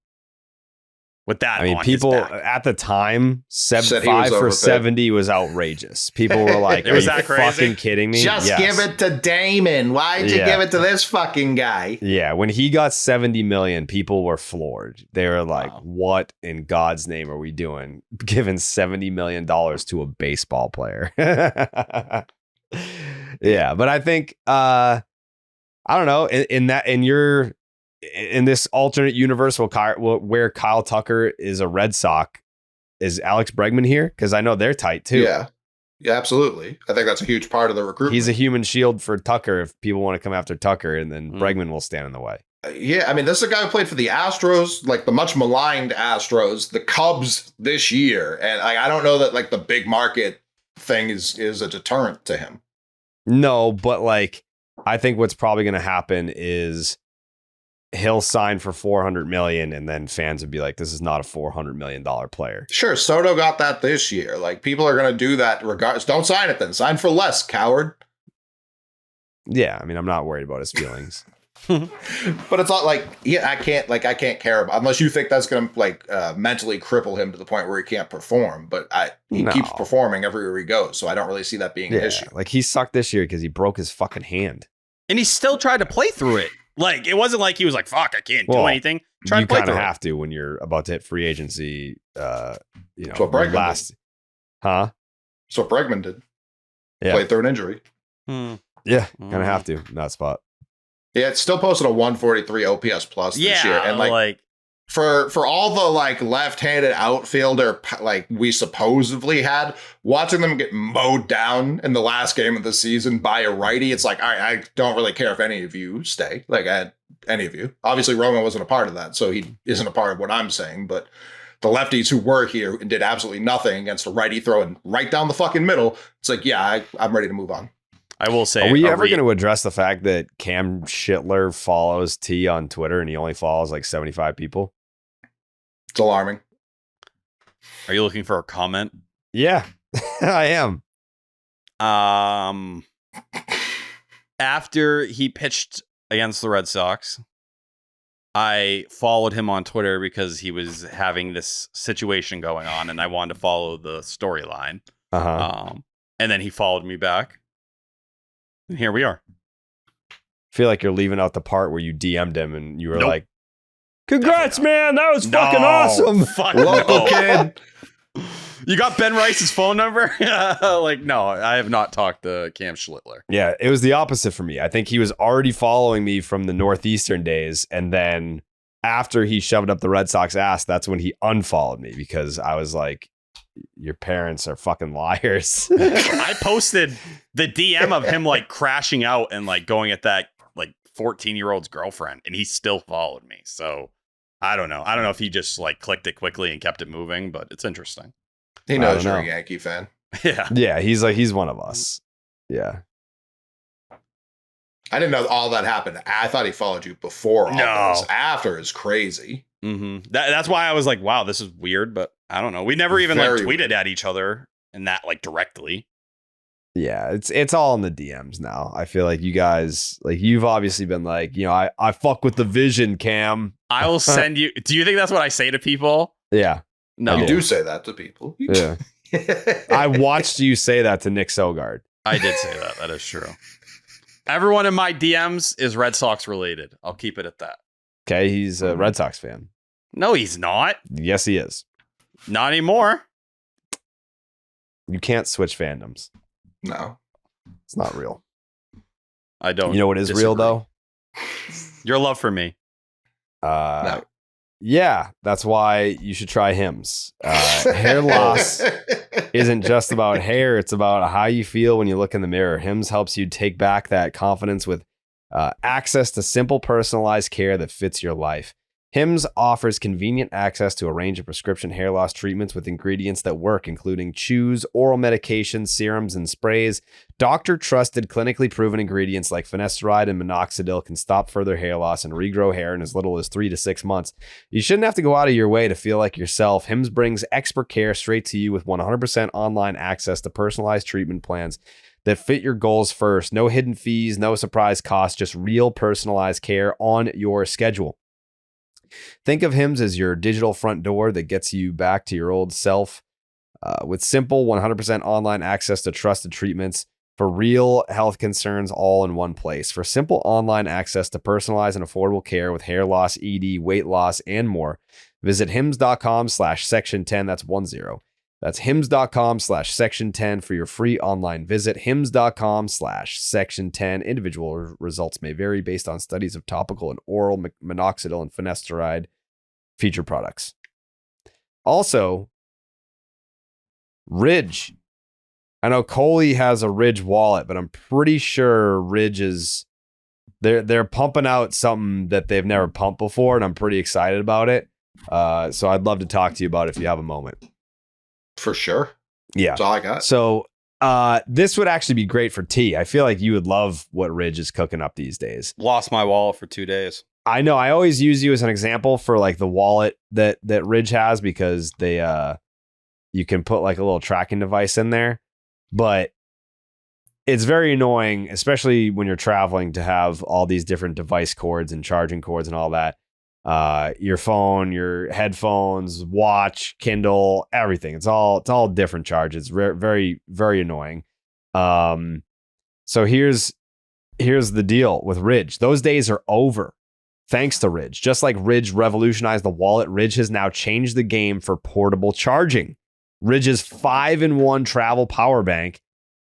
S2: With that,
S1: I mean, people at the time said 5 for 70 was outrageous. People were like, "Are you fucking kidding me?"
S3: Just give it to Damon. Why'd you give it to this fucking guy?
S1: Yeah, when he got 70 million, people were floored. They were like, "What in God's name are we doing? Giving $70 million to a baseball player?" Yeah, but I think I don't know in this alternate universe where Kyle Tucker is a Red Sox, is Alex Bregman here? Because I know they're tight too.
S3: Yeah, absolutely. I think that's a huge part of the recruitment.
S1: He's a human shield for Tucker if people want to come after Tucker, and then Bregman will stand in the way.
S3: Yeah, I mean, this is a guy who played for the Astros, like the much maligned Astros, the Cubs this year, and I don't know that like the big market thing is a deterrent to him.
S1: No, but like I think what's probably going to happen is he'll sign for $400 million, and then fans would be like, "This is not a $400 million player."
S3: Sure, Soto got that this year. Like people are going to do that regardless. Don't sign it then. Sign for less, coward.
S1: Yeah, I mean, I'm not worried about his feelings.
S3: But it's not like I can't care about unless you think that's going to mentally cripple him to the point where he can't perform. But he keeps performing everywhere he goes, so I don't really see that being an issue.
S1: Like he sucked this year because he broke his fucking hand,
S2: and he still tried to play through it. Like, it wasn't like he was like, "Fuck, I can't do anything."
S1: You kind of have to when you're about to hit free agency.
S3: That's what Bregman did.
S1: Huh?
S3: That's what Bregman did.
S1: Yeah.
S3: Played through an injury.
S1: Yeah, kind of have to in that spot.
S3: Yeah, it still posted a 143 OPS plus this year. And like for all the like left-handed outfielder like we supposedly had, watching them get mowed down in the last game of the season by a righty, it's like I don't really care if any of you stay. Like any of you. Obviously Roman wasn't a part of that, so he isn't a part of what I'm saying, but the lefties who were here and did absolutely nothing against a righty throwing right down the fucking middle, it's like, I'm ready to move on.
S2: I will say,
S1: are we ever going to address the fact that Cam Schlittler follows T on Twitter and he only follows like 75 people?
S3: It's alarming.
S2: Are you looking for a comment?
S1: Yeah, I am.
S2: After he pitched against the Red Sox, I followed him on Twitter because he was having this situation going on and I wanted to follow the storyline. And then he followed me back. And here we are.
S1: I feel like you're leaving out the part where you DM'd him and you were like, "Congrats, man. That was fucking awesome."
S3: Local kid.
S2: You got Ben Rice's phone number? No, I have not talked to Cam Schlittler.
S1: Yeah, it was the opposite for me. I think he was already following me from the Northeastern days. And then after he shoved up the Red Sox ass, that's when he unfollowed me because I was like, "Your parents are fucking liars."
S2: I posted the DM of him like crashing out and like going at that like 14-year-old's girlfriend, and he still followed me. So I don't know. I don't know if he just like clicked it quickly and kept it moving, but it's interesting.
S3: He knows you're a Yankee fan.
S2: Yeah.
S1: He's one of us. Yeah.
S3: I didn't know all that happened. I thought he followed you before all this. After is crazy.
S2: That's why I was like, wow, this is weird, but I don't know. We never even like tweeted at each other and that like directly.
S1: Yeah, it's all in the DMs now. I feel like you guys, like you've obviously been like, I fuck with the vision, Cam.
S2: I will send you. Do you think that's what I say to people?
S1: Yeah.
S2: No.
S3: You do say that to people.
S1: Yeah. I watched you say that to Nick Sogard.
S2: I did say that. That is true. Everyone in my DMs is Red Sox related. I'll keep it at that.
S1: Okay, he's a Red Sox fan.
S2: No, he's not.
S1: Yes, he is.
S2: Not anymore.
S1: You can't switch fandoms.
S3: No.
S1: It's not real.
S2: I don't.
S1: You know what is real, though?
S2: Your love for me.
S3: No.
S1: Yeah, that's why you should try Hims. Hair loss isn't just about hair. It's about how you feel when you look in the mirror. Hims helps you take back that confidence with access to simple, personalized care that fits your life. Hims offers convenient access to a range of prescription hair loss treatments with ingredients that work, including chews, oral medications, serums, and sprays. Doctor-trusted, clinically proven ingredients like finasteride and minoxidil can stop further hair loss and regrow hair in as little as 3 to 6 months. You shouldn't have to go out of your way to feel like yourself. Hims brings expert care straight to you with 100% online access to personalized treatment plans that fit your goals first. No hidden fees, no surprise costs, just real personalized care on your schedule. Think of Hims as your digital front door that gets you back to your old self with simple 100% online access to trusted treatments for real health concerns all in one place. For simple online access to personalized and affordable care with hair loss, ED, weight loss, and more, visit hims.com/section10. That's 10. That's hims.com/section10 for your free online visit. hims.com/section10. Individual results may vary based on studies of topical and oral minoxidil and finasteride feature products. Also, Ridge. I know Coley has a Ridge wallet, but I'm pretty sure Ridge is they're pumping out something that they've never pumped before, and I'm pretty excited about it. So I'd love to talk to you about it if you have a moment.
S3: For sure.
S1: Yeah.
S3: That's all I got.
S1: So this would actually be great for T. I feel like you would love what Ridge is cooking up these days.
S2: Lost my wallet for 2 days.
S1: I know. I always use you as an example for like the wallet that Ridge has because they you can put like a little tracking device in there. But it's very annoying, especially when you're traveling, to have all these different device cords and charging cords and all that. Your phone, your headphones, watch, Kindle, everything. It's all different charges. Very, very annoying. So here's the deal with Ridge. Those days are over. Thanks to Ridge. Just like Ridge revolutionized the wallet, Ridge has now changed the game for portable charging. Ridge's 5-in-1 travel power bank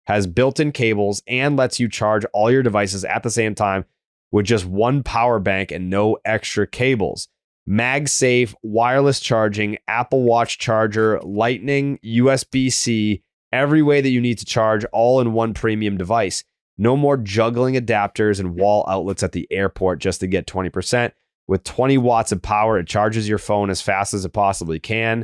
S1: has built-in cables and lets you charge all your devices at the same time with just one power bank and no extra cables. MagSafe, wireless charging, Apple Watch charger, Lightning, USB-C, every way that you need to charge all in one premium device. No more juggling adapters and wall outlets at the airport just to get 20%. With 20 watts of power, it charges your phone as fast as it possibly can.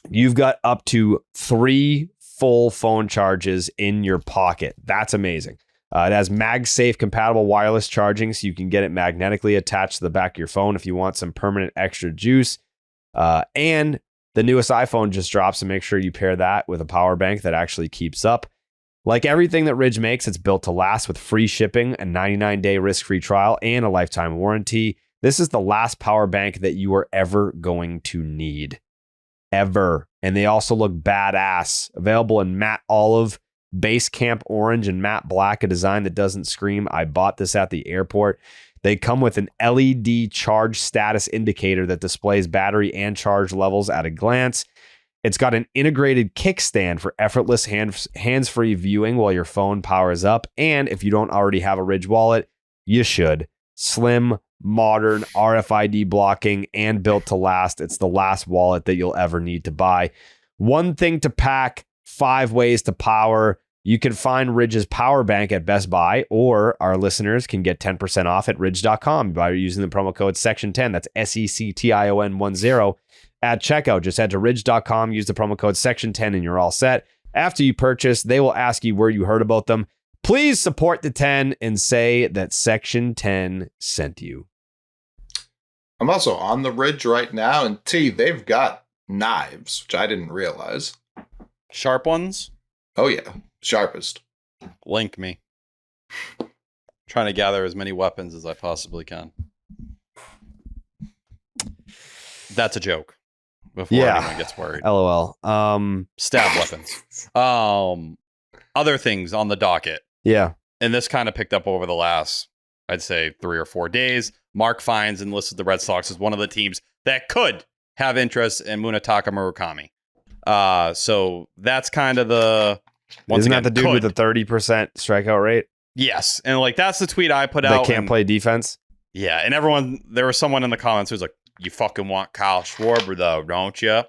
S1: You've got up to 3 full phone charges in your pocket. That's amazing. It has MagSafe compatible wireless charging, so you can get it magnetically attached to the back of your phone if you want some permanent extra juice. And the newest iPhone just dropped, so make sure you pair that with a power bank that actually keeps up. Like everything that Ridge makes, it's built to last with free shipping, a 99-day risk-free trial, and a lifetime warranty. This is the last power bank that you are ever going to need. Ever. And they also look badass. Available in matte olive, base camp orange, and matte black, a design that doesn't scream, "I bought this at the airport." They come with an LED charge status indicator that displays battery and charge levels at a glance. It's got an integrated kickstand for effortless hands-free viewing while your phone powers up. And if you don't already have a Ridge wallet, you should. Slim, modern, RFID blocking, and built to last. It's the last wallet that you'll ever need to buy. One thing to pack, 5 ways to power. You can find Ridge's power bank at Best Buy, or our listeners can get 10% off at ridge.com by using the promo code section10. That's SECTION10 at checkout. Just head to ridge.com, use the promo code section10, and you're all set. After you purchase, they will ask you where you heard about them. Please support the 10 and say that Section 10 sent you.
S3: I'm also on the Ridge right now, and T, they've got knives, which I didn't realize.
S2: Sharp ones?
S3: Oh, yeah. Sharpest.
S2: Link me. Trying to gather as many weapons as I possibly can. That's a joke. Before anyone gets worried.
S1: LOL.
S2: Stab weapons. Other things on the docket.
S1: Yeah.
S2: And this kind of picked up over the last, I'd say, 3 or 4 days. Mark Fines enlisted the Red Sox as one of the teams that could have interest in Munetaka Murakami. So that's kind of the...
S1: Isn't that the dude with the 30% strikeout rate?
S2: Yes. And like that's the tweet I put out.
S1: They can't play defense?
S2: Yeah. And there was someone in the comments who was like, "You fucking want Kyle Schwarber though, don't you?"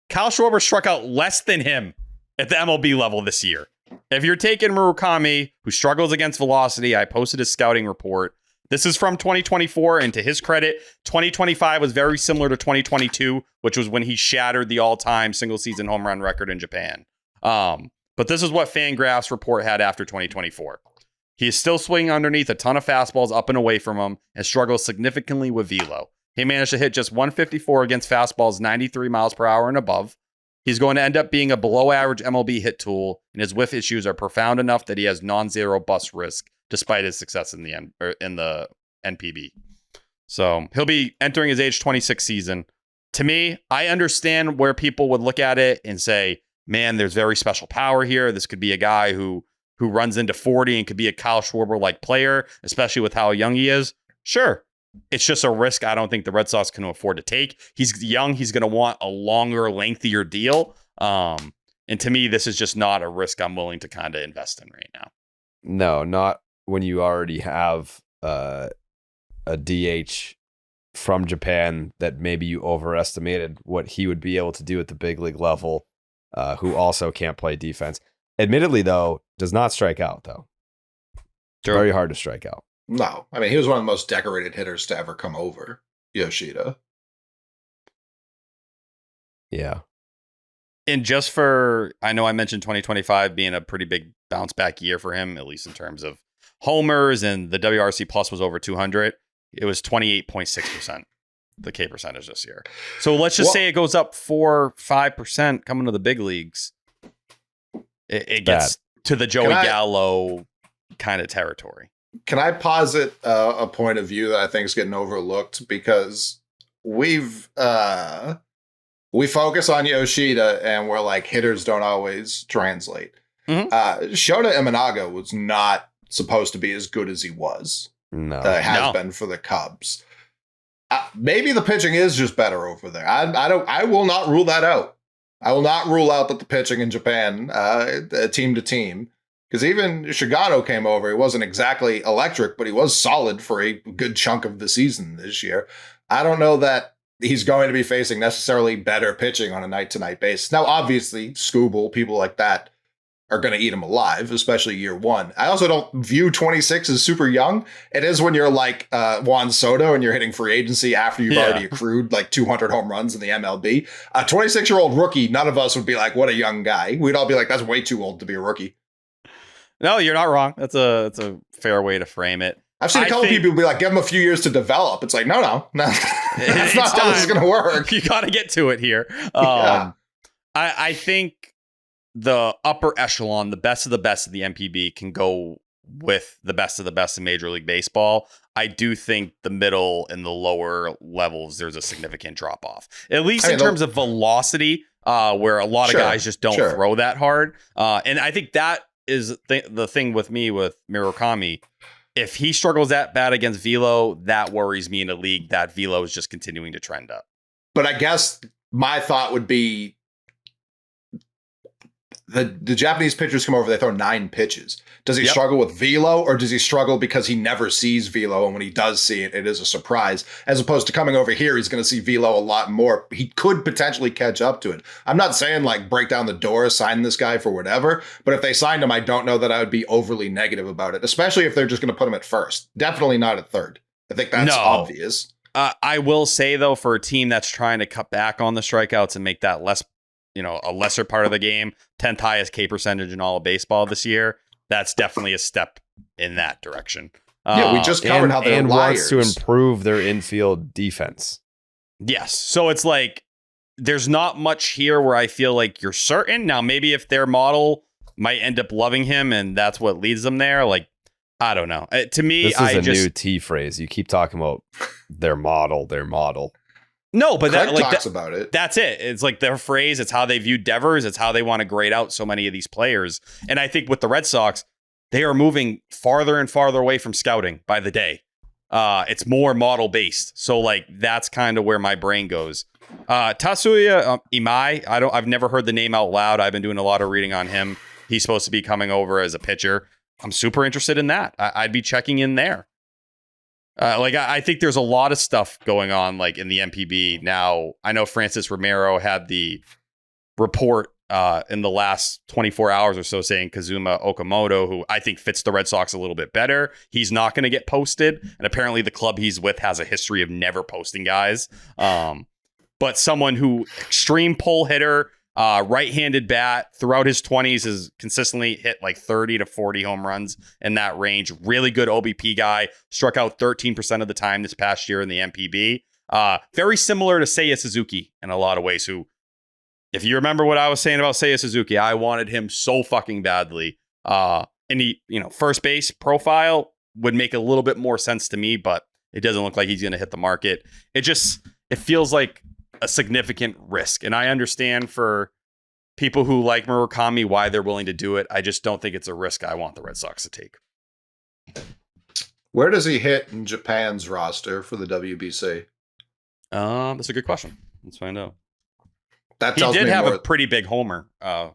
S2: Kyle Schwarber struck out less than him at the MLB level this year. If you're taking Murakami, who struggles against velocity, I posted a scouting report This is from 2024, and to his credit, 2025 was very similar to 2022, which was when he shattered the all-time single-season home run record in Japan. But this is what Fangraphs report had after 2024. He is still swinging underneath a ton of fastballs up and away from him and struggles significantly with velo. He managed to hit just 154 against fastballs 93 miles per hour and above. He's going to end up being a below-average MLB hit tool, and his whiff issues are profound enough that he has non-zero bust risk despite his success in the NPB. So he'll be entering his age 26 season. To me, I understand where people would look at it and say, man, there's very special power here. This could be a guy who runs into 40 and could be a Kyle Schwarber-like player, especially with how young he is. Sure. It's just a risk I don't think the Red Sox can afford to take. He's young. He's going to want a longer, lengthier deal. And to me, this is just not a risk I'm willing to kind of invest in right now.
S1: No, not when you already have a DH from Japan that maybe you overestimated what he would be able to do at the big league level, who also can't play defense. Admittedly, though, does not strike out, though. Sure. Very hard to strike out.
S3: No. I mean, he was one of the most decorated hitters to ever come over, Yoshida.
S1: Yeah.
S2: And just for, I know I mentioned 2025 being a pretty big bounce back year for him, at least in terms of homers, and the WRC plus was over 200. It was 28.6%, the K percentage this year. So let's just say it goes up 4-5% coming to the big leagues. It gets to the Joey Gallo kind of territory.
S3: Can I posit a point of view that I think is getting overlooked? Because we focus on Yoshida and we're like, hitters don't always translate. Mm-hmm. Shota Imanaga was not supposed to be as good as he was. Has been for the Cubs. Maybe the pitching is just better over there. I will not rule that out. I will not rule out that the pitching in Japan, team to team, because even Shigano came over. He wasn't exactly electric, but he was solid for a good chunk of the season this year. I don't know that he's going to be facing necessarily better pitching on a night-to-night basis. Now, obviously, Scooble, people like that are going to eat him alive, especially year one. I also don't view 26 as super young. It is when you're like Juan Soto and you're hitting free agency after you've already accrued like 200 home runs in the MLB. A 26-year-old rookie, none of us would be like, what a young guy. We'd all be like, that's way too old to be a rookie.
S2: No, you're not wrong. That's a fair way to frame it.
S3: I've seen a couple people be like, give him a few years to develop. It's like, no. That's not how this is going to work.
S2: You got to get to it here. I think the upper echelon, the best of the NPB can go with the best of the best in Major League Baseball. I do think the middle and the lower levels, there's a significant drop off, at least in terms of velocity, where a lot of guys just don't throw that hard. And I think that is the thing with me with Murakami. If he struggles that bad against velo, that worries me in a league that velo is just continuing to trend up.
S3: But I guess my thought would be the Japanese pitchers come over, they throw 9 pitches. Does he struggle with velo, or does he struggle because he never sees velo, and when he does see it, it is a surprise? As opposed to coming over here, he's going to see velo a lot more. He could potentially catch up to it. I'm not saying like break down the door, sign this guy for whatever, but if they signed him, I don't know that I would be overly negative about it, especially if they're just going to put him at first. Definitely not at third. I think that's obvious.
S2: I will say, though, for a team that's trying to cut back on the strikeouts and make that a lesser part of the game, 10th highest K percentage in all of baseball this year, that's definitely a step in that direction.
S3: We just covered how they're liars.
S1: Wants to improve their infield defense.
S2: Yes. So it's like, there's not much here where I feel like you're certain. Now, maybe if their model might end up loving him and that's what leads them there, like, I don't know. To me,
S1: this is new T phrase. You keep talking about their model.
S2: No, but
S3: Craig talks about it.
S2: That's it. It's like their phrase. It's how they view Devers. It's how they want to grade out so many of these players. And I think with the Red Sox, they are moving farther and farther away from scouting by the day. It's more model based. So like that's kind of where my brain goes. Tatsuya Imai. I've never heard the name out loud. I've been doing a lot of reading on him. He's supposed to be coming over as a pitcher. I'm super interested in that. I'd be checking in there. I think there's a lot of stuff going on like in the NPB now. I know Francis Romero had the report in the last 24 hours or so saying Kazuma Okamoto, who I think fits the Red Sox a little bit better. He's not going to get posted. And apparently the club he's with has a history of never posting guys. But someone who extreme pull hitter, right-handed bat throughout his 20s has consistently hit like 30 to 40 home runs in that range. Really good OBP guy. Struck out 13% of the time this past year in the MPB. Very similar to Seiya Suzuki in a lot of ways, who, if you remember what I was saying about Seiya Suzuki, I wanted him so fucking badly. And he, first base profile would make a little bit more sense to me, but it doesn't look like he's going to hit the market. It feels like a significant risk. And I understand for people who like Murakami why they're willing to do it. I just don't think it's a risk I want the Red Sox to take.
S3: Where does he hit in Japan's roster for the WBC?
S2: That's a good question. Let's find out.
S3: That
S2: he
S3: tells
S2: did
S3: me
S2: have
S3: more.
S2: a pretty big homer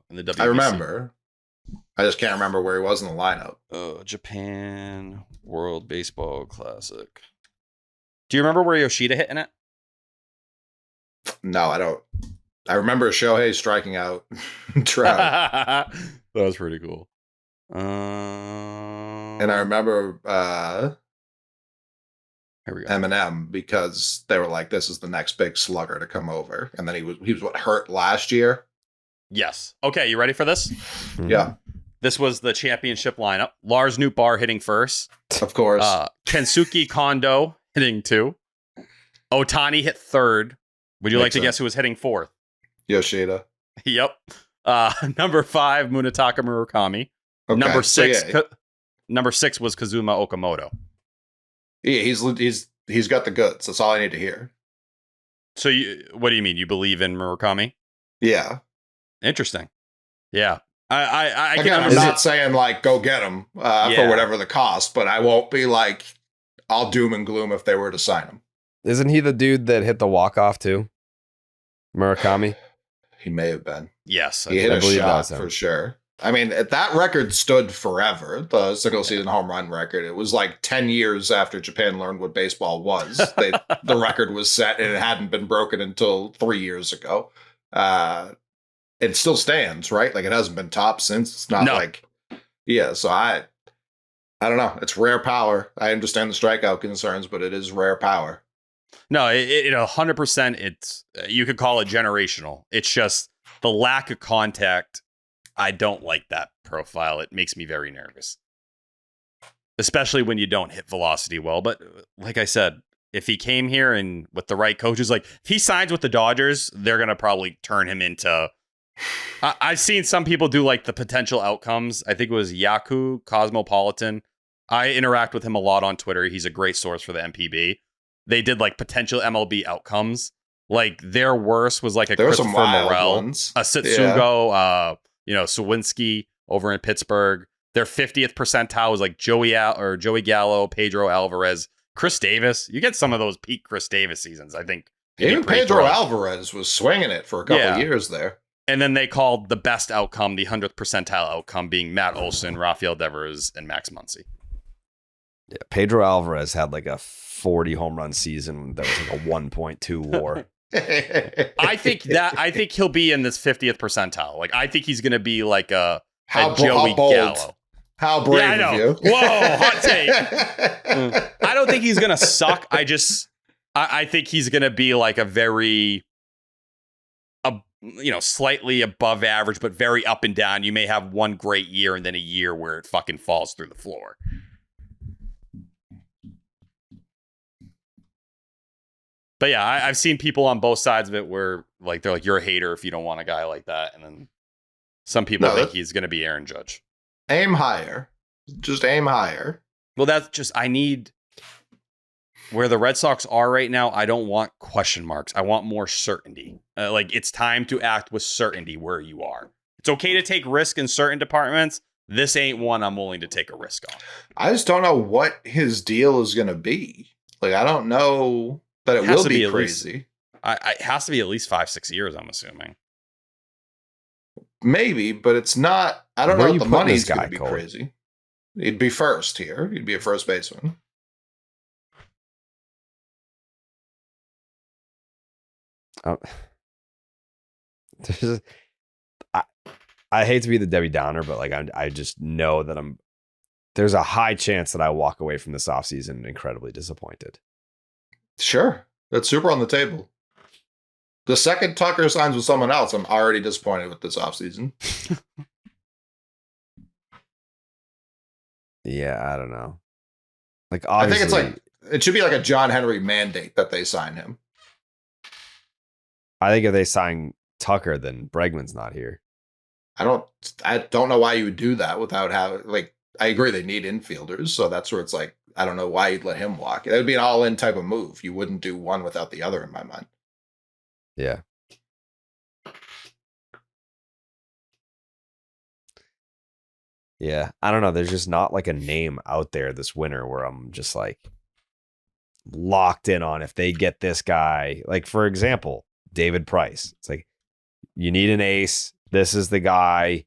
S2: in the WBC.
S3: I remember. I just can't remember where he was in the lineup.
S2: Japan World Baseball Classic. Do you remember where Yoshida hit in it?
S3: No, I don't. I remember Shohei striking out Trout.
S2: That was pretty cool.
S3: And I remember
S2: here we go.
S3: Eminem, because they were like, this is the next big slugger to come over. And then he was what, hurt last year?
S2: Yes. Okay, you ready for this?
S3: Yeah.
S2: This was the championship lineup. Lars Nootbaar hitting first.
S3: Of course.
S2: Kensuke Kondo hitting 2. Otani hit 3rd. Would you like to guess who was hitting 4th?
S3: Yoshida.
S2: Yep. Number 5, Munetaka Murakami.
S3: Okay.
S2: Number 6,
S3: So, yeah.
S2: Number 6 was Kazuma Okamoto.
S3: Yeah, he's got the goods. That's all I need to hear.
S2: So what do you mean? You believe in Murakami?
S3: Yeah.
S2: Interesting. Yeah. I
S3: Again, I'm not saying like go get him for whatever the cost, but I won't be like all doom and gloom if they were to sign him.
S1: Isn't he the dude that hit the walk-off too? Murakami?
S3: He may have been.
S2: Yes.
S3: He hit a
S1: believe
S3: shot
S1: that was him.
S3: for sure. I mean, that record stood forever. The single season home run record. It was like 10 years after Japan learned what baseball was. The record was set and it hadn't been broken until 3 years ago. It still stands, right? Like it hasn't been topped since. It's not like, yeah. So I don't know. It's rare power. I understand the strikeout concerns, but it is rare power.
S2: No, it 100%. It's you could call it generational. It's just the lack of contact. I don't like that profile. It makes me very nervous, especially when you don't hit velocity well. But like I said, if he came here and with the right coaches, like if he signs with the Dodgers, they're going to probably turn him into. I've seen some people do like the potential outcomes. I think it was Yaku Cosmopolitan. I interact with him a lot on Twitter. He's a great source for the MPB. They did like potential MLB outcomes. Like their worst was like a Christopher Morel, a Setsugo, Sawinski over in Pittsburgh. Their 50th percentile was like Joey Gallo, Pedro Alvarez, Chris Davis. You get some of those peak Chris Davis seasons, I think.
S3: Even Pedro Alvarez was swinging it for a couple of years there.
S2: And then they called the best outcome, the 100th percentile outcome, being Matt Olson, Rafael Devers, and Max Muncy.
S1: Yeah, Pedro Alvarez had like a 40 home run season that was like a 1.2 WAR.
S2: I think he'll be in this 50th percentile. Like I think he's going to be like a Joey Gallo.
S3: How brave of you!
S2: Whoa, hot take. I don't think he's going to suck. I think he's going to be like a very, slightly above average, but very up and down. You may have one great year and then a year where it fucking falls through the floor. But yeah, I've seen people on both sides of it where like they're like, you're a hater if you don't want a guy like that. And then some people think he's going to be Aaron Judge.
S3: Aim higher. Just aim higher.
S2: Well, that's just, I need where the Red Sox are right now. I don't want question marks. I want more certainty. Like it's time to act with certainty where you are. It's okay to take risk in certain departments. This ain't one I'm willing to take a risk on.
S3: I just don't know what his deal is going to be. Like, I don't know that it will be crazy.
S2: It has to be at least 5-6 years, I'm assuming.
S3: Maybe, but it's not. I don't know if the money's going to be crazy. He'd be first here. He'd be a first baseman.
S1: I hate to be the Debbie Downer, but like I just know that there's a high chance that I walk away from this offseason incredibly disappointed.
S3: Sure. That's super on the table. The second Tucker signs with someone else, I'm already disappointed with this offseason.
S1: Yeah, I don't know. Like,
S3: I think
S1: obviously,
S3: it should be like a John Henry mandate that they sign him.
S1: I think if they sign Tucker, then Bregman's not here.
S3: I don't know why you would do that without having, like, I agree they need infielders, so that's where it's like, I don't know why you'd let him walk. That would be an all-in type of move. You wouldn't do one without the other in my mind.
S1: Yeah. Yeah, I don't know. There's just not like a name out there this winter where I'm just like locked in on if they get this guy. Like, for example, David Price. It's like, you need an ace. This is the guy.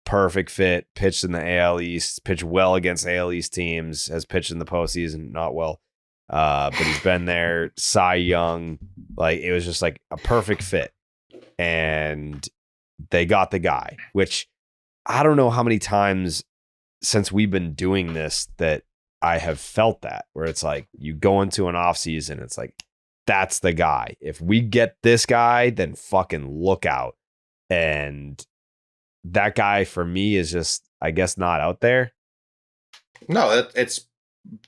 S1: Perfect fit. Pitched in the AL East. Pitched well against AL East teams. Has pitched in the postseason. Not well. But he's been there. Cy Young. Like, it was just like a perfect fit. And they got the guy, which I don't know how many times since we've been doing this that I have felt that, where it's like you go into an offseason, it's like, that's the guy. If we get this guy, then fucking look out. And that guy for me is just, I guess, not out there.
S3: No, it's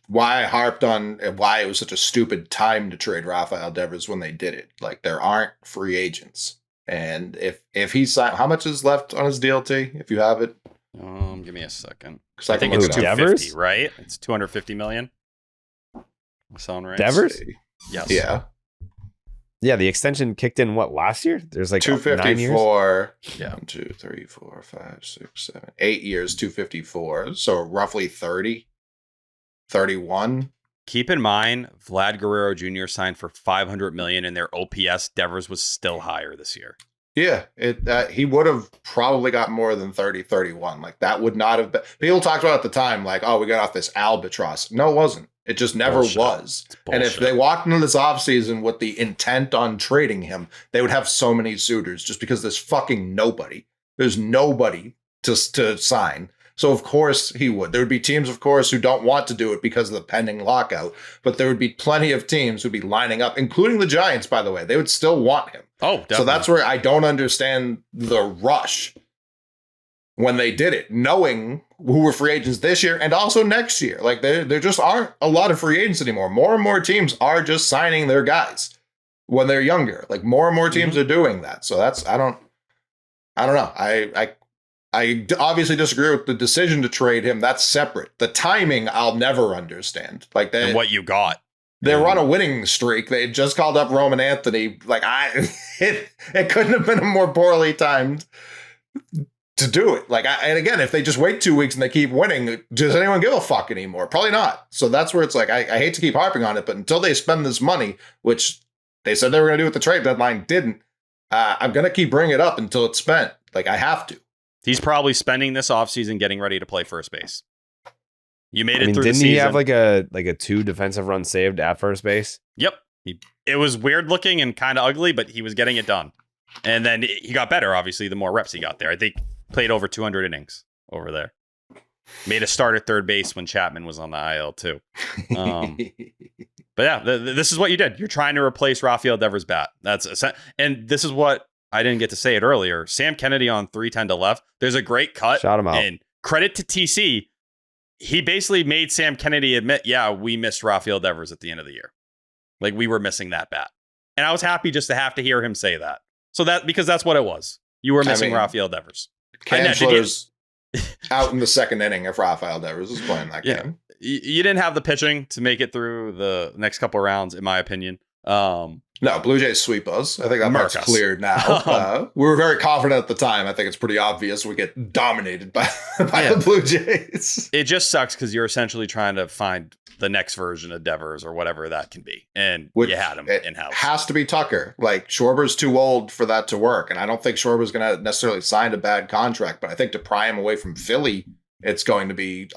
S3: why I harped on why it was such a stupid time to trade Rafael Devers when they did it. Like, there aren't free agents. And if he signed, how much is left on his DLT? If you have it,
S2: Give me a second.
S3: I
S2: think it's
S1: Devers?
S2: 250, right? It's 250 million. Sound right?
S1: Devers?
S2: Yes.
S3: Yeah.
S1: Yeah, the extension kicked in last year? There's like
S3: 254.
S2: Yeah.
S3: 1, 2, 3, 4, 5, 6, 7, 8 years, 254. So roughly 30, 31.
S2: Keep in mind, Vlad Guerrero Jr. signed for $500 million, and their OPS Devers was still higher this year.
S3: Yeah, he would have probably got more than 30, 31. Like, that would not have been. People talked about at the time, like, oh, we got off this albatross. No, it wasn't. It just never was. And if they walked into this offseason with the intent on trading him, they would have so many suitors just because there's fucking nobody. There's nobody to sign. So, of course, he would. There would be teams, of course, who don't want to do it because of the pending lockout. But there would be plenty of teams who'd be lining up, including the Giants, by the way. They would still want him.
S2: Oh, definitely.
S3: So that's where I don't understand the rush when they did it, knowing who were free agents this year and also next year. Like, there just aren't a lot of free agents anymore. More and more teams are just signing their guys when they're younger. Like, more and more teams are doing that. So that's, I don't know. I obviously disagree with the decision to trade him. That's separate. The timing, I'll never understand. Like,
S2: and what you got.
S3: They're on a winning streak. They just called up Roman Anthony. Like, it couldn't have been a more poorly timed to do it. Like, and again, if they just wait 2 weeks and they keep winning, does anyone give a fuck anymore? Probably not. So that's where it's like, I hate to keep harping on it, but until they spend this money, which they said they were going to do with the trade deadline, didn't, I'm going to keep bringing it up until it's spent. Like, I have to.
S2: He's probably spending this offseason getting ready to play first base. You made it through the
S1: didn't
S2: season.
S1: he have like a 2 defensive runs saved at first base?
S2: Yep. It was weird looking and kind of ugly, but he was getting it done. And then he got better, obviously, the more reps he got there. I think played over 200 innings over there. Made a start at third base when Chapman was on the IL too. But yeah, this is what you did. You're trying to replace Rafael Devers' bat. And this is what I didn't get to say it earlier. Sam Kennedy on 310 to left. There's a great cut.
S1: Shout him out.
S2: And credit to TC. He basically made Sam Kennedy admit, yeah, we missed Rafael Devers at the end of the year. Like, we were missing that bat. And I was happy just to have to hear him say that. So because that's what it was. You were missing Rafael Devers.
S3: Kanshler's out in the second inning if Rafael Devers is playing that game.
S2: You didn't have the pitching to make it through the next couple of rounds, in my opinion.
S3: No, Blue Jays sweep us. I think that part's cleared now. We were very confident at the time. I think it's pretty obvious we get dominated by the Blue Jays.
S2: It just sucks because you're essentially trying to find the next version of Devers or whatever that can be. And you had him in-house.
S3: Has to be Tucker. Like, Schwarber's too old for that to work. And I don't think Schwarber's going to necessarily sign a bad contract. But I think to pry him away from Philly, it's going to be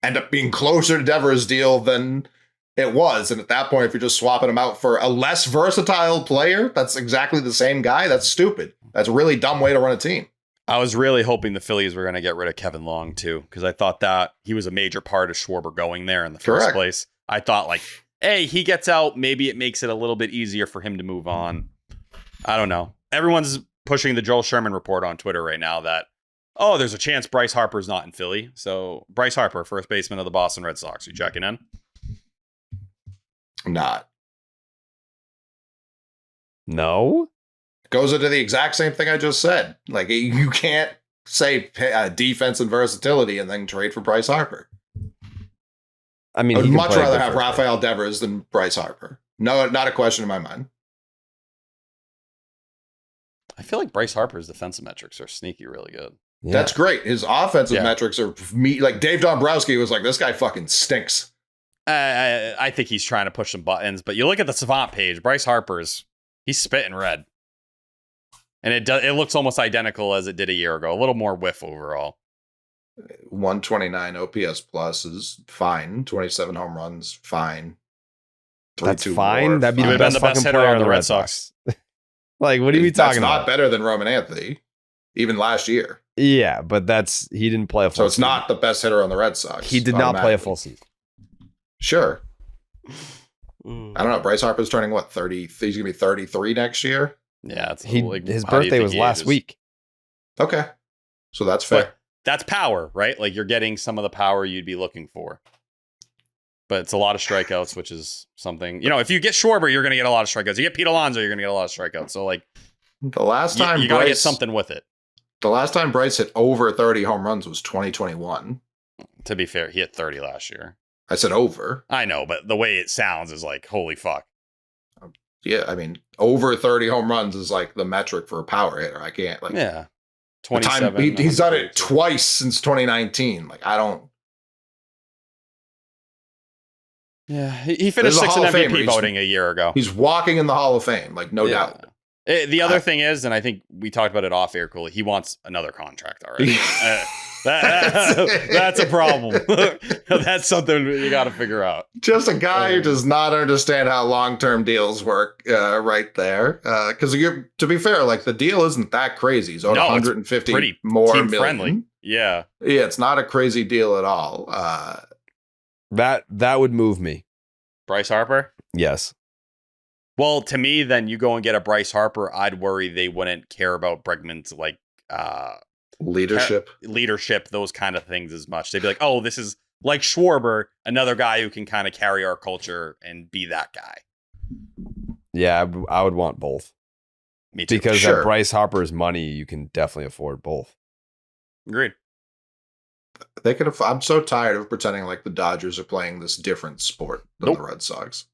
S3: end up being closer to Devers' deal than it was. And at that point, if you're just swapping him out for a less versatile player, that's exactly the same guy. That's stupid. That's a really dumb way to run a team.
S2: I was really hoping the Phillies were going to get rid of Kevin Long too, because I thought that he was a major part of Schwarber going there in the first place. I thought like, hey, he gets out, maybe it makes it a little bit easier for him to move on. I don't know. Everyone's pushing the Joel Sherman report on Twitter right now that, oh, there's a chance Bryce Harper's not in Philly. So Bryce Harper, first baseman of the Boston Red Sox. You checking in?
S3: Not.
S1: No?
S3: Goes into the exact same thing I just said. Like, you can't say defense and versatility and then trade for Bryce Harper.
S1: I mean,
S3: I would much rather have Rafael Devers than Bryce Harper. No, not a question in my mind.
S2: I feel like Bryce Harper's defensive metrics are sneaky really good.
S1: Yeah.
S3: That's great. His offensive metrics are like Dave Dombrowski was like, this guy fucking stinks.
S2: I think he's trying to push some buttons, but you look at the Savant page, Bryce Harper's, he's spitting red. And it looks almost identical as it did a year ago. A little more whiff overall.
S3: 129 OPS plus is fine. 27 home runs, fine.
S1: That's fine. That'd be the best
S2: hitter on the Red Sox.
S1: Like, what are you talking about?
S3: That's not better than Roman Anthony, even last year.
S1: Yeah, but he didn't play a full season.
S3: So it's not the best hitter on the Red Sox.
S1: He did not play a full season.
S3: Sure. I don't know. Bryce Harper's turning what, 30? He's going to be 33 next year?
S2: Yeah.
S1: His birthday was last week.
S3: Okay. So that's fair.
S2: But that's power, right? Like you're getting some of the power you'd be looking for. But it's a lot of strikeouts, which is something, if you get Schwarber, you're going to get a lot of strikeouts. You get Pete Alonso, you're going to get a lot of strikeouts. So like
S3: the last time
S2: you got to get something with it.
S3: The last time Bryce hit over 30 home runs was 2021.
S2: To be fair, he hit 30 last year.
S3: I said over.
S2: I know, but the way it sounds is like, holy fuck.
S3: Yeah, I mean, over 30 home runs is like the metric for a power hitter. I can't like.
S2: Yeah. 27.
S3: He's done it twice since 2019. Like, I don't.
S2: Yeah, he finished sixth in MVP voting a year ago.
S3: He's walking in the Hall of Fame, like no doubt.
S2: The other thing is, and I think we talked about it off air, Cooley, he wants another contract already. That's a problem. That's something you got to figure out.
S3: Just a guy who does not understand how long-term deals work right there. Because to be fair, like the deal isn't that crazy. He's owed 150 more million. Friendly.
S2: Yeah.
S3: Yeah, it's not a crazy deal at all.
S1: That would move me.
S2: Bryce Harper?
S1: Yes.
S2: Well, to me, then you go and get a Bryce Harper. I'd worry they wouldn't care about Bregman's like leadership, those kind of things as much. They'd be like, oh, this is like Schwarber, another guy who can kind of carry our culture and be that guy.
S1: Yeah, I would want both.
S2: Me too.
S1: Because at Bryce Harper's money, you can definitely afford both.
S2: Agreed.
S3: They could have. I'm so tired of pretending like the Dodgers are playing this different sport than the Red Sox.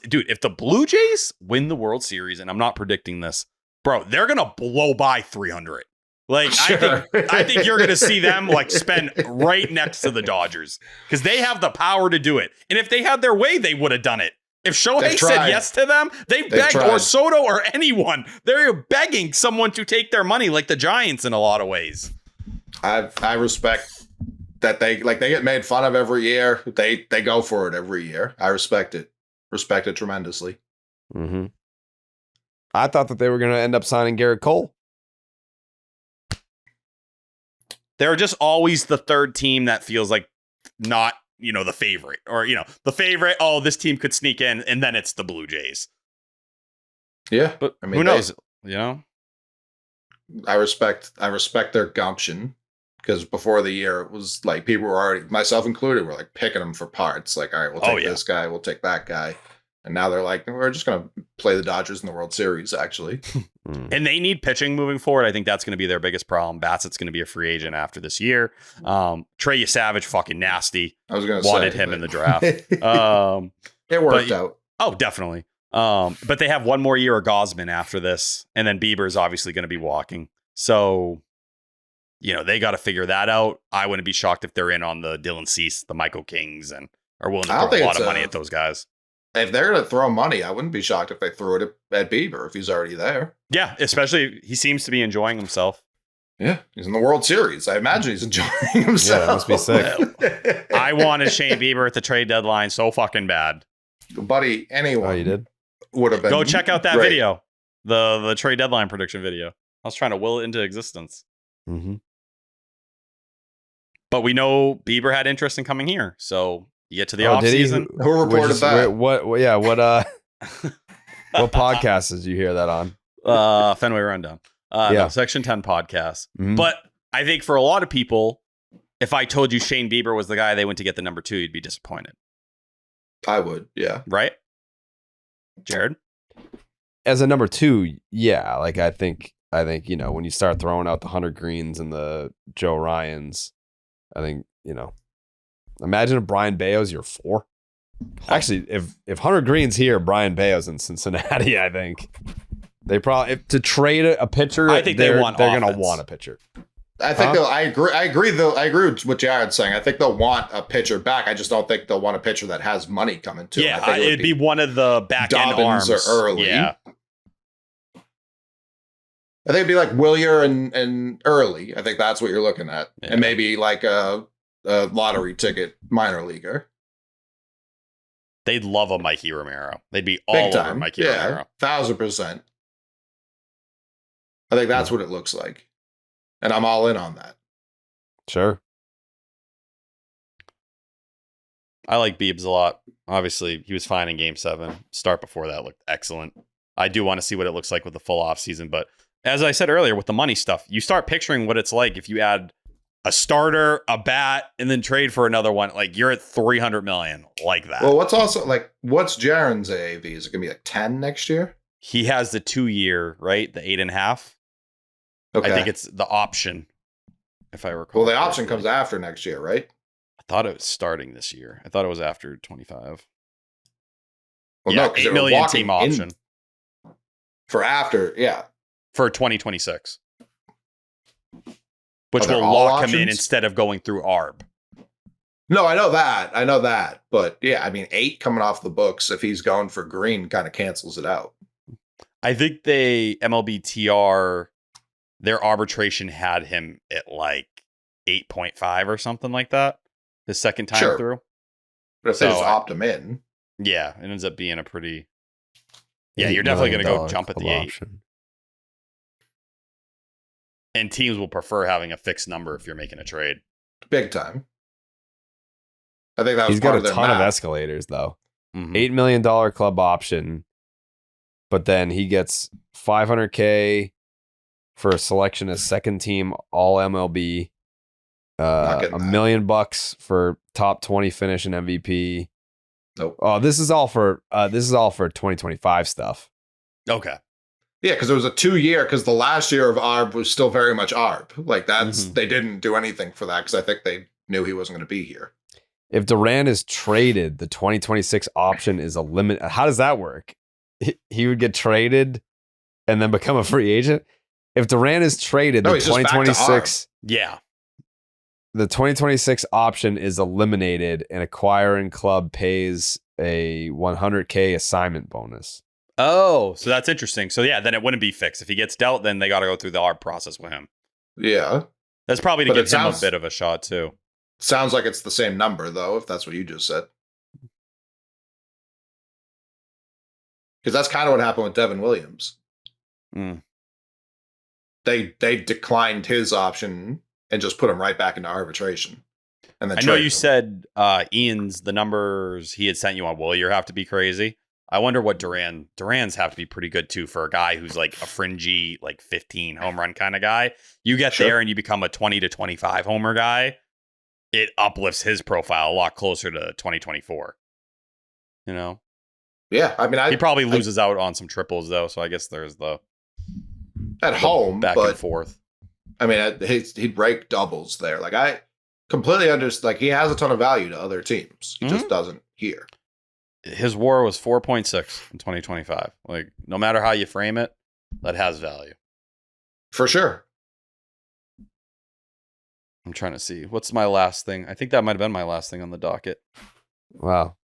S2: Dude, if the Blue Jays win the World Series, and I'm not predicting this, bro, they're gonna blow by 300. Like, sure. I think you're gonna see them like spend right next to the Dodgers because they have the power to do it. And if they had their way, they would have done it. If Shohei said yes to them, they begged, or Soto or anyone. They're begging someone to take their money, like the Giants in a lot of ways.
S3: I respect that they get made fun of every year. They go for it every year. I respect it. Respect it tremendously.
S1: Mm-hmm. I thought that they were going to end up signing Garrett Cole.
S2: They're just always the third team that feels like not, the favorite. Or, the favorite, oh, this team could sneak in, and then it's the Blue Jays.
S3: Yeah.
S2: But who knows?
S3: I respect their gumption. Because before the year, it was like people were already, myself included, were like picking them for parts. Like, all right, we'll take this guy, we'll take that guy. And now they're like, we're just going to play the Dodgers in the World Series, actually.
S2: And they need pitching moving forward. I think that's going to be their biggest problem. Bassett's going to be a free agent after this year. Trey Savage, fucking nasty.
S3: I was going to
S2: wanted him in the draft.
S3: It worked out.
S2: Oh, definitely. But they have one more year of Gosman after this. And then Bieber's obviously going to be walking. So... they got to figure that out. I wouldn't be shocked if they're in on the Dylan Cease, the Michael Kings, and are willing to throw a lot of money at those guys.
S3: If they're going to throw money, I wouldn't be shocked if they threw it at Bieber if he's already there.
S2: Yeah, especially he seems to be enjoying himself.
S3: Yeah, he's in the World Series. I imagine he's enjoying himself.
S1: Yeah, that must be sick.
S2: I wanted Shane Bieber at the trade deadline so fucking bad.
S3: Buddy, anyone
S1: you did?
S3: Would have been.
S2: Go check out that video, the trade deadline prediction video. I was trying to will it into existence.
S1: Mm-hmm.
S2: But we know Bieber had interest in coming here. So you get to the
S1: Did he?
S2: offseason.
S3: Who reported that?
S1: What? Yeah. What? What podcast did you hear that on?
S2: Fenway Rundown.
S1: Yeah.
S2: No, Section 10 podcast.
S1: Mhm.
S2: But I think for a lot of people, if I told you Shane Bieber was the guy they went to get the number 2, you'd be disappointed.
S3: I would, yeah.
S2: Right? Jared?
S1: As a number 2, yeah. Like I think when you start throwing out the Hunter Greens and the Joe Ryans, I think imagine if Brian Bayo's your 4. Actually, if Hunter Green's here, Brian Bayo's in Cincinnati. I think they probably to trade a pitcher.
S2: I think they're going
S1: to want a pitcher.
S3: I think I agree with what Jared's saying. I think they'll want a pitcher back. I just don't think they'll want a pitcher that has money coming to.
S2: Yeah, it'd be one of the back end arms.
S3: Or Early.
S2: Yeah.
S3: I think it'd be like Willier and Early. I think that's what you're looking at, and maybe like a lottery ticket minor leaguer.
S2: They'd love a Mikey Romero. They'd be all over Mikey Romero.
S3: 1,000%. I think that's what it looks like. And I'm all in on that.
S1: Sure.
S2: I like Biebs a lot. Obviously, he was fine in Game 7. Start before that looked excellent. I do want to see what it looks like with the full offseason. But as I said earlier, with the money stuff, you start picturing what it's like if you add a starter, a bat, and then trade for another one. Like, you're at $300 million like that.
S3: Well, what's Jaron's AAV? Is it going to be like 10 next year?
S2: He has the 2-year, right? The 8.5.
S3: Okay.
S2: I think it's the option, if I recall.
S3: Well, the option comes after next year, right?
S2: I thought it was starting this year. I thought it was after 25.
S3: Well,
S2: yeah,
S3: no,
S2: $8 million team option.
S3: For after, yeah.
S2: For 2026. Which will
S3: all
S2: lock
S3: options?
S2: him in instead of going through ARB.
S3: No, I know that. But yeah, I mean, 8 coming off the books, if he's going for green, kind of cancels it out.
S2: I think MLBTR, their arbitration had him at like 8.5 or something like that. His second time through.
S3: But if they just opt him in.
S2: Yeah, it ends up being a pretty... Yeah, you're definitely going to go jump at the 8.
S1: Option.
S2: And teams will prefer having a fixed number if you're making a trade.
S3: Big time. I think that was
S1: He's got
S3: a
S1: ton of escalators, though.
S2: Mm-hmm.
S1: $8 million club option, but then he gets $500K for a selection as second team All MLB. $1 million for top 20 finish and MVP.
S3: Nope.
S1: Oh, this is all for 2025 stuff.
S2: Okay.
S3: Yeah, because it was a 2-year, because the last year of ARB was still very much ARB. Like, that's they didn't do anything for that, because I think they knew he wasn't going to be here.
S1: If Duran is traded, the 2026 option is a limit. How does that work? He would get traded and then become a free agent? If Duran is traded, the 2026...
S2: Yeah.
S1: The 2026 option is eliminated, and acquiring club pays a $100K assignment bonus.
S2: Oh, so that's interesting. So yeah, then it wouldn't be fixed. If he gets dealt, then they got to go through the ARB process with him.
S3: Yeah.
S2: That's probably to give him a bit of a shot too.
S3: Sounds like it's the same number, though, if that's what you just said. Because that's kind of what happened with Devin Williams.
S2: Mm.
S3: They declined his option and just put him right back into arbitration. And then
S2: I know you said Ian's, the numbers he had sent you on Willier have to be crazy. I wonder what Duran's have to be pretty good too for a guy who's like a fringy, like 15 home run kind of guy. You get there and you become a 20 to 25 homer guy. It uplifts his profile a lot closer to 2024. You know?
S3: Yeah, I mean,
S2: he probably loses out on some triples though, so I guess there's the
S3: home
S2: back and forth.
S3: I mean, he'd break doubles there. Like, I completely understand. Like, he has a ton of value to other teams. He just doesn't here.
S2: His WAR was 4.6 in 2025. Like, no matter how you frame it, that has value.
S3: For sure.
S2: I'm trying to see. What's my last thing? I think that might have been my last thing on the docket.
S1: Wow.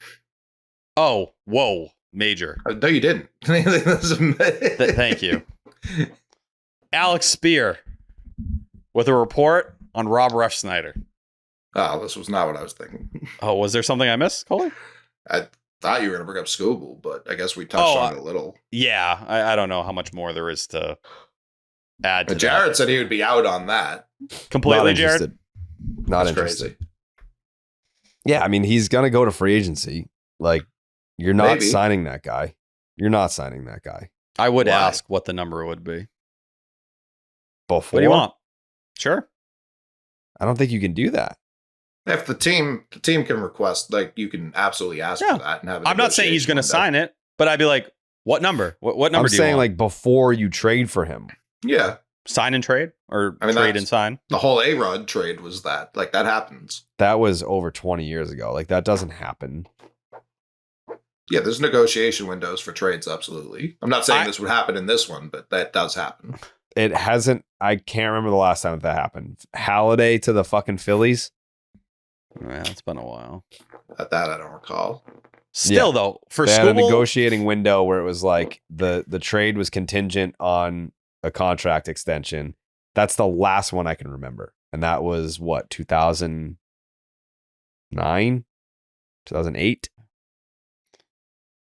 S2: Oh, whoa. Major.
S3: No, you didn't.
S2: Thank you. Alex Spear with a report on Rob Refsnyder.
S3: Oh, this was not what I was thinking.
S2: Oh, was there something I missed, Coley?
S3: I thought you were going to bring up Scooble, but I guess we touched on it a little.
S2: Yeah, I don't know how much more there is to add to
S3: But Jared said he would be out on that.
S2: completely,
S1: Not
S2: Jared.
S1: interested. Not
S3: That's
S1: interested.
S3: crazy.
S1: Yeah, I mean, he's gonna go to free agency. Like, you're not
S3: Maybe.
S1: signing that guy. You're not signing that guy.
S2: I would
S3: Why?
S2: ask what the number would be.
S1: Before,
S2: What do you want? Sure.
S1: I don't think you can do that.
S3: If the team can request, like, you can absolutely ask
S2: Yeah.
S3: for that and have. A
S2: I'm not saying he's going to
S3: negotiation
S2: sign it, but I'd be like, what number? What number
S1: I'm
S2: do you
S1: saying
S2: want?
S1: like before you trade for him.
S3: window. Yeah,
S2: Sign and trade, or
S3: I mean,
S2: trade
S3: that's-
S2: and sign?
S3: the whole A-Rod trade was that. Like, that happens.
S1: That was over 20 years ago. Like, that doesn't happen.
S3: Yeah, there's negotiation windows for trades. Absolutely. I'm not saying this would happen in this one, but that does happen.
S1: It hasn't. I can't remember the last time that happened. Halliday to the fucking Phillies.
S2: Yeah, it's been a while.
S3: That I don't recall.
S2: Still, though, for
S1: They had a
S2: Scooble,
S1: negotiating window where it was like the trade was contingent on a contract extension. That's the last one I can remember. And that was what, 2009? 2008?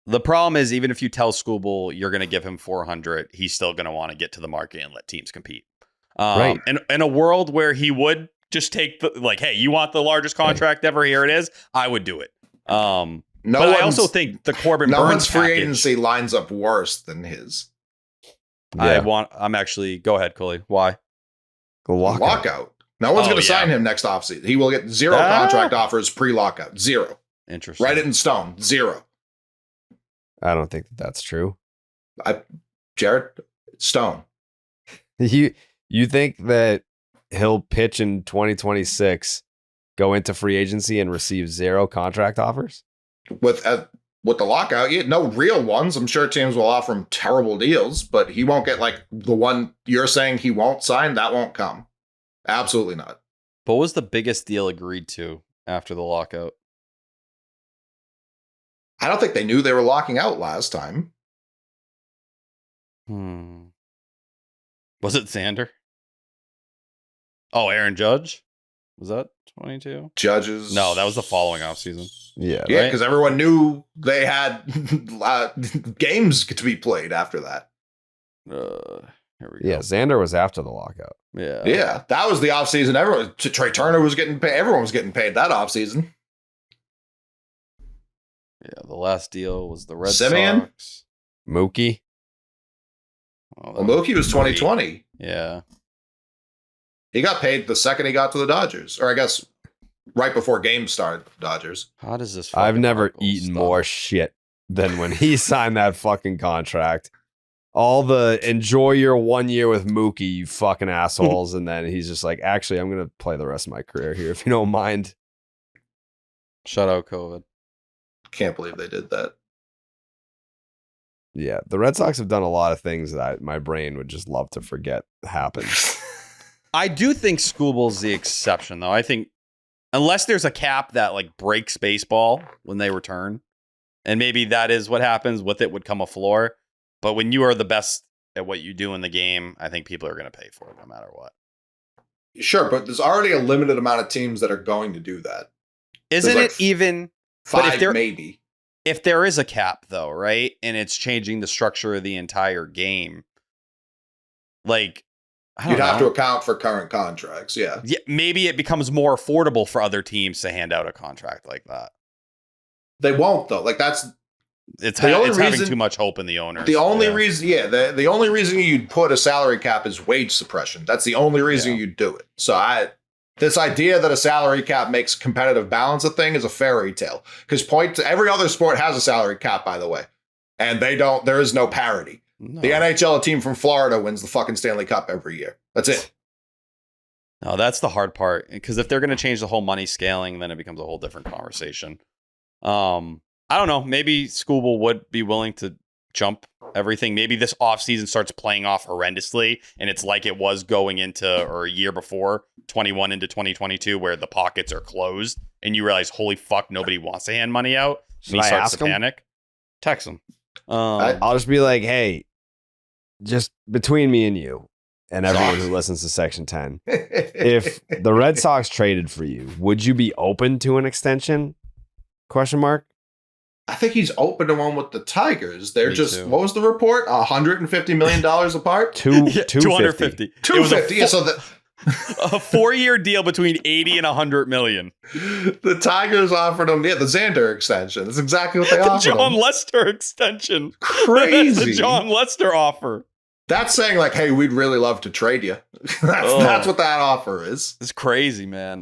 S2: the problem is, even if you tell Scooble you're going to give him 400, he's still going to want to get to the market and let teams compete.
S1: Right.
S2: And in a world where he would just take the, like, hey, you want the largest contract ever? Here it is. I would do it. But I also think the Corbin
S3: no
S2: Burns
S3: one's free
S2: package,
S3: agency lines up worse than his.
S2: I'm actually, go ahead, Coley. Why?
S1: The
S3: Lockout. No one's
S2: Oh,
S3: going to sign
S2: yeah.
S3: him next offseason. He will get zero contract offers pre-lockout. Zero.
S2: Interesting.
S3: Write it in stone. Zero.
S1: I don't think that that's true.
S3: Jared, stone.
S1: You think that he'll pitch in 2026, go into free agency and receive zero contract offers?
S3: With the lockout, no real ones. I'm sure teams will offer him terrible deals, but he won't get like the one you're saying he won't sign. That won't come. Absolutely not.
S2: What was the biggest deal agreed to after the lockout?
S3: I don't think they knew they were locking out last time.
S2: Was it Xander? Oh, Aaron Judge? Was that 22?
S3: Judges.
S2: No, that was the following offseason.
S1: Yeah.
S3: Yeah,
S2: right?
S3: because everyone knew they had games to be played after that.
S2: Here we go.
S1: Yeah, Xander was after the lockout.
S2: Yeah.
S3: Yeah, that was the offseason. Everyone, Trey Turner was getting paid. Everyone was getting paid that offseason.
S2: Yeah, the last deal was the Red
S3: Simeon?
S2: Sox.
S1: Mookie.
S2: Oh,
S3: Well, Mookie was 2020.
S2: Yeah.
S3: He got paid the second he got to the Dodgers, or I guess right before games started. Dodgers.
S2: How does this?
S1: I've
S2: fucking
S1: never
S2: article
S1: eaten
S2: stop?
S1: more shit than when he signed that fucking contract. All the enjoy your 1 year with Mookie, you fucking assholes. And then he's just like, actually, I'm going to play the rest of my career here if you don't mind.
S2: Shut out COVID.
S3: Can't believe they did that.
S1: Yeah, the Red Sox have done a lot of things that my brain would just love to forget happened.
S2: I do think Scooble's the exception, though. I think unless there's a cap that like breaks baseball when they return, and maybe that is what happens, with it would come a floor. But when you are the best at what you do in the game, I think people are going to pay for it no matter what.
S3: Sure, but there's already a limited amount of teams that are going to do that.
S2: Isn't
S3: There's
S2: it even...
S3: Five,
S2: if there-
S3: maybe.
S2: If there is a cap, though, right, and it's changing the structure of the entire game, like, I don't
S3: You'd have to
S2: know.
S3: account for current contracts. Yeah.
S2: Yeah, maybe it becomes more affordable for other teams to hand out a contract like that.
S3: They won't, though. Like, that's
S2: It's,
S3: The only
S2: it's having
S3: reason-
S2: too much hope in the owners.
S3: the only
S2: Yeah.
S3: reason. Yeah. The only reason you'd put a salary cap is wage suppression. That's the only reason
S2: Yeah.
S3: you'd do it. So this idea that a salary cap makes competitive balance a thing is a fairy tale. Because every other sport has a salary cap, by the way. And they don't, there is no parity.
S2: No.
S3: The NHL team from Florida wins the fucking Stanley Cup every year. That's it.
S2: No, that's the hard part. Because if they're going to change the whole money scaling, then it becomes a whole different conversation. I don't know. Maybe Scooble would be willing to jump everything. Maybe this offseason starts playing off horrendously, and it's like it was going into, or a year before, 21 into 2022, where the pockets are closed, and you realize, holy fuck, nobody wants to hand money out.
S1: Should
S2: And he
S1: I
S2: starts
S1: ask
S2: to
S1: him?
S2: panic. Text him.
S1: I'll just be like, hey, just between me and you and everyone who listens to Section 10, if the Red Sox traded for you, would you be open to an extension? Question mark.
S3: I think he's open to one with the Tigers. They're
S2: Me
S3: just
S2: too.
S3: what was the report? $150 million apart.
S1: 250.
S3: 250. Yeah, so
S2: A 4-year deal between 80 and 100 million.
S3: the Tigers offered him the Xander extension. That's exactly what they
S2: The
S3: offered
S2: John
S3: him.
S2: Lester extension.
S3: Crazy.
S2: That's the John Lester offer.
S3: That's saying like, hey, we'd really love to trade you. That's what that offer is.
S2: It's crazy, man.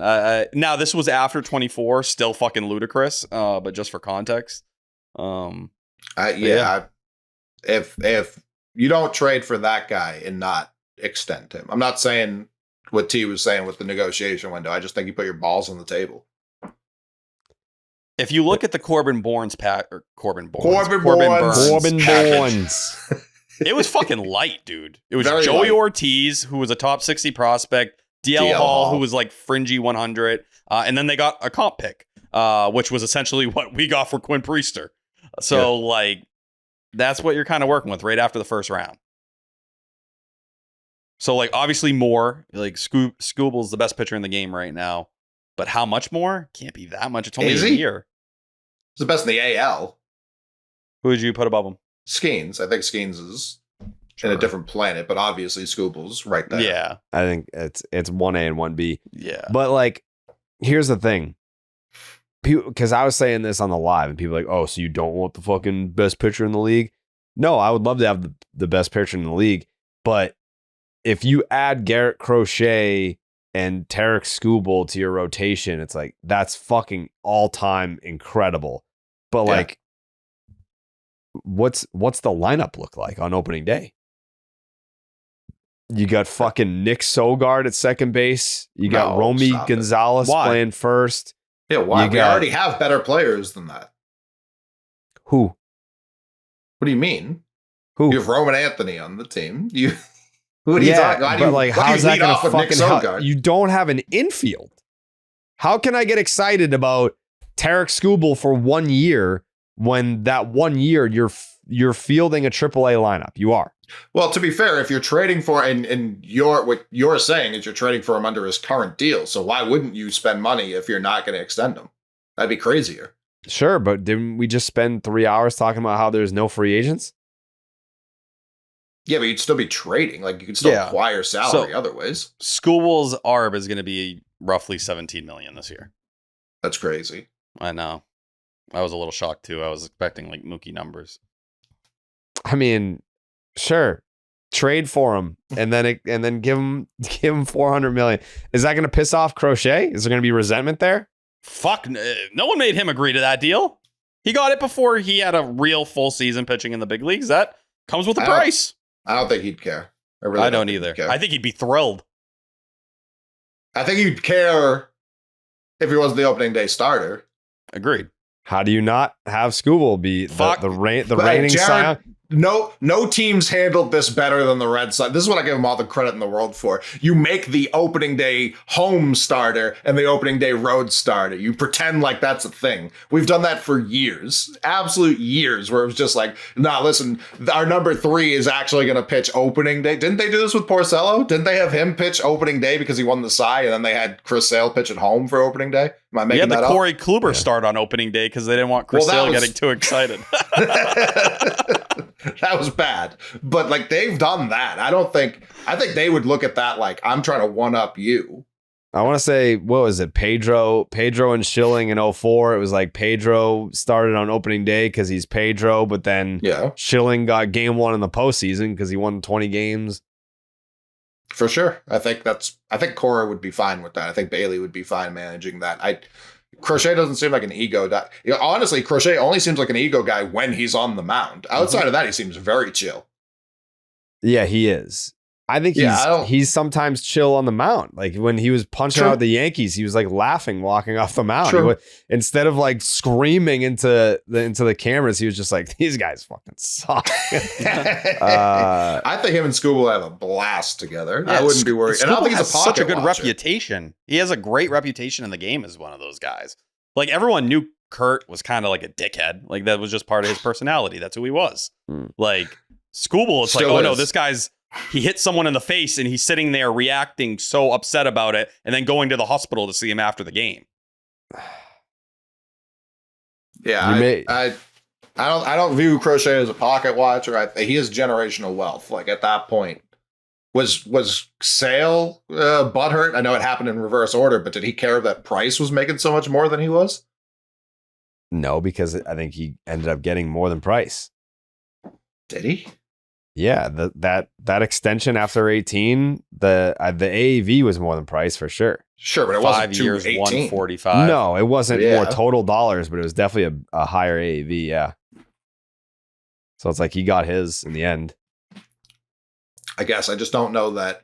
S2: Now this was after 24, still fucking ludicrous. But just for context,
S3: If you don't trade for that guy and not extend him, I'm not saying what T was saying with the negotiation window. I just think you put your balls on the table.
S2: if you look at the Corbin Burns,
S3: Corbin
S1: Borns.
S2: it was fucking light, dude. It was
S3: Very
S2: Joey
S3: light.
S2: Ortiz, who was a top 60 prospect, DL Hall, who was like fringy 100, and then they got a comp pick, which was essentially what we got for Quinn Priester. So like, that's what you're kind of working with right after the first round. So like, obviously more, like Scooble's the best pitcher in the game right now, but how much more? Can't be that much. It's only
S3: Is
S2: a
S3: he?
S2: year.
S3: He's the best in the AL.
S2: Who would you put above him?
S3: Skeens. I think Skeens is in a different planet, but obviously Scooble's right there.
S2: Yeah.
S1: I think it's 1A and 1B.
S2: Yeah.
S1: But like, here's the thing. Because I was saying this on the live, and people are like, oh, so you don't want the fucking best pitcher in the league? No, I would love to have the best pitcher in the league. But if you add Garrett Crochet and Tarek Skubal to your rotation, it's like, that's fucking all-time incredible. But like, what's the lineup look like on opening day? You got fucking Nick Sogard at second base. You got Romy Gonzalez playing first.
S3: Yeah, why? We already have better players than that.
S1: Who?
S3: What do you mean?
S1: Who?
S3: You have Roman Anthony on the team. Who are you talking?
S1: But like, how's that going to fucking help? You don't have an infield. How can I get excited about Tarek Skubal for 1 year when that 1 year you're fielding a AAA lineup? You are.
S3: Well, to be fair, if you're trading for and what you're saying is you're trading for him under his current deal. So why wouldn't you spend money if you're not going to extend him? That'd be crazier.
S1: Sure, but didn't we just spend 3 hours talking about how there's no free agents?
S3: Yeah, but you'd still be trading. Like, you could still acquire salary other ways.
S2: Skubal's ARB is going to be roughly 17 million this year.
S3: That's crazy.
S2: I know. I was a little shocked too. I was expecting like Mookie numbers.
S1: I mean, sure, trade for him and then give him 400 million. Is that going to piss off Crochet? Is there going to be resentment there?
S2: Fuck, no one made him agree to that deal. He got it before he had a real full season pitching in the big leagues. That comes with a price.
S3: I don't think he'd care.
S2: I don't either. I think he'd be thrilled.
S3: I think he'd care if he was the opening day starter.
S2: Agreed.
S1: How do you not have Skubal be the reigning Cy Young?
S3: No teams handled this better than the Red Sox. This is what I give them all the credit in the world for. You make the opening day home starter and the opening day road starter. You pretend like that's a thing. We've done that for years, absolute years, where it was just like, nah, listen, our number 3 is actually going to pitch opening day. Didn't they do this with Porcello? Didn't they have him pitch opening day because he won the Cy, and then they had Chris Sale pitch at home for opening day? Am I making that up?
S2: Yeah, the Corey Kluber start on opening day because they didn't want Chris Sale getting too excited.
S3: That was bad. But like, they've done that. I think they would look at that like, I'm trying to one up you.
S1: I want to say, what was it? Pedro and Schilling in 04. It was like Pedro started on opening day because he's Pedro, but then Schilling got game 1 in the postseason because he won 20 games.
S3: For sure. I think Cora would be fine with that. I think Bailey would be fine managing that. Crochet doesn't seem like an ego guy. Honestly, Crochet only seems like an ego guy when he's on the mound. Outside of that, he seems very chill.
S1: Yeah, he is. I think he's sometimes chill on the mound. Like when he was punching out the Yankees, he was like laughing walking off the mound. Instead of like screaming into the cameras, he was just like, "These guys fucking suck."
S3: I think him and Skubal have a blast together. I wouldn't be worried. And I don't think he's
S2: such a good reputation. He has a great reputation in the game as one of those guys. Like everyone knew Kurt was kind of like a dickhead. Like that was just part of his personality. That's who he was. Like Skubal, it's like, oh no, this guy's. He hit someone in the face and he's sitting there reacting so upset about it and then going to the hospital to see him after the game.
S3: Yeah, I don't view Crochet as a pocket watcher. He is generational wealth. Like at that point, was Sale butthurt? I know it happened in reverse order, but did he care that Price was making so much more than he was?
S1: No, because I think he ended up getting more than Price.
S3: Did he?
S1: Yeah, that extension after 18, the AAV was more than Price for sure.
S3: Sure, but it
S2: 5
S3: wasn't
S2: years,
S3: 218.
S2: 145.
S1: No, it wasn't
S3: Yeah.
S1: more total dollars, but it was definitely a higher AAV. Yeah. So it's like he got his in the end.
S3: I guess I just don't know that.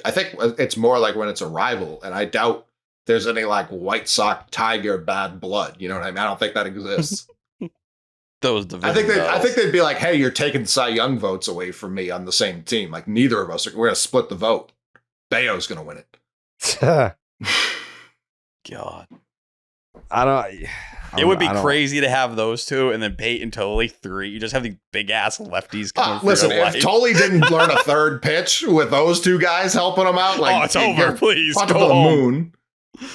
S3: I think it's more like when it's a rival, and I doubt there's any like White Sox Tiger bad blood. You know what I mean? I don't think that exists.
S2: Those
S3: I think they'd be like, "Hey, you're taking Cy Young votes away from me on the same team. Like neither of us we're gonna split the vote. Bayo's gonna win it."
S2: God.
S1: I don't.
S2: It would be
S1: I don't-
S2: crazy to have those two and then Peyton Tolley 3. You just have these big ass lefties coming for
S3: Listen,
S2: your
S3: if
S2: life.
S3: Tolley didn't learn a third pitch with those two guys helping him out, like
S2: it's over,
S3: you're
S2: please.
S3: punch
S2: Go
S3: to the
S2: home.
S3: moon.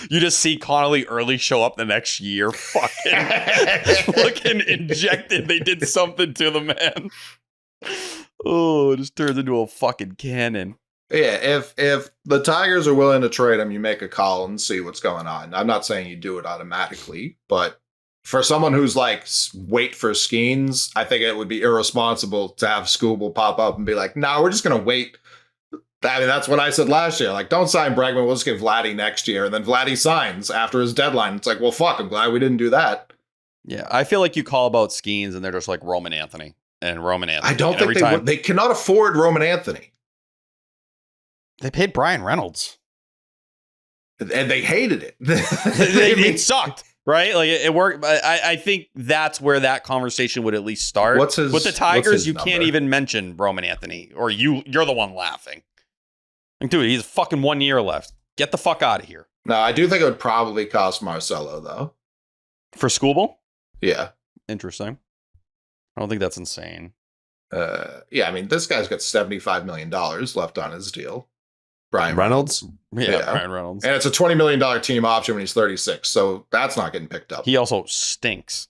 S2: You just see Connolly early show up the next year, fucking looking injected. They did something to the man. Oh, it just turns into a fucking cannon.
S3: Yeah, if the Tigers are willing to trade him, you make a call and see what's going on. I'm not saying you do it automatically, but for someone who's like, wait for Skeens, I think it would be irresponsible to have Scooble pop up and be like, no, we're just going to wait. I mean, that's what I said last year. Like, don't sign Bregman. We'll just give Vladdy next year. And then Vladdy signs after his deadline. It's like, well, fuck, I'm glad we didn't do that.
S2: Yeah, I feel like you call about Skeens and they're just like Roman Anthony and Roman Anthony.
S3: I don't
S2: And
S3: think
S2: every time
S3: they cannot afford Roman Anthony.
S2: they paid Brian Reynolds.
S3: And they hated it.
S2: It sucked, right? Like it worked. But I think that's where that conversation would at least start.
S3: What's his-
S2: with the
S3: what's
S2: Tigers?
S3: his
S2: You
S3: number?
S2: can't even mention Roman Anthony, or you're the one laughing. Like, dude, he's fucking 1 year left. Get the fuck out of here.
S3: No, I do think it would probably cost Marcelo, though.
S2: For Scooble?
S3: Yeah.
S2: Interesting. I don't think that's insane.
S3: Yeah, I mean, this guy's got $75 million left on his deal. Brian
S1: Reynolds?
S2: Yeah,
S3: Yeah.
S2: Brian Reynolds.
S3: And it's a $20 million team option when he's 36, so that's not getting picked up.
S2: He also stinks.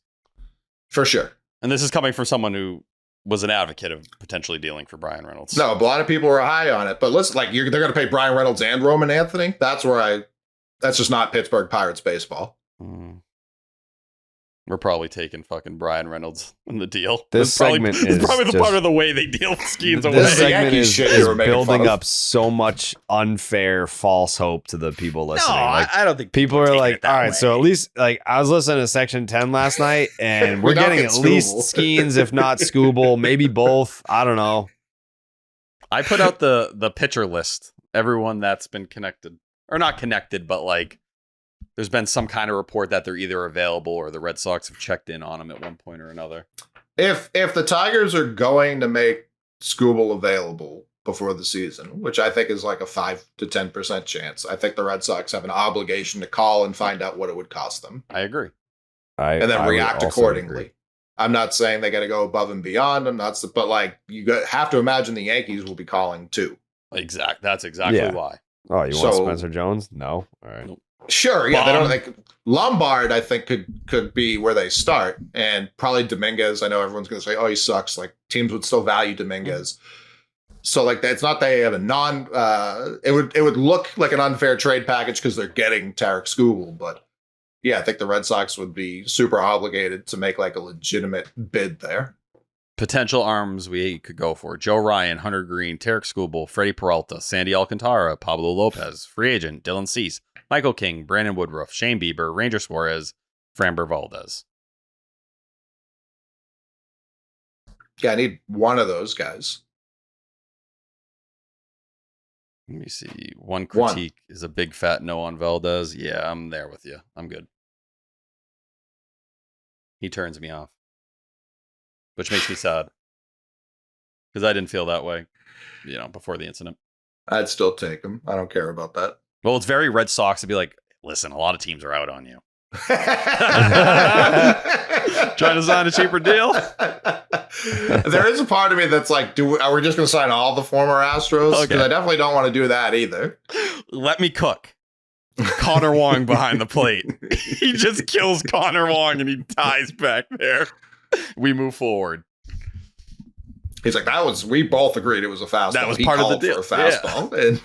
S3: For sure.
S2: And this is coming from someone who was an advocate of potentially dealing for Brian Reynolds.
S3: No, a lot of people were high on it, but listen, like they're going to pay Brian Reynolds and Roman Anthony. That's just not Pittsburgh Pirates baseball.
S2: Mm. We're probably taking fucking Brian Reynolds in the deal.
S1: This
S2: It's probably,
S1: segment
S2: it's
S1: is
S2: probably the
S1: just-
S2: part of the way they deal with Skeens away.
S1: This
S3: the
S1: segment
S3: Yankees
S1: is,
S3: shit
S1: is
S3: you were making fun
S1: building
S3: of.
S1: up so much unfair, false hope to the people
S2: No,
S1: listening. Like,
S2: I don't think
S1: people are
S2: taking
S1: like,
S2: it that
S1: all right,
S2: way.
S1: so at least like I was listening to Section 10 last night, and we're
S3: We're not
S1: getting at
S3: getting
S1: least
S3: Scooble.
S1: Skeens, if not Scooble, maybe both. I don't know.
S2: I put out the pitcher list. Everyone that's been connected, or not connected, but like there's been some kind of report that they're either available or the Red Sox have checked in on them at one point or another.
S3: If the Tigers are going to make Scooble available before the season, which I think is like a 5 to 10% chance, I think the Red Sox have an obligation to call and find out what it would cost them,
S2: I agree.
S3: and then
S1: I would
S3: react
S1: also
S3: accordingly.
S1: agree.
S3: I'm not saying they got to go above and beyond. But like have to imagine the Yankees will be calling too.
S2: That's exactly
S1: Yeah.
S2: why.
S1: Oh, you want
S3: So-
S1: Spencer Jones? No. All right.
S2: Nope.
S3: Sure, yeah, they don't
S2: Bomb.
S3: think Lombard. I think could be where they start, and probably Dominguez. I know everyone's going to say, "Oh, he sucks." Like teams would still value Dominguez. So like it's not they have a non. It would look like an unfair trade package because they're getting Tarek Skubal, but yeah, I think the Red Sox would be super obligated to make like a legitimate bid there.
S2: Potential arms we could go for: Joe Ryan, Hunter Green, Tarek Skubal, Freddie Peralta, Sandy Alcantara, Pablo Lopez, free agent Dylan Cease, Michael King, Brandon Woodruff, Shane Bieber, Ranger Suarez, Framber Valdez.
S3: Yeah, I need one of those guys.
S2: Let me see. One
S3: One.
S2: critique is a big fat no on Valdez. Yeah, I'm there with you. I'm good. He turns me off, which makes me sad because I didn't feel that way, before the incident.
S3: I'd still take them. I don't care about that.
S2: Well, it's very Red Sox to be like, listen, a lot of teams are out on you. Trying to sign a cheaper deal?
S3: There is a part of me that's like, are we just going to sign all the former Astros? Because
S2: Okay.
S3: I definitely don't want to do that either.
S2: Let me cook. Connor Wong behind the plate. He just kills Connor Wong and he dies back there. We move forward.
S3: He's like, we both agreed it was a fastball.
S2: That was
S3: he
S2: part of the
S3: called
S2: deal.
S3: for a fastball. And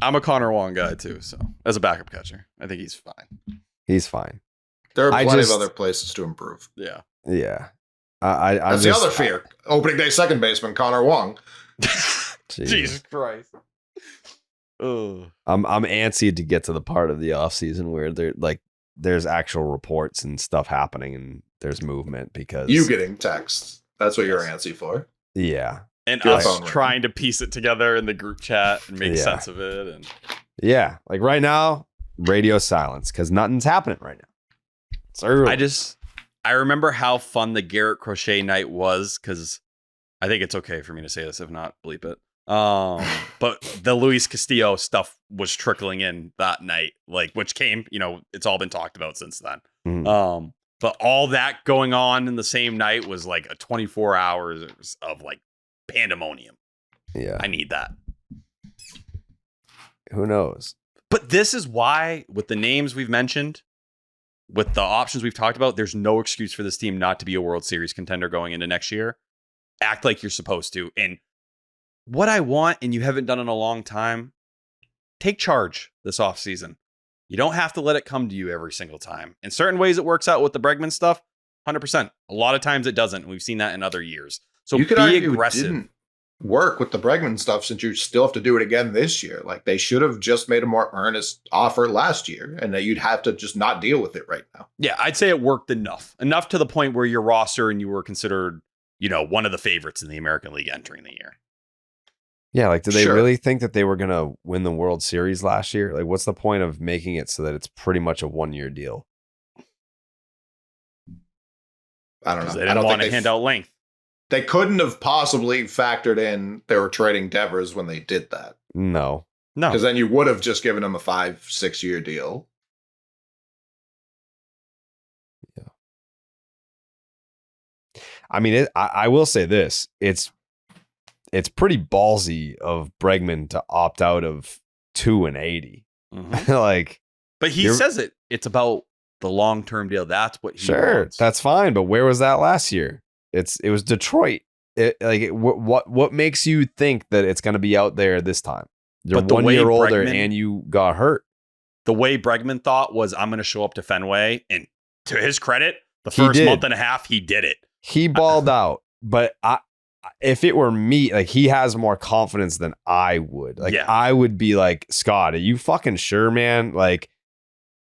S2: I'm a Connor Wong guy too, so as a backup catcher, I think he's fine.
S1: He's fine.
S3: There are plenty of other places to improve.
S2: Yeah.
S1: Yeah.
S3: That's the other fear. Opening day second baseman, Connor Wong.
S2: Jesus Christ.
S1: I'm antsy to get to the part of the offseason where there's actual reports and stuff happening and there's movement because
S3: you getting texts. That's what you're antsy for.
S1: Yeah.
S2: And
S3: Your
S2: us
S3: phone
S2: trying to piece it together in the group chat and make sense of it. And
S1: yeah, like right now, radio silence because nothing's happening right now. It's early.
S2: I remember how fun the Garrett Crochet night was because I think it's okay for me to say this, if not, bleep it. But the Luis Castillo stuff was trickling in that night, like which came, it's all been talked about since then.
S1: Mm-hmm.
S2: But all that going on in the same night was like a 24 hours of like pandemonium.
S1: Yeah,
S2: I need that.
S1: Who knows?
S2: But this is why, with the names we've mentioned, with the options we've talked about, there's no excuse for this team not to be a World Series contender going into next year. Act like you're supposed to. And what I want, and you haven't done in a long time, take charge this offseason. You don't have to let it come to you every single time. In certain ways, it works out with the Bregman stuff, 100%. A lot of times it doesn't. We've seen that in other years. So
S3: you could
S2: be
S3: argue
S2: aggressive.
S3: It didn't work with the Bregman stuff since you still have to do it again this year. Like they should have just made a more earnest offer last year, and that you'd have to just not deal with it right now.
S2: Yeah, I'd say it worked enough to the point where your roster and you were considered, one of the favorites in the American League entering the year.
S1: Yeah, like, did they really think that they were going to win the World Series last year? Like, what's the point of making it so that it's pretty much a one-year deal?
S3: I don't know.
S2: They didn't want to hand out length.
S3: They couldn't have possibly factored in they were trading Devers when they did that.
S1: No.
S3: Because then you would have just given them a 5-6 year deal.
S1: Yeah. I mean, I will say this. It's pretty ballsy of Bregman to opt out of 2 and 80.
S2: Mm-hmm. But he says it's about the long-term deal. That's what he wants.
S1: That's fine. But where was that last year? It was Detroit. What makes you think that it's going to be out there this time? You're 1 year older and you got hurt.
S2: The way Bregman thought was, I'm going to show up to Fenway, and to his credit, the first month and a half, he did it.
S1: He balled out, but if it were me, like, he has more confidence than I would. Like, I would be like, Scott, are you fucking sure, man? Like,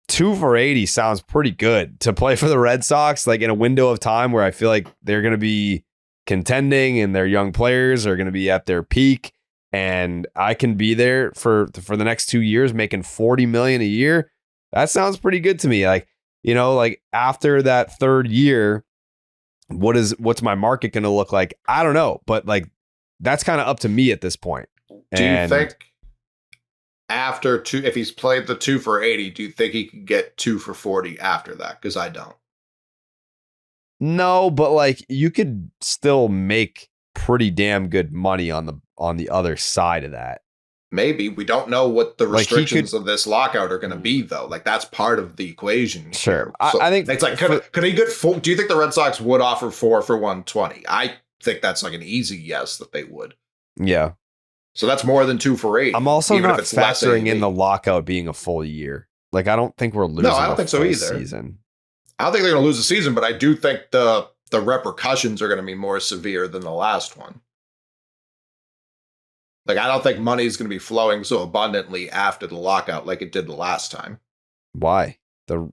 S1: 2 for 80 sounds pretty good to play for the Red Sox, like in a window of time where I feel like they're going to be contending and their young players are going to be at their peak. And I can be there for the next 2 years making $40 million a year. That sounds pretty good to me. Like, like after that third year, what's my market going to look like? I don't know, but like, that's kind of up to me at this point.
S3: Do you think after 2, if he's played the 2 for 80, do you think he could get 2 for 40 after that? Because I don't.
S1: No, but like, you could still make pretty damn good money on the other side of that.
S3: Maybe. We don't know what the restrictions of this lockout are going to be, though. Like, that's part of the equation.
S1: Sure.
S3: So
S1: I think
S3: it's like, could he get 4? Do you think the Red Sox would offer 4 for 120? I think that's like an easy yes that they would.
S1: Yeah.
S3: So that's more than 2 for 8.
S1: I'm also not factoring in the lockout being a full year. Like, I don't think we're losing.
S3: No, I don't think so either.
S1: Season.
S3: I don't think they're going to lose the season, but I do think the repercussions are going to be more severe than the last one. Like, I don't think money is going to be flowing so abundantly after the lockout like it did the last time.
S1: Why? The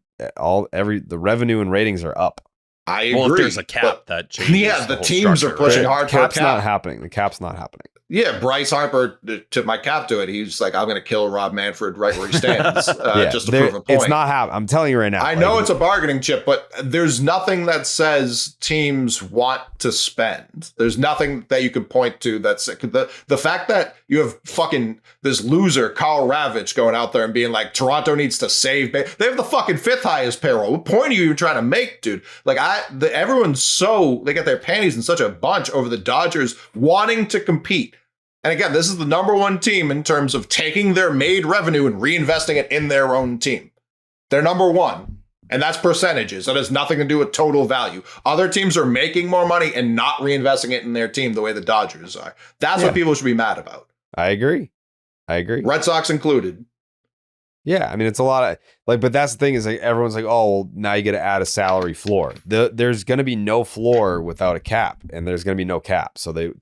S1: revenue and ratings are up.
S3: I agree.
S2: Well, if there's a cap that changes.
S3: Yeah, the teams are pushing hard for a cap.
S1: Cap's not happening. The cap's not happening.
S3: Yeah, Bryce Harper, to my cap to it, he's like, I'm going to kill Rob Manfred right where he stands just to prove a point.
S1: It's not happening. I'm telling you right now.
S3: I know it's a bargaining chip, but there's nothing that says teams want to spend. There's nothing that you could point to that's the fact that you have fucking this loser, Kyle Ravitch, going out there and being like, Toronto needs to save. They have the fucking 5th highest payroll. What point are you trying to make, dude? Like, everyone's they got their panties in such a bunch over the Dodgers wanting to compete. And again, this is the number 1 team in terms of taking their made revenue and reinvesting it in their own team. They're number 1. And that's percentages. That has nothing to do with total value. Other teams are making more money and not reinvesting it in their team the way the Dodgers are. That's what people should be mad about.
S1: I agree.
S3: Red Sox included.
S1: Yeah, I mean, it's a lot of like, but that's the thing is like everyone's like, oh, well, now you got to add a salary floor. There's going to be no floor without a cap, and there's going to be no cap. So there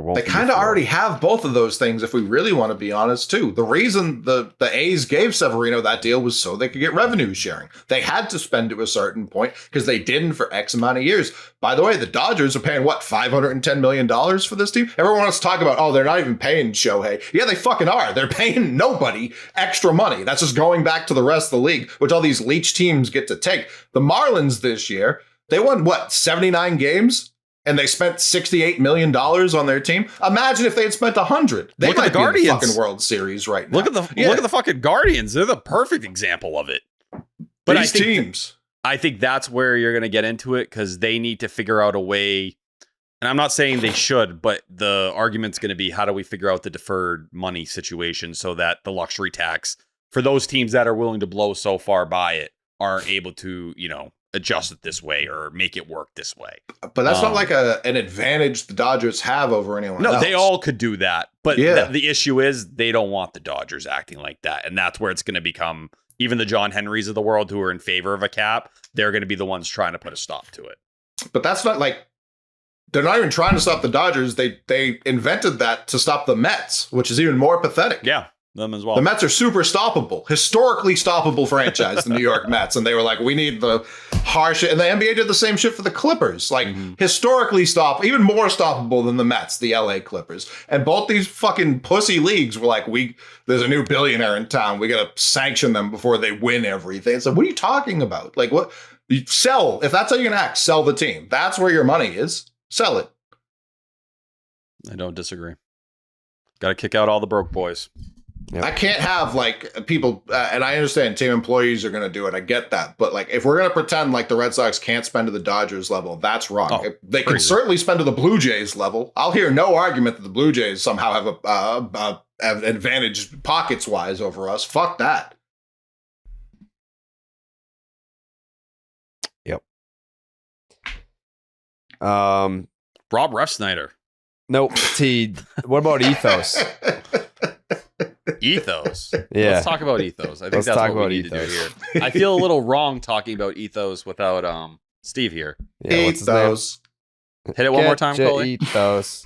S1: won't.
S3: They kind of already have both of those things, if we really want to be honest, too. The reason the A's gave Severino that deal was so they could get revenue sharing. They had to spend to a certain point because they didn't for X amount of years. By the way, the Dodgers are paying what, $510 million for this team? Everyone wants to talk about, oh, they're not even paying Shohei. Yeah, they fucking are. They're paying nobody extra money. That's just going back to the rest of the league, which all these leech teams get to take. The Marlins this year, they won, 79 games? And they spent $68 million on their team. Imagine if they had spent 100. They might be in the fucking World Series right now.
S2: Look at the fucking Guardians. They're the perfect example of it. But
S3: these teams.
S2: I think that's where you're going to get into it because they need to figure out a way. And I'm not saying they should, but the argument's going to be, how do we figure out the deferred money situation so that the luxury tax for those teams that are willing to blow so far by it aren't able to, adjust it this way or make it work this way.
S3: But that's not like an advantage the Dodgers have over anyone else.
S2: No, they all could do that. But the issue is they don't want the Dodgers acting like that. And that's where it's going to become, even the John Henrys of the world who are in favor of a cap, they're going to be the ones trying to put a stop to it.
S3: But that's not like, they're not even trying to stop the Dodgers. They invented that to stop the Mets, which is even more pathetic.
S2: Yeah. Them as well.
S3: The Mets are super stoppable, historically stoppable franchise, the New York Mets. And they were like, we need the harsh, and the NBA did the same shit for the Clippers. Like, historically even more stoppable than the Mets, the LA Clippers. And both these fucking pussy leagues were like, there's a new billionaire in town. We got to sanction them before they win everything. It's like, what are you talking about? Like, what? Sell. If that's how you're going to act, sell the team. That's where your money is. Sell it.
S2: I don't disagree. Got to kick out all the broke boys.
S3: Yep. I can't have like people, and I understand team employees are going to do it. I get that. But like, if we're going to pretend like the Red Sox can't spend to the Dodgers level, that's wrong. They can certainly spend to the Blue Jays level. I'll hear no argument that the Blue Jays somehow have an advantage pockets wise over us. Fuck that.
S1: Yep.
S2: Rob Refsnyder.
S1: Nope. T. What about ethos?
S2: Ethos.
S1: Yeah.
S2: Let's talk about ethos. I think that's what we need to do here. I feel a little wrong talking about ethos without Steve here.
S1: Yeah, what's his name?
S2: Hit it one more time, Coley.
S1: Ethos.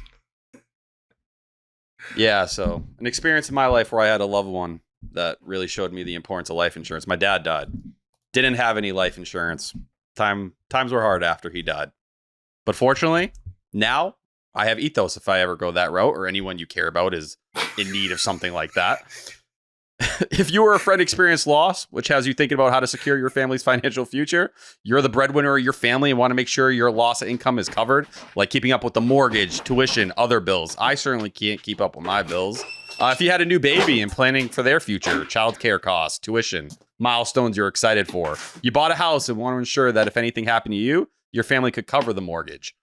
S2: Yeah, so an experience in my life where I had a loved one that really showed me the importance of life insurance. My dad died. Didn't have any life insurance. Times were hard after he died. But fortunately, now I have ethos if I ever go that route or anyone you care about is in need of something like that. If you or a friend experienced loss, which has you thinking about how to secure your family's financial future, you're the breadwinner of your family and want to make sure your loss of income is covered, like keeping up with the mortgage, tuition, other bills. I certainly can't keep up with my bills. If you had a new baby and planning for their future, childcare costs, tuition, milestones you're excited for, you bought a house and want to ensure that if anything happened to you, your family could cover the mortgage.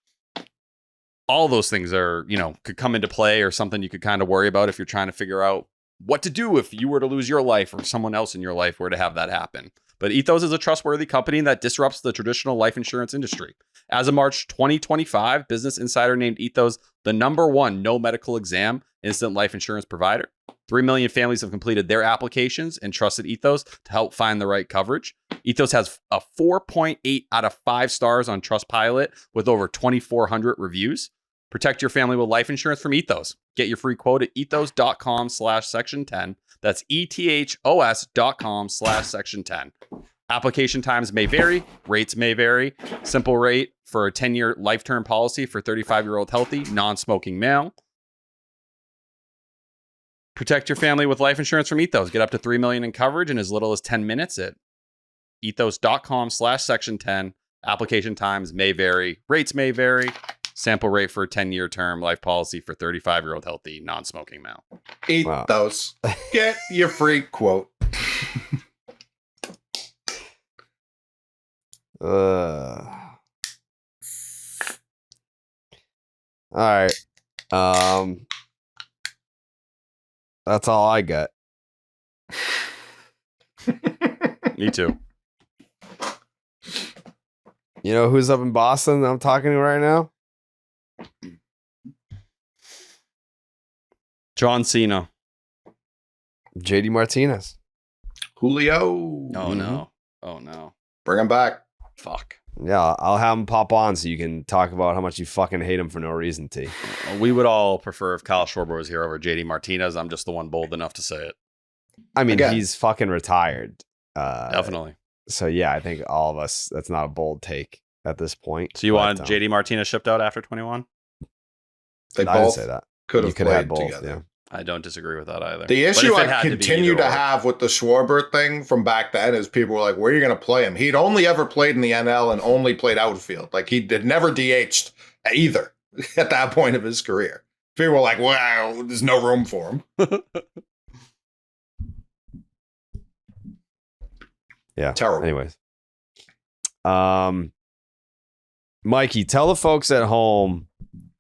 S2: All those things are, could come into play or something you could kind of worry about if you're trying to figure out what to do if you were to lose your life or someone else in your life were to have that happen. But Ethos is a trustworthy company that disrupts the traditional life insurance industry. As of March 2025, Business Insider named Ethos the #1 no medical exam instant life insurance provider. 3 million families have completed their applications and trusted Ethos to help find the right coverage. Ethos has a 4.8 out of 5 stars on Trustpilot with over 2,400 reviews. Protect your family with life insurance from Ethos. Get your free quote at ethos.com/section10. That's ethos.com/section10. Application times may vary. Rates may vary. Simple rate for a 10-year life term policy for 35-year-old healthy, non-smoking male. Protect your family with life insurance from Ethos. Get up to $3 million in coverage in as little as 10 minutes at ethos.com/section10. Application times may vary. Rates may vary. Sample rate for a 10-year term life policy for 35-year-old healthy, non-smoking male.
S3: Ethos. Get your free quote.
S1: All right. That's all I got.
S2: Me too.
S1: You know who's up in Boston that I'm talking to right now?
S2: John Cena.
S1: JD Martinez.
S3: Julio.
S2: Oh no. Oh no.
S3: Bring him back.
S2: Fuck.
S1: Yeah, I'll have him pop on so you can talk about how much you fucking hate him for no reason, T.
S2: We would all prefer if Kyle Schwarber was here over JD Martinez. I'm just the one bold enough to say it.
S1: I mean,
S3: Again.
S1: he's fucking retired.
S2: Definitely.
S1: So yeah, I think all of us, that's not a bold take at this point.
S2: So you want JD Martinez shipped out after 21?
S3: They
S1: I didn't
S3: both
S1: say that.
S3: could
S1: You
S3: have
S1: could have
S3: played
S1: had both,
S3: together.
S1: yeah.
S2: I don't disagree with that either.
S3: The
S2: But
S3: issue
S2: if it
S3: I
S2: had to be
S3: continue
S2: either
S3: to
S2: or.
S3: have with the Schwarber thing from back then is people were like, where are you going to play him? He'd only ever played in the NL and only played outfield. Like he did never DH'd either at that point of his career. People were like, wow, there's no room for him.
S1: Yeah.
S3: Terrible.
S1: Anyways. Mikey, tell the folks at home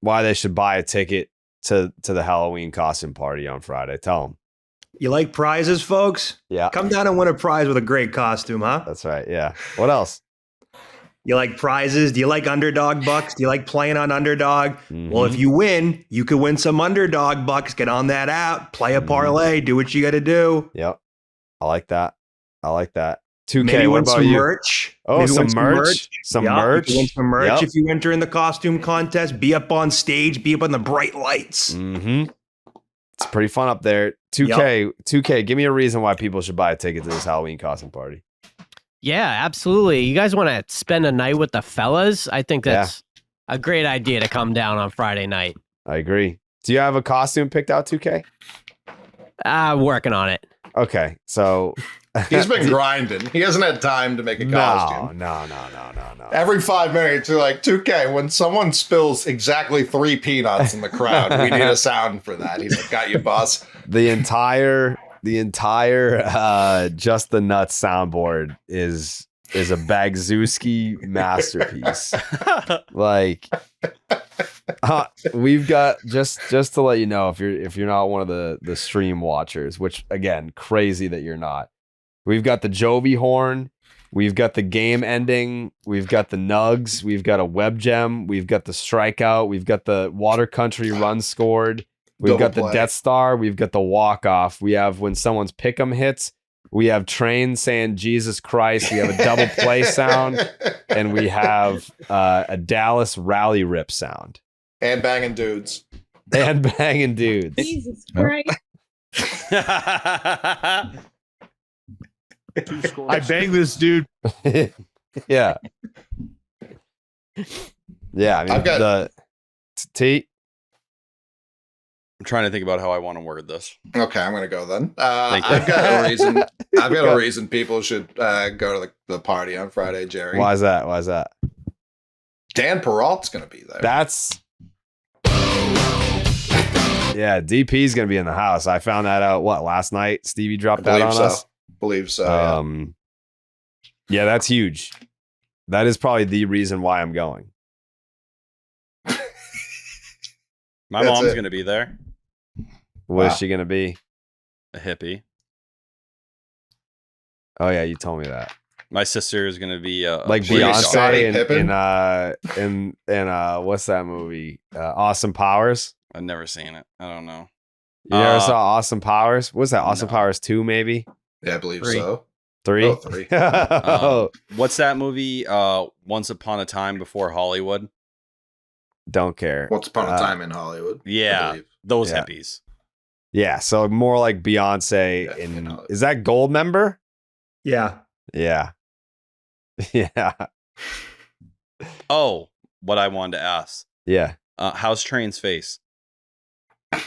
S1: why they should buy a ticket to the Halloween costume party on Friday. Tell them.
S5: You like prizes, folks?
S1: Yeah.
S5: Come down and win a prize with a great costume, huh?
S1: That's right. Yeah. What else?
S5: You like prizes? Do you like underdog bucks? Do you like playing on underdog? Well, if you win, you could win some underdog bucks. Get on that app, play a parlay, do what you got to do.
S1: Yep. I like that. 2K,
S5: Maybe
S1: what
S5: win
S1: about
S5: some
S1: you?
S5: merch.
S1: Oh,
S5: Maybe
S1: some
S5: win
S1: merch. Some
S5: Yeah,
S1: merch.
S5: you can win some merch
S1: Yep.
S5: if you enter in the costume contest. Be up on stage. Be up on the bright lights.
S1: Mm-hmm. It's pretty fun up there. 2K, give me a reason why people should buy a ticket to this Halloween costume party.
S6: Yeah, absolutely. You guys want to spend a night with the fellas? I think that's a great idea to come down on Friday night.
S1: I agree. Do you have a costume picked out, 2K?
S6: Working on it.
S1: Okay, so
S3: He's been grinding. He hasn't had time to make a costume.
S1: No.
S3: Every 5 minutes, you're like, 2K, when someone spills exactly 3 peanuts in the crowd, we need a sound for that. He's like, got you, boss.
S1: The entire Just the Nuts soundboard is a Bagzewski masterpiece. Like, we've got just to let you know, if you're not one of the stream watchers, which again, crazy that you're not. We've got the Jovi horn, we've got the game ending, we've got the nugs, we've got a web gem, we've got the strikeout, we've got the Water Country run scored, we've
S3: Double
S1: got the
S3: play.
S1: Death Star, we've got the walk off, we have when someone's pick'em hits, we have Train saying Jesus Christ, we have a double play sound, and we have a Dallas rally rip sound.
S3: And banging dudes.
S1: And banging dudes.
S7: Jesus Christ.
S8: I banged this dude.
S1: Yeah. Yeah, I mean,
S3: I've got-
S1: the T.
S2: I'm trying to think about how I want to word this.
S3: Okay, I'm going to go then.
S2: Thank you.
S3: I've got a reason. I've got a reason people should go to the party on Friday, Jerry.
S1: Why is that?
S3: Dan Peralt's going to be there.
S1: That's yeah. DP's gonna be in the house. I found that out last night. Stevie dropped that on us.
S3: Believe so. Yeah.
S1: Yeah, that's huge. That is probably the reason why I'm going.
S2: My
S3: That's
S2: mom's
S3: it.
S2: going to be there.
S1: What
S3: Wow.
S1: is she gonna be?
S2: A hippie.
S1: Oh yeah, you told me that.
S2: My sister is going to be
S1: Like
S3: She is Scottie
S1: Beyonce
S3: Pippen?
S1: in what's that movie? Austin Powers.
S2: I've never seen it. I don't know.
S1: You ever saw Austin Powers? What's that? Austin
S2: no.
S1: Powers 2, maybe?
S3: Yeah, I believe
S6: 3.
S3: so.
S1: 3?
S3: Oh, 3.
S1: Oh,
S2: What's that movie? Once Upon a Time Before Hollywood.
S1: don't care.
S3: Once upon a time in Hollywood. I
S2: Yeah,
S3: believe.
S2: those
S1: Yeah.
S2: hippies.
S1: Yeah, so more like Beyonce.
S3: Yeah, in Hollywood.
S1: Is that Gold member?
S5: Yeah.
S1: Yeah. Yeah.
S2: Oh, what I wanted to ask.
S1: Yeah.
S2: How's Train's face?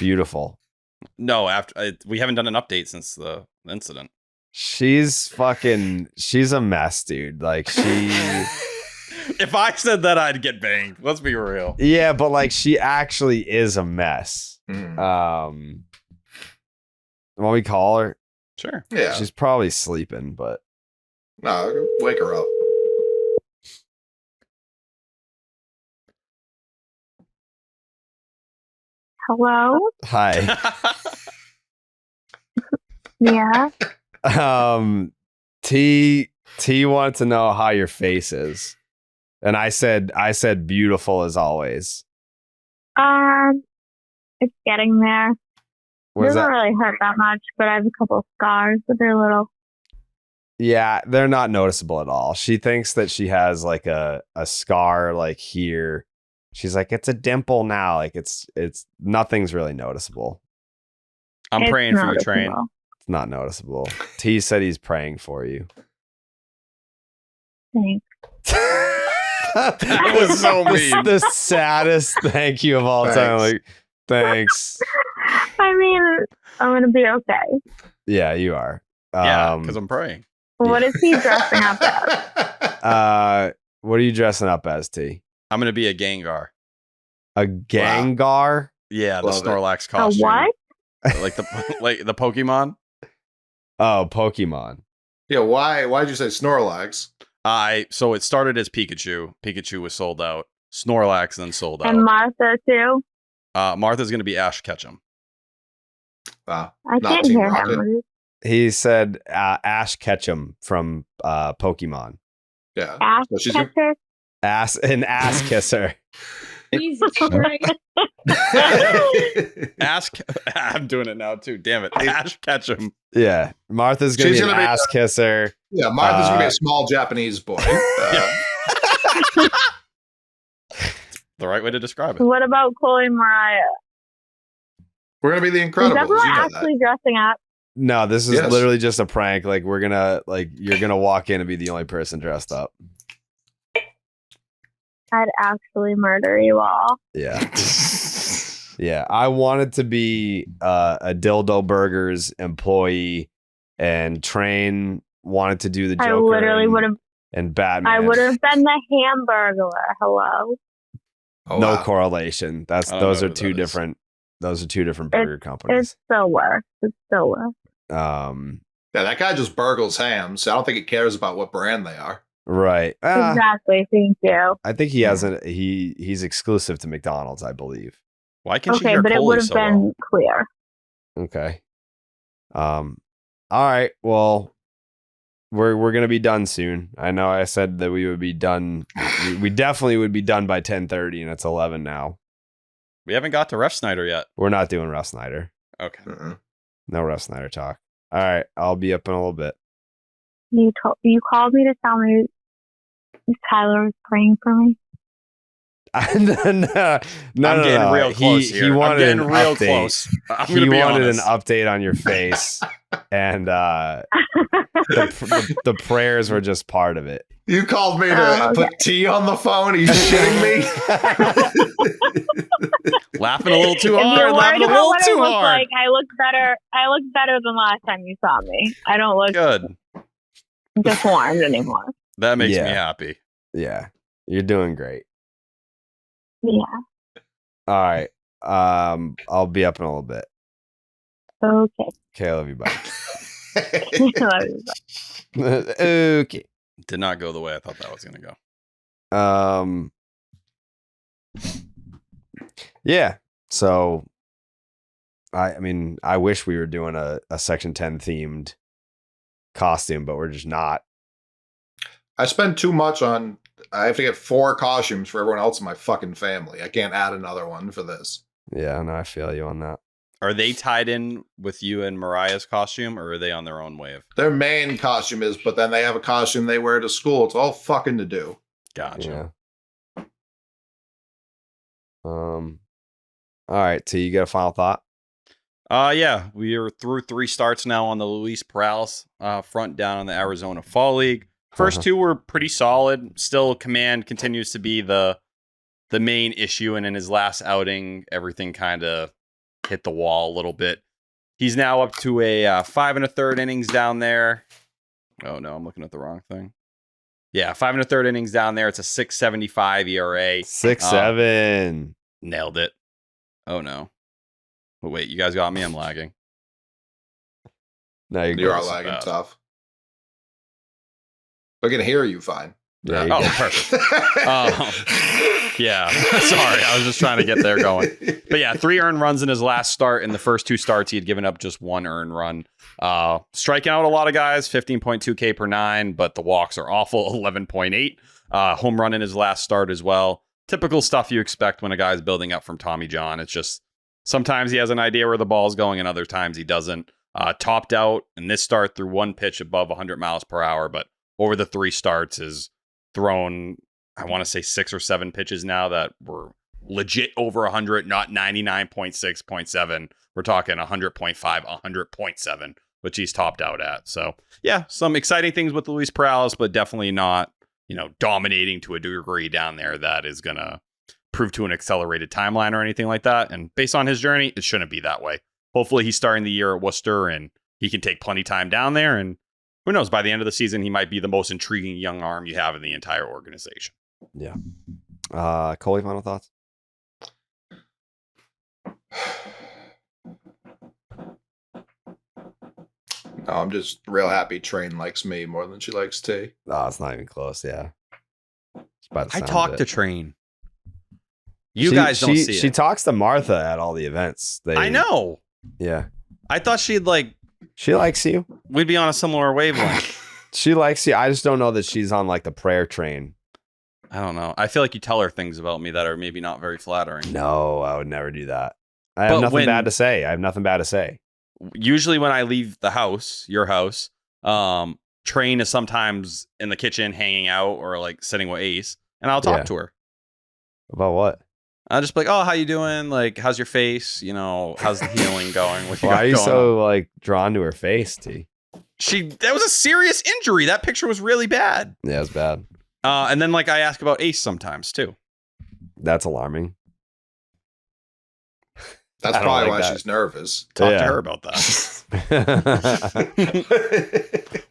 S1: Beautiful.
S2: No, we haven't done an update since the incident.
S1: She's a mess, dude. Like she
S2: If I said that, I'd get banged. Let's be real.
S1: yeah, but like she actually is a mess.
S3: Mm.
S1: Want we call her?
S2: Sure.
S3: Yeah.
S1: She's probably sleeping, but
S3: No, wake her up.
S7: Hello?
S1: hi.
S7: Yeah.
S1: T wanted to know how your face is. And I said beautiful as always.
S7: It's getting there.
S1: Was
S7: Doesn't
S1: that?
S7: really hurt that much, but I have a couple of scars, but they're little.
S1: Yeah, they're not noticeable at all. She thinks that she has like a scar like here. She's like, it's a dimple now. Like it's nothing's really noticeable.
S2: I'm
S7: It's
S2: praying for you, Train.
S7: noticeable.
S1: It's not noticeable. T said he's praying for you.
S7: Thanks.
S2: That was so mean.
S1: The saddest thank you of all time.
S3: Thanks.
S1: Like, thanks.
S7: I mean, I'm gonna be okay.
S1: Yeah, you are.
S2: Yeah, because I'm praying.
S7: What is he dressing up as?
S1: What are you dressing up as, T?
S2: I'm going to be a Gengar.
S1: A Gengar?
S2: Yeah, the
S3: Love it.
S2: Snorlax
S7: A
S2: costume.
S7: what?
S2: Like the Pokemon.
S1: Oh, Pokemon.
S3: Yeah, why'd you say Snorlax?
S2: So it started as Pikachu. Pikachu was sold out. Snorlax then sold out.
S7: And Martha too.
S2: Martha's going to be Ash Ketchum.
S3: Wow.
S7: I
S3: Not
S7: can't
S3: Team
S7: hear
S3: Rocket.
S7: him.
S1: He said Ash Ketchum from Pokemon.
S3: Yeah.
S7: Ash
S3: So she's
S7: catcher.
S1: An ass kisser.
S7: Jesus Christ.
S2: I'm doing it now too. Damn it. Ash Ketchum.
S1: Yeah. Martha's going to
S3: She's
S1: be an
S3: gonna be
S1: ass kisser.
S3: Yeah, Martha's gonna be a small Japanese boy.
S2: The right way to describe it.
S7: What about Chloe and Mariah?
S3: We're gonna be the
S7: Is
S3: Incredibles.
S7: everyone
S3: You know that.
S7: actually dressing up?
S1: No, this is
S3: Yes.
S1: literally just a prank. Like you're gonna walk in and be the only person dressed up.
S7: I'd actually murder you all.
S1: Yeah. Yeah. I wanted to be a Dildo Burgers employee, and Train wanted to do the Joker.
S7: I literally would have.
S1: And Batman.
S7: I would have been the Hamburglar. Hello.
S3: Oh,
S1: No
S3: wow.
S1: correlation.
S2: I don't
S1: Those
S2: know
S1: are
S2: who
S1: two
S2: that is.
S1: different. Those are two different burger companies.
S7: It's still worse. It's still worse.
S3: Yeah, that guy just burgles hams. I don't think he cares about what brand they are.
S1: Right.
S7: Exactly. Thank you.
S1: I think he hasn't. He's exclusive to McDonald's, I believe.
S2: Why can't she
S7: Okay,
S2: hear
S7: but it
S2: Coley
S7: would have
S2: so
S7: been
S2: well?
S7: clear.
S1: Okay. All right. Well, we're gonna be done soon. I know I said that we would be done. We definitely would be done by 10:30, and it's 11 now.
S2: We haven't got to Ref Snyder yet.
S1: We're not doing Russ Snyder.
S2: Okay.
S1: No Russ Snyder talk. All right. I'll be up in a little bit.
S7: You called me to tell me Tyler was praying for me.
S1: no,
S2: I'm getting real close here.
S1: He wanted
S2: I'm getting
S1: an
S2: real
S1: update.
S2: close. I'm
S1: He
S2: gonna be
S1: wanted
S2: honest.
S1: an update on your face, and the prayers were just part of it.
S3: You called me to
S7: Oh, okay.
S3: put tea on the phone? Are you shitting me?
S2: Laughing a little too
S7: If
S2: hard.
S7: you're worried
S2: Laughing a
S7: about
S2: little
S7: what I
S2: too
S7: look
S2: hard.
S7: like, I look better. I look better than last time you saw me. I don't look
S2: Good.
S7: deformed anymore.
S2: That makes
S1: Yeah.
S2: me happy.
S1: Yeah, you're doing great.
S7: Yeah.
S1: All right. I'll be up in a little bit.
S7: Okay.
S1: Okay, I love you. Bye.
S7: Love you.
S1: Okay.
S2: Did not go the way I thought that was going to go.
S1: Yeah. So I mean, I wish we were doing a Section 10 themed costume, but we're just not.
S3: I spend too much on. I have to get 4 costumes for everyone else in my fucking family. I can't add another one for this.
S1: Yeah, no, I feel you on that.
S2: Are they tied in with you and Mariah's costume, or are they on their own wave?
S3: Their main costume is, but then they have a costume they wear to school. It's all fucking to do.
S2: Gotcha.
S1: Yeah. All right, T, you got a final thought?
S2: Yeah, we are through 3 starts now on the Luis Perales front down on the Arizona Fall League. First 2 were pretty solid. Still, command continues to be the main issue, and in his last outing, everything kind of hit the wall a little bit. He's now up to a 5 1/3 innings down there. Oh no, I'm looking at the wrong thing. Yeah, 5 1/3 innings down there. It's a 6.75 ERA.
S1: 6.7.
S2: Nailed it. Oh no. But wait, you guys got me. I'm lagging.
S1: No,
S3: You are
S1: good.
S3: lagging
S2: bad.
S3: tough. I can hear you fine.
S1: Yeah,
S2: Oh,
S1: you're
S2: perfect. Yeah. Sorry, I was just trying to get there going. But yeah, 3 earned runs in his last start. In the first 2 starts, he had given up just 1 earned run. Striking out a lot of guys, 15.2 K per 9, but the walks are awful, 11.8. Home run in his last start as well. Typical stuff you expect when a guy's building up from Tommy John. It's just sometimes he has an idea where the ball's going and other times he doesn't. Topped out in this start through one pitch above 100 miles per hour, but over the 3 starts is thrown, I want to say 6 or 7 pitches now that were legit over 100, not 99.6.7. We're talking 100.5, 100.7, which he's topped out at. So yeah, some exciting things with Luis Perales, but definitely not, dominating to a degree down there that is going to prove to an accelerated timeline or anything like that. And based on his journey, it shouldn't be that way. Hopefully he's starting the year at Worcester and he can take plenty time down there. And who knows, by the end of the season, he might be the most intriguing young arm you have in the entire organization.
S1: Yeah. Coley, final thoughts?
S3: No, I'm just real happy Train likes me more than she likes T.
S1: Oh, it's not even close. Yeah.
S2: I talked to Train. You guys don't see it.
S1: She talks to Martha at all the events.
S2: I know.
S1: Yeah.
S2: I thought she
S1: likes you.
S2: We'd be on a similar wavelength.
S1: She likes you. I just don't know that she's on like the prayer train.
S2: I don't know. I feel like you tell her things about me that are maybe not very flattering.
S1: No, I would never do that. I have nothing bad to say.
S2: Usually when I leave the house, your house, Train is sometimes in the kitchen hanging out or like sitting with Ace, and I'll talk to her.
S1: About what?
S2: I'll just be like, oh, how you doing? Like, how's your face? How's the healing going?
S1: Why are you so like drawn to her face, T?
S2: That was a serious injury. That picture was really bad.
S1: Yeah, it's bad.
S2: And then like I ask about Ace sometimes too.
S1: That's alarming.
S3: That's probably why she's nervous.
S2: Talk to her about that.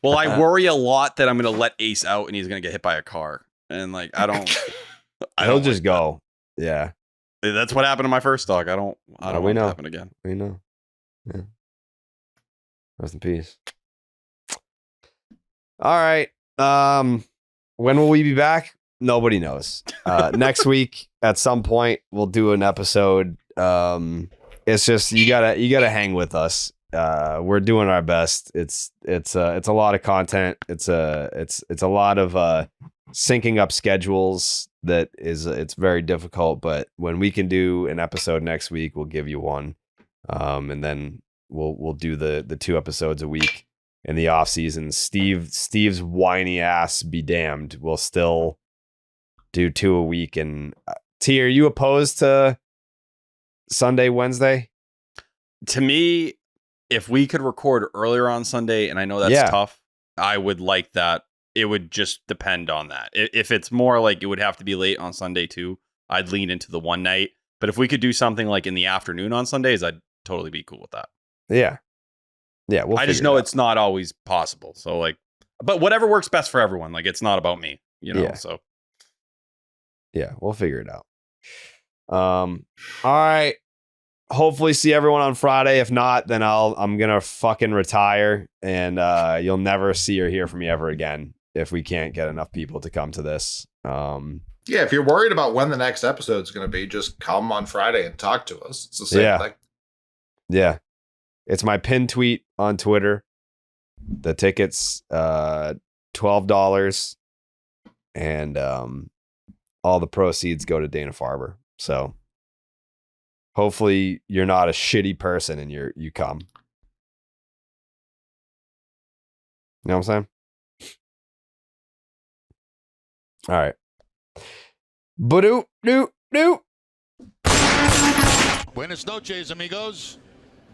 S2: Well, I worry a lot that I'm going to let Ace out and he's going to get hit by a car. And like,
S1: He'll just go. Yeah.
S2: That's what happened to my first dog. I don't want it to happen again.
S1: We know. Yeah. Rest in peace. All right. When will we be back? Nobody knows. Next week at some point we'll do an episode. It's just you gotta hang with us. We're doing our best. It's a lot of content. It's a lot of syncing up schedules it's very difficult, but when we can do an episode next week, we'll give you one. And then we'll do the 2 episodes a week in the off season. Steve's whiny ass be damned. We'll still do 2 a week. And T, are you opposed to Sunday, Wednesday?
S2: To me, if we could record earlier on Sunday, and I know that's tough, I would like that. It would just depend on that. If it's more like it would have to be late on Sunday too, I'd lean into the one night. But if we could do something like in the afternoon on Sundays, I'd totally be cool with that.
S1: Yeah. Yeah.
S2: I just know it's not always possible. So like, but whatever works best for everyone. Like it's not about me, so.
S1: Yeah, we'll figure it out. All right. Hopefully see everyone on Friday. If not, then I'm gonna fucking retire and you'll never see or hear from me ever again if we can't get enough people to come to this.
S3: Yeah, if you're worried about when the next episode is going to be, just come on Friday and talk to us. It's the same thing.
S1: Yeah. It's my pinned tweet on Twitter. The tickets, $12, and all the proceeds go to Dana-Farber. So hopefully you're not a shitty person and you come. You know what I'm saying? All right. Buenas noches, amigos.